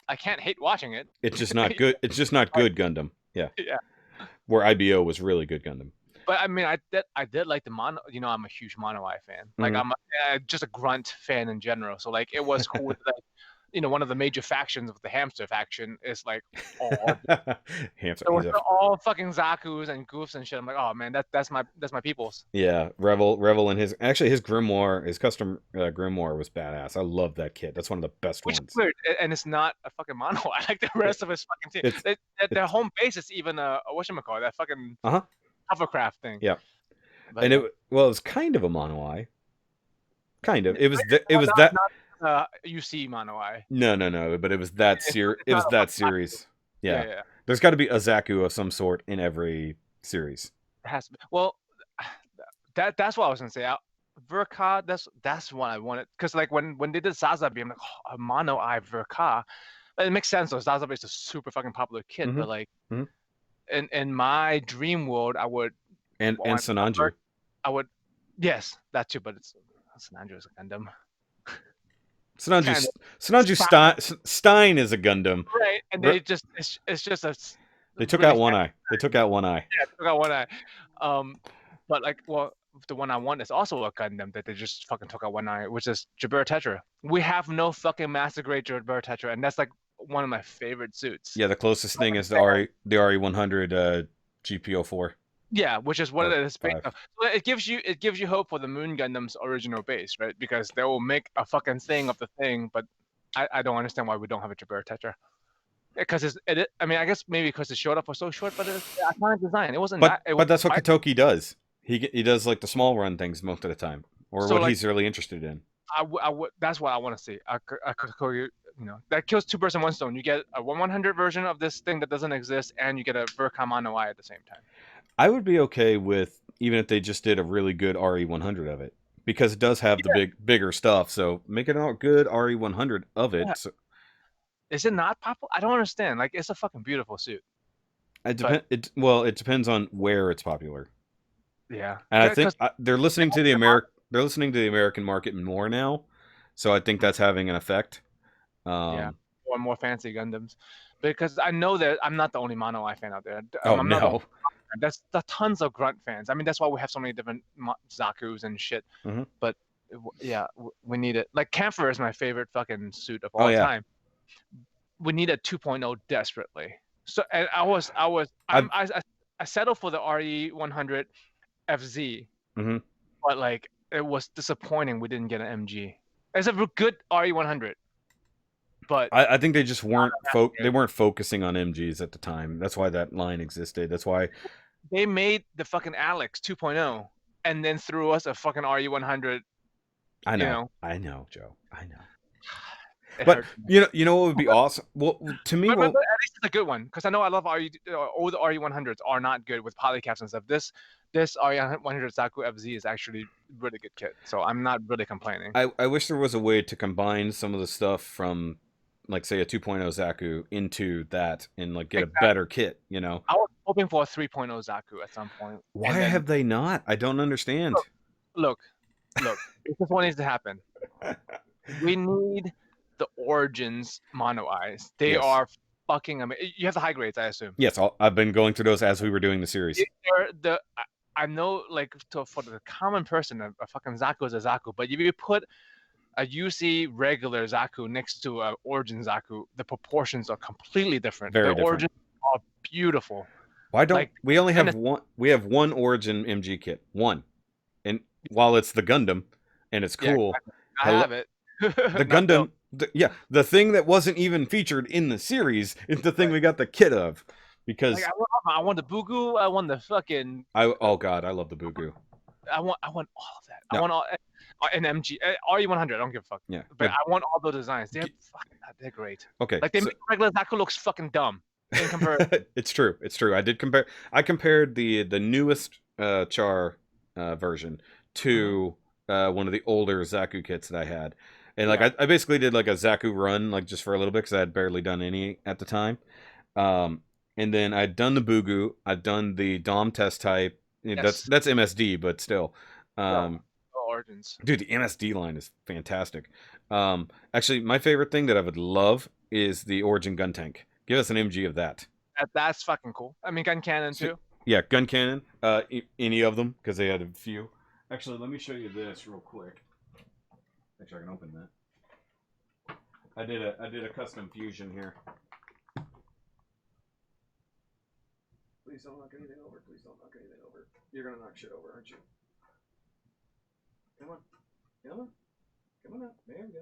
S2: I can't hate watching it.
S1: it's just not good. It's just not good Gundam. Yeah,
S2: Yeah.
S1: where IBO was really good Gundam.
S2: But I mean, I did like the mono. I'm a huge Mono Eye fan. Like
S1: Mhm.
S2: I'm just a grunt fan in general. So like it was cool that one of the major factions of the hamster faction is like all
S1: Hamster.
S2: so it's all fucking Zaku's and Goofs and shit. I'm like, oh man, that's my peoples.
S1: Yeah, Revel, and his grimoire, his custom grimoire was badass. I love that kit. That's one of the best
S2: Which is
S1: ones.
S2: weird, and it's not a fucking Mono Eye like the rest of his fucking team.
S1: It's
S2: Their home base is even a whatchamacallit, that fucking
S1: uh-huh.
S2: hovercraft thing.
S1: Yeah.
S2: But,
S1: And it was kind of a mono eye. Kind of. It was
S2: UC Mono Eye.
S1: No, but it was that it was that series. Yeah.
S2: Yeah.
S1: There's got to be a Zaku of some sort in every series.
S2: It has to be. Well, that's what I was gonna say. Verka, that's what I wanted, because like when they did Sazabi, I'm like, oh, a Mono Eye Verka. It makes sense though. Sazabi is a super fucking popular kid,
S1: Mhm.
S2: but like
S1: Mhm.
S2: in my dream world, I would
S1: And Sananju.
S2: I would, yes, that too, but Sananju is a Gundam.
S1: Sananju Stein is a Gundam.
S2: Right, and they just it's just a.
S1: They took
S2: really
S1: out one eye. They took out one eye.
S2: Yeah, they took out one eye. But like, well, the one I want is also a Gundam that they just fucking took out one eye, which is Jabir Tetra. We have no fucking master grade Jabir Tetra, and that's like one of my favorite suits.
S1: Yeah, the closest thing is the RE100 GPO4.
S2: Yeah, which is what it is based
S1: Five.
S2: on. So it gives you hope for the Moon Gundam's original base, right? Because they will make a fucking thing of the thing, but I don't understand why we don't have a Jabir Tetra. Because I mean, I guess maybe because the short up was so short, but it's a iconic design. It wasn't
S1: But
S2: that.
S1: that's what Katoki does. He does like the small run things most of the time, or
S2: So,
S1: what
S2: like,
S1: he's really interested in.
S2: That's what I want to see. That kills two birds in one stone. You get a 100 version of this thing that doesn't exist, and you get a Verkamano Eye at the same time.
S1: I would be okay with even if they just did a really good RE100 of it, because it does have the bigger stuff. So make it a good RE100 of it.
S2: Yeah.
S1: So,
S2: is it not popular? I don't understand. Like, it's a fucking beautiful suit.
S1: it depends on where it's popular.
S2: Yeah,
S1: and I think they're listening to the American market more now, so I think that's having an effect.
S2: Yeah, more fancy Gundams, because I know that I'm not the only Mono Eye fan out there.
S1: I'm no.
S2: There's tons of grunt fans. I mean, that's why we have so many different Zaku's and shit.
S1: Mm-hmm.
S2: But yeah, we need it. Like, Camphor is my favorite fucking suit of all time. We need a 2.0 desperately. So, and I settled for the RE100 FZ, but like, it was disappointing we didn't get an MG. It's a good RE100, but
S1: I think they just weren't they weren't focusing on MGs at the time. That's why that line existed. That's why
S2: they made the fucking Alex 2.0 and then threw us a fucking RE100.
S1: I know, Joe. I know.
S2: But
S1: you know what would be awesome? Well, to me,
S2: at least it's a good one, because I know a lot of all the RE100s are not good with polycaps and stuff. This RE100 Zaku FZ is actually really good kit, so I'm not really complaining.
S1: I wish there was a way to combine some of the stuff from, like, say, a 2.0 Zaku into that and like get a better kit. I
S2: was hoping for a 3.0 Zaku at some point.
S1: Why have they not? I don't understand.
S2: Look, this is what needs to happen. We need the Origins Mono Eyes. They are fucking amazing. You have the high grades, I assume.
S1: Yes, I've been going through those as we were doing the series.
S2: I know, like, for the common person, a fucking Zaku is a Zaku, but if you put a UC regular Zaku next to a Origin Zaku, the proportions are completely different. The
S1: Very different.
S2: Origins are beautiful.
S1: Why don't
S2: Like
S1: we only
S2: and
S1: have one? We have one Origin MG kit, one, and while it's the Gundam, and it's
S2: yeah,
S1: cool.
S2: I have it.
S1: The
S2: Not built.
S1: Gundam, yeah, the thing that wasn't even featured in the series is the thing
S2: Right.
S1: we got the kit of,
S2: Like
S1: because
S2: I want the Bugu. I want the fucking.
S1: oh god, I love the Bugu.
S2: I want all of that. I
S1: No,
S2: want all an MG RE100. I don't give a fuck.
S1: yeah,
S2: But
S1: but
S2: I want all those designs. They're great.
S1: okay,
S2: Like they
S1: so
S2: make regular Zaku looks fucking dumb in comparison.
S1: it's true. It's true. I compared the newest Char version
S2: Mhm.
S1: to one of the older Zaku kits that I had, and like
S2: Yeah.
S1: I basically did like a Zaku run, like just for a little bit because I had barely done any at the time. Um, and then I'd done the Bugu. I've done the Dom test type.
S2: Yes.
S1: That's MSD, but still.
S2: No.
S1: Um,
S2: Origins.
S1: dude, the MSD line is fantastic. Actually, my favorite thing that I would love is the Origin gun tank. Give us an MG of that.
S2: That's fucking cool. I mean, gun cannon
S1: So,
S2: too.
S1: yeah, gun cannon. Any of them because they had a few. Actually, let me show you this real quick. Actually, I can open that. I did a custom fusion here. Please don't knock anything over. Please don't knock anything over. You're gonna knock shit over, aren't you? Come on. Come on. Come on up. There we go.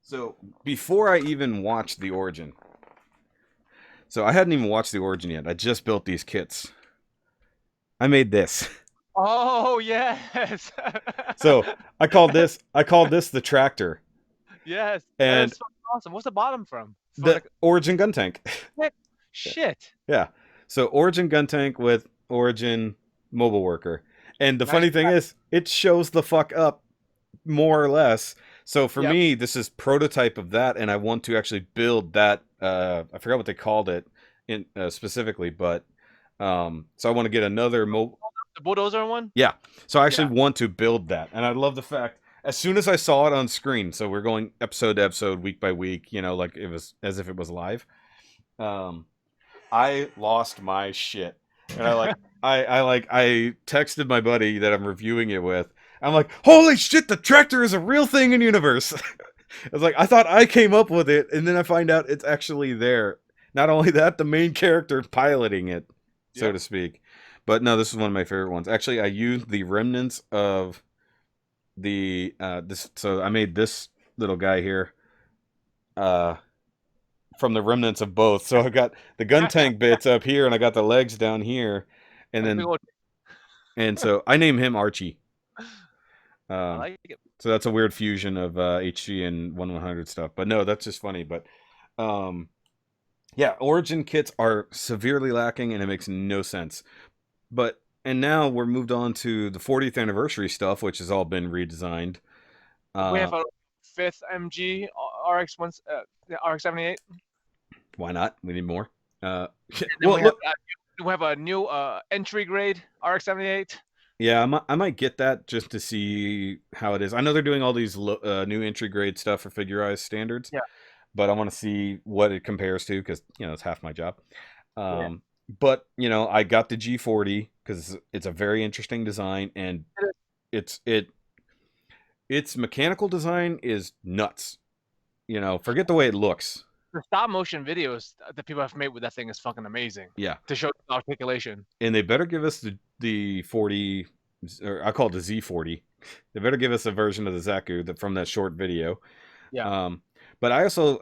S1: So before I even watched the Origin, so I hadn't even watched the Origin yet. I just built these kits. I made this.
S2: Oh yes.
S1: So I called this the tractor.
S2: Yes. That
S1: And
S2: is fucking awesome. What's the bottom from? From
S1: the Origin gun tank.
S2: shit.
S1: Yeah. So Origin gun tank with Origin mobile worker. And the
S2: Nice.
S1: funny thing is, it shows the fuck up more or less. So for
S2: Yep.
S1: me, this is prototype of that, and I want to actually build that. I forgot what they called it in specifically, but so I want to get another mobile.
S2: The bulldozer one.
S1: Yeah. So I
S2: Yeah.
S1: actually want to build that, and I love the fact as soon as I saw it on screen. So we're going episode to episode, week by week. You know, like it was as if it was live. Um, I lost my shit. And I texted my buddy that I'm reviewing it with. I'm like, holy shit, the tractor is a real thing in universe. I was like, I thought I came up with it, and then I find out it's actually there. Not only that, the main character piloting it, so
S2: Yep.
S1: to speak. But no, this is one of my favorite ones. Actually, I used the remnants of the this. So I made this little guy here. From the remnants of both. So I got the gun tank bits up here, and I got the legs down here, and
S2: That's a big
S1: then
S2: old-
S1: so I name him Archie.
S2: I
S1: Um,
S2: like it.
S1: so that's a weird fusion of HG and 1100 stuff. But no, that's just funny. But um, yeah, Origin kits are severely lacking, and it makes no sense. But and now we're moved on to the 40th anniversary stuff, which has all been redesigned.
S2: We have
S1: Uh,
S2: a fifth MG RX one, RX 78,
S1: why not? We need more.
S2: and then
S1: Well, look,
S2: we have a new entry grade RX 78.
S1: yeah, I might get that just to see how it is. I know they're doing all these new entry grade stuff for figurized standards,
S2: Yeah.
S1: but I want to see what it compares to because it's half my job.
S2: Yeah.
S1: But I got the G40 because it's a very interesting design, and it's its mechanical design is nuts. Forget the way it looks.
S2: The stop motion videos that people have made with that thing is fucking amazing.
S1: Yeah,
S2: To show articulation.
S1: and they better give us the 40, or I call it the Z40. They better give us a version of the Zaku from that short video.
S2: Yeah.
S1: But I also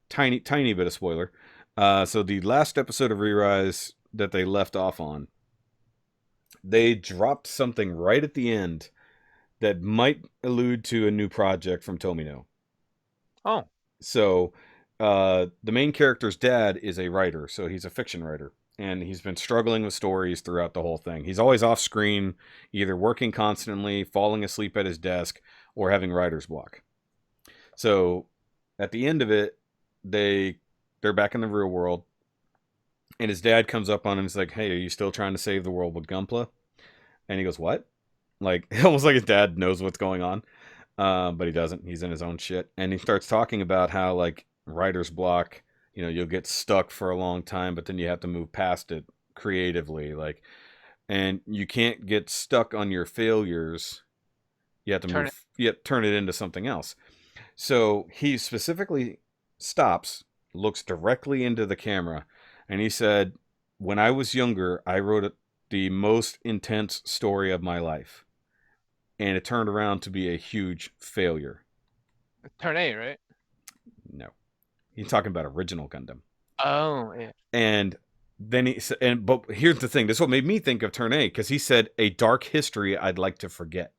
S1: tiny bit of spoiler. So the last episode of Re-Rise that they left off on, they dropped something right at the end that might allude to a new project from Tomino.
S2: Oh.
S1: So the main character's dad is a writer, so he's a fiction writer, and he's been struggling with stories throughout the whole thing. He's always off screen, either working constantly, falling asleep at his desk, or having writer's block. So at the end of it, they're back in the real world, and his dad comes up on him and is like, "Hey, are you still trying to save the world with Gunpla?" And he goes, "What?" Like almost like his dad knows what's going on, but he doesn't. He's in his own shit, and he starts talking about how like writer's block, you'll get stuck for a long time, but then you have to move past it creatively, like, and you can't get stuck on your failures. You have to
S2: Turn it.
S1: move. You have to turn it into something else. So he specifically stops, looks directly into the camera, and he said, "When I was younger, I wrote the most intense story of my life, and it turned around to be a huge failure."
S2: Turn A, right?
S1: No, he's talking about original Gundam.
S2: Oh, yeah.
S1: And then he said, and but here's the thing. This is what made me think of Turn A, because he said a dark history I'd like to forget.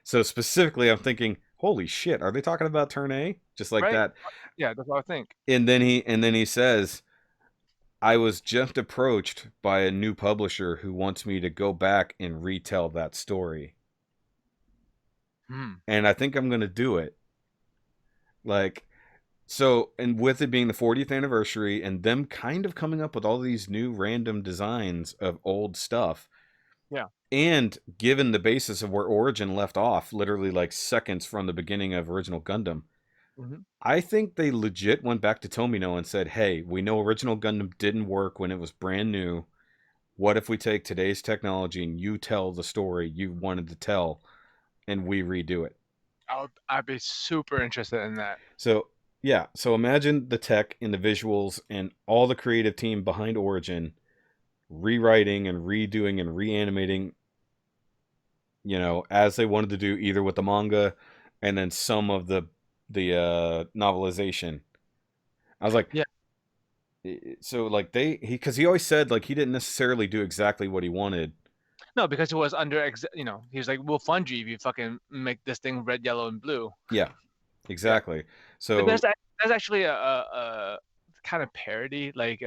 S1: So specifically, I'm thinking, holy shit, are they talking about Turn A? Just like
S2: Right?
S1: that.
S2: Yeah, that's what I think.
S1: And then he says, I was just approached by a new publisher who wants me to go back and retell that story.
S2: Hmm.
S1: And I think I'm going to do it. Like, so, and with it being the 40th anniversary and them kind of coming up with all these new random designs of old stuff,
S2: Yeah.
S1: and given the basis of where Origin left off, literally like seconds from the beginning of original Gundam,
S2: Hmm.
S1: I think they legit went back to Tomino and said, hey, we know original Gundam didn't work when it was brand new. What if we take today's technology and you tell the story you wanted to tell and we redo it?
S2: I'd be super interested in that.
S1: So, yeah, so imagine the tech and the visuals and all the creative team behind Origin rewriting and redoing and reanimating, as they wanted to do, either with the manga and then some of the novelization. I was like,
S2: Yeah.
S1: so like because he always said like he didn't necessarily do exactly what he wanted.
S2: No, because it was under, he was like, we'll fund you if you fucking make this thing red, yellow, and blue.
S1: Yeah,
S2: Yeah.
S1: exactly.
S2: There's
S1: So
S2: there's actually a kind of parody, like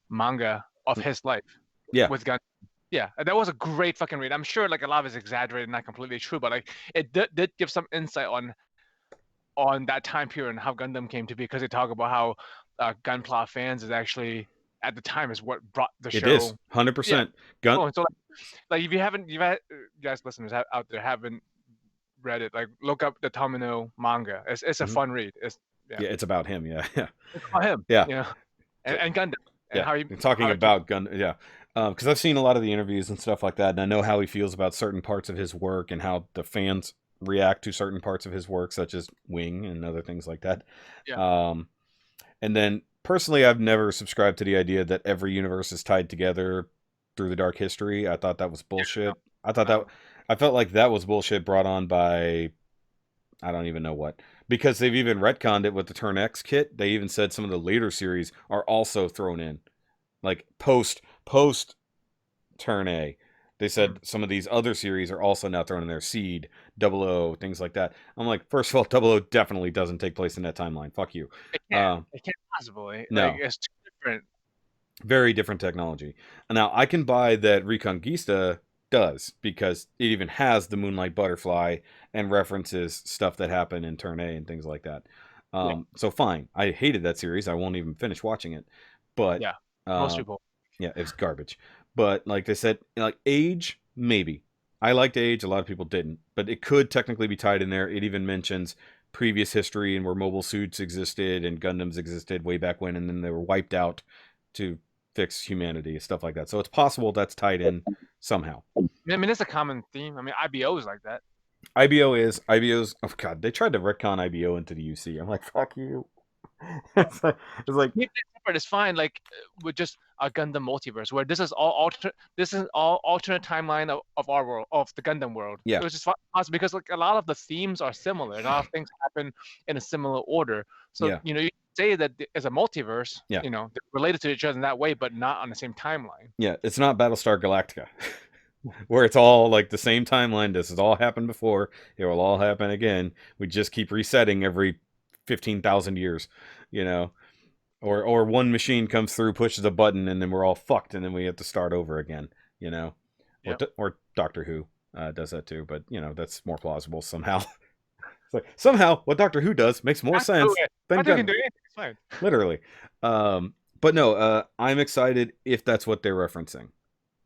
S2: manga of his life
S1: yeah,
S2: with Gun. Yeah, and that was a great fucking read. I'm sure like a lot of it's exaggerated, not completely true, but like it did give some insight on that time period and how Gundam came to be, because they talk about how Gunpla fans is actually at the time is what brought the
S1: it is
S2: show. Yeah.
S1: 100% gun.
S2: Oh, and so like if you haven't, you guys listeners out there haven't read it, like look up the Tomino manga. It's a
S1: Mhm.
S2: fun read. It's yeah,
S1: Yeah, it's about him. Yeah, yeah,
S2: it's about him,
S1: yeah.
S2: and Gundam and
S1: Yeah,
S2: how he
S1: you're talking
S2: how it came.
S1: about gun. Yeah, because I've seen a lot of the interviews and stuff like that, and I know how he feels about certain parts of his work and how the fans react to certain parts of his work, such as Wing and other things like that.
S2: Yeah.
S1: Um, and then personally, I've never subscribed to the idea that every universe is tied together through the dark history. I thought that was bullshit. I thought that
S2: Um,
S1: I felt like that was bullshit brought on by I don't even know what. Because they've even retconned it with the Turn X kit. They even said some of the later series are also thrown in. Like post Turn A. They
S2: hmm.
S1: said some of these other series are also now thrown in there. Seed, Double O, things like that. I'm like, first of all, Double O definitely doesn't take place in that timeline. Fuck you.
S2: It can't.
S1: Uh,
S2: It can't possibly. Like
S1: no.
S2: it's too different.
S1: Very different technology. Now, I can buy that Reconquista does, because it even has the Moonlight Butterfly and references stuff that happened in Turn A and things like that.
S2: Yeah.
S1: So fine. I hated that series. I won't even finish watching it. But
S2: Yeah. Most
S1: uh,
S2: people.
S1: yeah, it was garbage. But like they said, like Age, maybe. I liked Age. A lot of people didn't, but it could technically be tied in there. It even mentions previous history and where mobile suits existed and Gundams existed way back when, and then they were wiped out to fix humanity, stuff like that. So it's possible that's tied in somehow.
S2: I mean, it's a common theme. I mean, IBO is like that.
S1: IBO's. Oh god, they tried to retcon IBO into the UC. I'm like, fuck you. It's like
S2: Keep it separate is fine. Like with just a Gundam multiverse, where this is all alter. This is all alternate timeline of our world, of the Gundam world.
S1: yeah,
S2: It was just possible because like a lot of the themes are similar. A lot of things happen in a similar order. So
S1: yeah,
S2: you say that it's a multiverse.
S1: yeah,
S2: They're related to each other in that way, but not on the same timeline.
S1: yeah. It's not Battlestar Galactica. Where it's all like the same timeline. This has all happened before. It will all happen again. We just keep resetting every 15,000 years, you know. Or one machine comes through, pushes a button, and then we're all fucked, and then we have to start over again, you know.
S2: Yeah.
S1: Or Doctor Who does that too, but that's more plausible somehow. It's like somehow what Doctor Who does makes more sense than
S2: I can
S1: Gun.
S2: do anything. It's fine.
S1: Literally. But no, I'm excited if that's what they're referencing,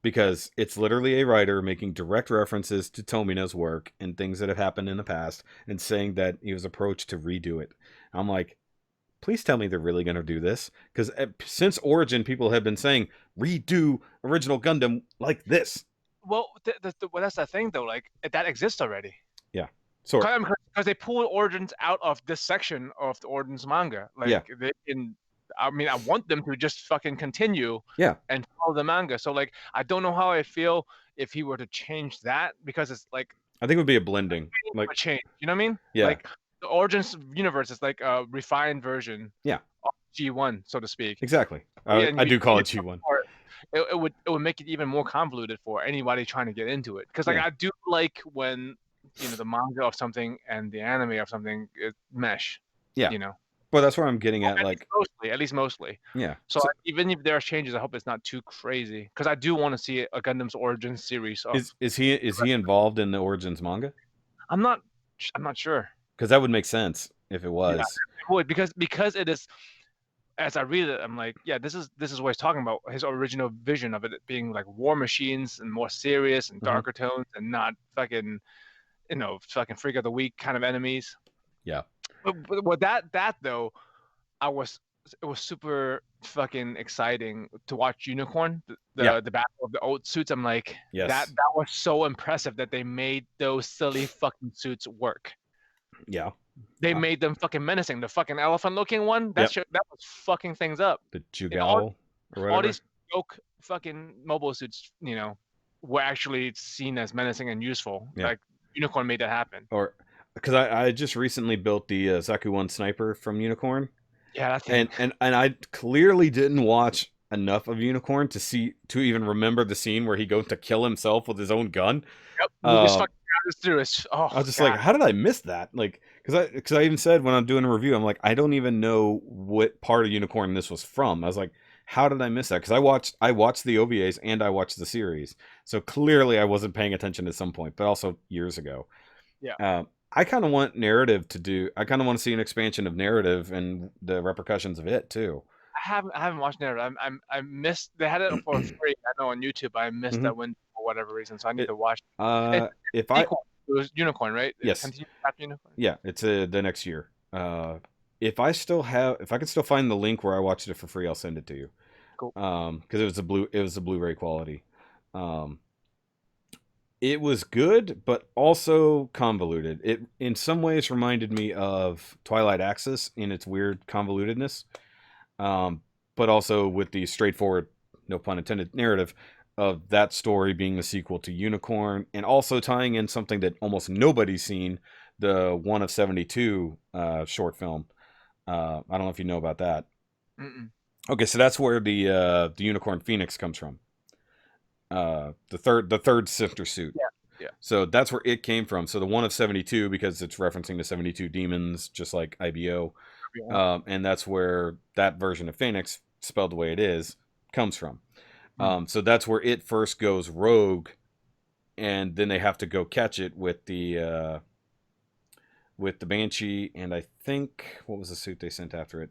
S1: because it's literally a writer making direct references to Tomino's work and things that have happened in the past and saying that he was approached to redo it. I'm like, please tell me they're really going to do this, because since Origin, people have been saying redo original Gundam like this.
S2: Well, well, that's the thing though. Like that exists already.
S1: Sort.
S2: Because they pulled Origins out of this section of the Origins manga.
S1: Yeah.
S2: Like I mean, I want them to just fucking continue
S1: Yeah.
S2: and follow the manga. So like, I don't know how I feel if he were to change that, because it's like
S1: I think it would be a blending. Like,
S2: a change. You know what I mean?
S1: yeah.
S2: Like the Origins universe is like a refined version.
S1: Yeah.
S2: Of G1, so to speak.
S1: Exactly.
S2: And
S1: I do call it G1.
S2: It would make it even more convoluted for anybody trying to get into it. Because like
S1: Yeah.
S2: I do like when the manga of something and the anime of something mesh.
S1: Yeah.
S2: You know.
S1: Well, that's where I'm getting at. Like,
S2: at least mostly.
S1: yeah.
S2: So even if there are changes, I hope it's not too crazy, because I do want to see a Gundam's Origins series.
S1: Is he involved in the Origins manga?
S2: I'm not sure.
S1: Because that would make sense if it was.
S2: Yeah, it would, because it is. As I read it, I'm like, yeah, this is what he's talking about. His original vision of it being like war machines and more serious and darker tones, and not fucking, fucking freak of the week kind of enemies.
S1: Yeah.
S2: But that though, it was super fucking exciting to watch Unicorn, the battle of the old suits. I'm like,
S1: yes.
S2: that was so impressive that they made those silly fucking suits work.
S1: Yeah.
S2: They made them fucking menacing. The fucking elephant-looking one, that was fucking things up.
S1: The Jugal or whatever.
S2: All these joke fucking mobile suits, were actually seen as menacing and useful.
S1: Yeah.
S2: Like Unicorn made that happen.
S1: Or because I just recently built the Zaku 1 sniper from Unicorn.
S2: Yeah, that thing.
S1: And I clearly didn't watch enough of Unicorn to even remember the scene where he goes to kill himself with his own gun.
S2: Yep. I was
S1: just like, how did I miss that? Like, because I even said when I'm doing a review, I'm like, I don't even know what part of Unicorn this was from. I was like, how did I miss that? Because I watched the OVAs and I watched the series, so clearly I wasn't paying attention at some point, but also years ago.
S2: Yeah.
S1: I kind of want narrative to do. I kind of want to see an expansion of narrative and the repercussions of it too.
S2: I haven't watched narrative. I missed. They had it for free. I know on YouTube. I missed that window for whatever reason, so I need to watch.
S1: It
S2: was Unicorn, right?
S1: Yes.
S2: Unicorn?
S1: Yeah, it's the next year. If I can still find the link where I watched it for free, I'll send it to you.
S2: Cool.
S1: Because it was a Blu-ray quality. It was good, but also convoluted. It in some ways reminded me of Twilight Axis in its weird convolutedness, but also with the straightforward, no pun intended, narrative of that story being the sequel to Unicorn, and also tying in something that almost nobody's seen, the One of 72 short film. I don't know if you know about that.
S2: Mm-mm.
S1: Okay, so that's where the Unicorn Phoenix comes from. The third sister suit.
S2: Yeah.
S1: So that's where it came from. So the One of 72, because it's referencing the 72 demons, just like IBO. And that's where that version of Phoenix, spelled the way it is, comes from. So that's where it first goes rogue, and then they have to go catch it with the Banshee, and I think, what was the suit they sent after it?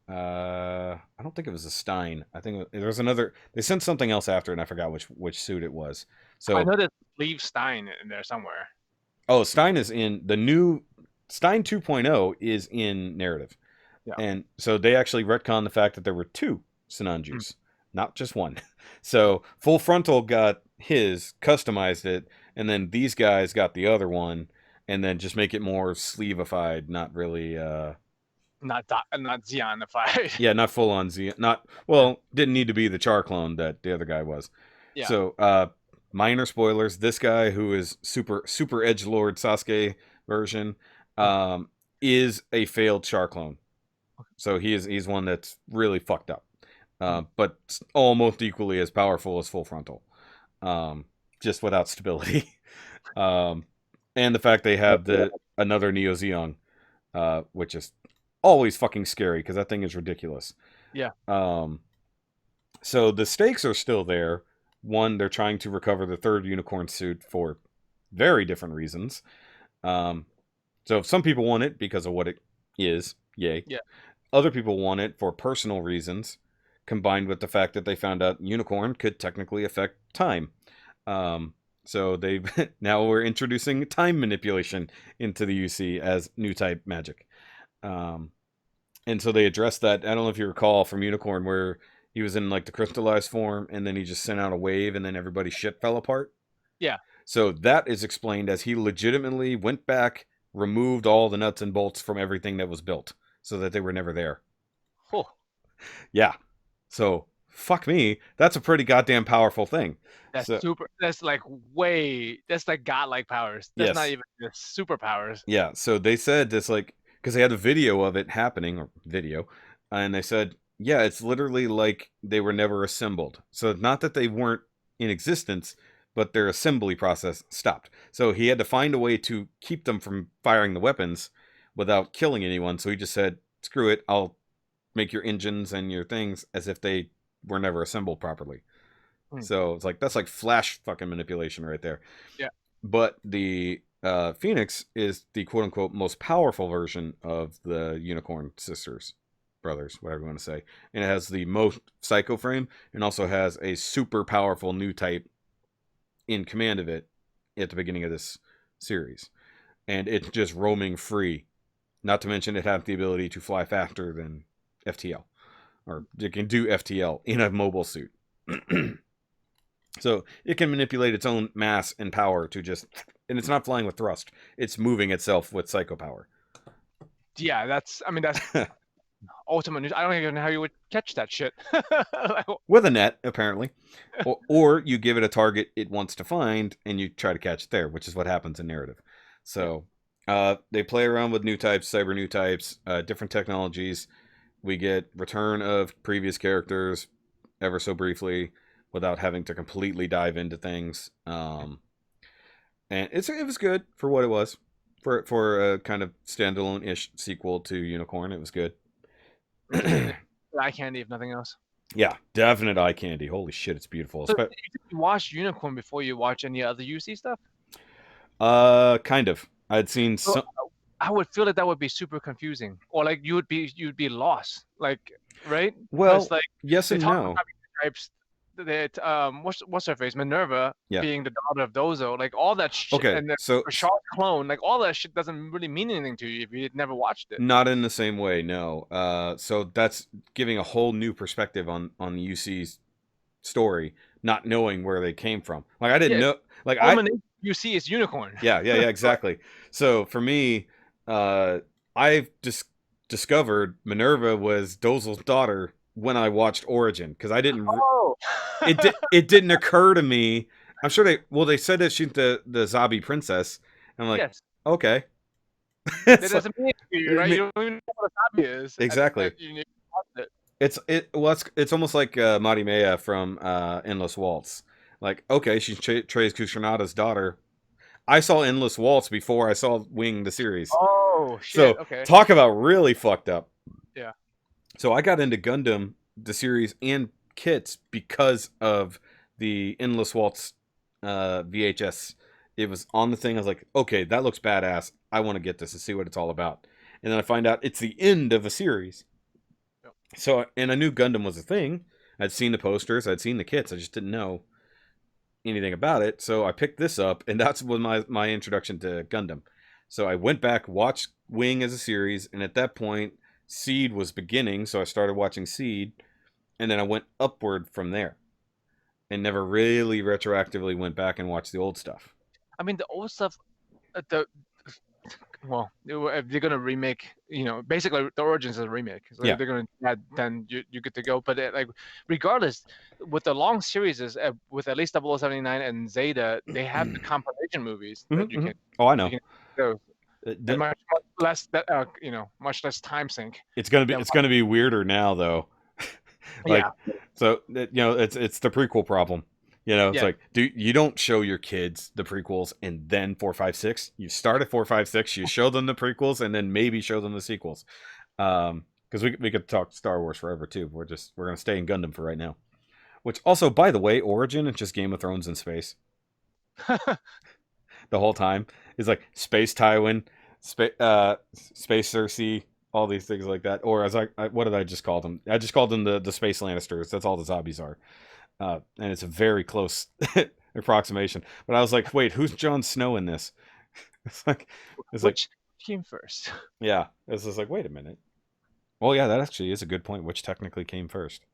S1: I don't think it was a Stein. I think there was another. They sent something else after, and I forgot which suit it was. So
S2: I know there's Leave Stein in there somewhere.
S1: Oh, Stein is in the new Stein 2.0 is in narrative, and so they actually retcon the fact that there were two Sinanjus, not just one. So Full Frontal got his, customized it, and then these guys got the other one, and then just make it more sleevified, not really.
S2: Not Xeonified.
S1: Yeah, not full on Z. Didn't need to be the Char clone that the other guy was.
S2: Yeah.
S1: So, minor spoilers. This guy, who is super edgelord Sasuke version, is a failed Char clone. So he's one that's really fucked up, but almost equally as powerful as Full Frontal, just without stability. And the fact they have another Neo Zeon, which is always fucking scary because that thing is ridiculous.
S2: Yeah.
S1: So the stakes are still there. One, they're trying to recover the third unicorn suit for very different reasons. So if some people want it because of what it is, yay.
S2: Yeah.
S1: Other people want it for personal reasons, combined with the fact that they found out unicorn could technically affect time. So now we're introducing time manipulation into the UC as new type magic. And so they addressed that. I don't know if you recall from Unicorn, where he was in like the crystallized form, and then he just sent out a wave, and then everybody's ship fell apart.
S2: Yeah.
S1: So that is explained as he legitimately went back, removed all the nuts and bolts from everything that was built so that they were never there.
S2: Oh,
S1: Yeah. So fuck me. That's a pretty goddamn powerful thing.
S2: that's
S1: So
S2: super. That's like that's like godlike powers. That's not
S1: yes.
S2: even just superpowers.
S1: Yeah. So they said this like because they had a video of it happening or video, and they said, yeah, it's literally like they were never assembled. So not that they weren't in existence, but their assembly process stopped. So he had to find a way to keep them from firing the weapons without killing anyone. So he just said, screw it, I'll make your engines and your things as if they were never assembled properly.
S2: Hmm.
S1: So it's like that's like Flash fucking manipulation right there.
S2: Yeah.
S1: But the Phoenix is the quote unquote most powerful version of the Unicorn sisters, brothers, whatever you want to say. And it has the most psycho frame and also has a super powerful new type in command of it at the beginning of this series. And it's just roaming free. Not to mention it has the ability to fly faster than FTL. Or it can do FTL in a mobile suit. So it can manipulate its own mass and power to just, and it's not flying with thrust. It's moving itself with psycho power.
S2: Yeah, that's. I mean, that's ultimate news. I don't even know how you would catch that shit.
S1: With a net, apparently. Or you give it a target it wants to find and you try to catch it there, which is what happens in narrative. So they play around with new types, cyber new types, different technologies. We get return of previous characters ever so briefly without having to completely dive into things. And it was good for what it was. For a kind of standalone-ish sequel to Unicorn, it was good.
S2: Eye candy, if nothing else.
S1: Yeah, definite eye candy. Holy shit, it's beautiful.
S2: So you watched Unicorn before you watch any other UC stuff?
S1: Kind of. I'd seen
S2: So
S1: some.
S2: I would feel that would be super confusing, or like you'd be lost, like right?
S1: Well,
S2: Because like
S1: yes
S2: they
S1: and
S2: talk
S1: no.
S2: about types that what's her face, Minerva
S1: Yeah.
S2: being the daughter of Dozo, like all that shit,
S1: Okay,
S2: and the
S1: so
S2: Rashard's clone, like all that shit doesn't really mean anything to you if you never watched it.
S1: not in the same way, no. So that's giving a whole new perspective on UC's story, not knowing where they came from. Like I didn't
S2: Yeah,
S1: know. Like I
S2: culmination you see is Unicorn.
S1: yeah, exactly. So for me, I've just discovered Minerva was Dozel's daughter when I watched Origin because I didn't.
S2: Oh,
S1: It didn't occur to me. I'm sure they said that she's the Zabi princess. I'm like,
S2: yes.
S1: okay,
S2: That
S1: it's like,
S2: doesn't mean anything to you, right? You don't even know what a hobby is,
S1: exactly.
S2: and you watched it.
S1: It's almost like Marimea from Endless Waltz. Like, okay, she's Trey's Kushanada's daughter. I saw Endless Waltz before I saw Wing the series.
S2: Oh shit.
S1: So
S2: Okay.
S1: talk about really fucked up.
S2: Yeah.
S1: So I got into Gundam the series and kits because of the Endless Waltz VHS. It was on the thing. I was like, okay, that looks badass. I want to get this and see what it's all about. And then I find out it's the end of a series.
S2: Yep.
S1: So, and I knew Gundam was a thing. I'd seen the posters, I'd seen the kits. I just didn't know anything about it. So I picked this up, and that's was my introduction to Gundam. So I went back, watched Wing as a series, and at that point, Seed was beginning. So I started watching Seed, and then I went upward from there, and never really retroactively went back and watched the old stuff.
S2: I mean, the old stuff, the well, if they're gonna remake, basically the Origins is a remake. So
S1: Yeah.
S2: if they're gonna add, then you get to go. But like, regardless, with the long series, with at least 0079 and Zeta, they have the compilation movies that you can
S1: Oh, I
S2: you
S1: know.
S2: can go, and much less that much less time sink.
S1: It's gonna be
S2: Than,
S1: it's gonna be weirder now though. Like,
S2: yeah,
S1: so it's the prequel problem. It's
S2: yeah.
S1: like, you don't show your kids the prequels and then 4, 5, 6. You start at 4, 5, 6. You show them the prequels and then maybe show them the sequels. Because we could talk Star Wars forever too. We're gonna stay in Gundam for right now. Which also, by the way, Origin is just Game of Thrones in space. The whole time is like Space Tywin, Space Cersei, all these things like that. Or as what did I just call them? I just called them the Space Lannisters. That's all the zombies are. And it's a very close approximation. But I was like, wait, who's Jon Snow in this?
S2: Which came first?
S1: Yeah, it's just like, wait a minute. Well, yeah, that actually is a good point. Which technically came first?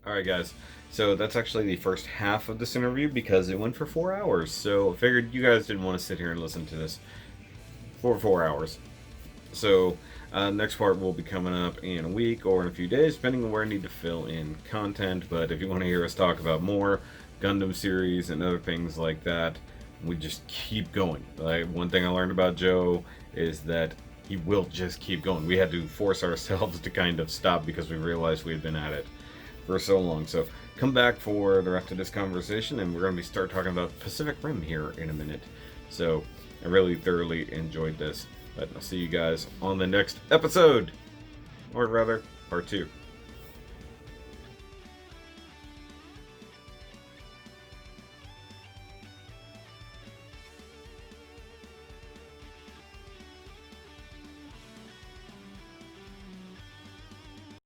S1: Alright, guys. So that's actually the first half of this interview because it went for 4 hours. So I figured you guys didn't want to sit here and listen to this for 4 hours. So next part will be coming up in a week or in a few days, depending on where I need to fill in content. But if you want to hear us talk about more Gundam series and other things like that, we just keep going. Like, one thing I learned about Joe is that he will just keep going. We had to force ourselves to kind of stop because we realized we had been at it for so long. So come back for the rest of this conversation, and we're going to start talking about Pacific Rim here in a minute. So I really thoroughly enjoyed this, but I'll see you guys on the next episode, or rather, part 2.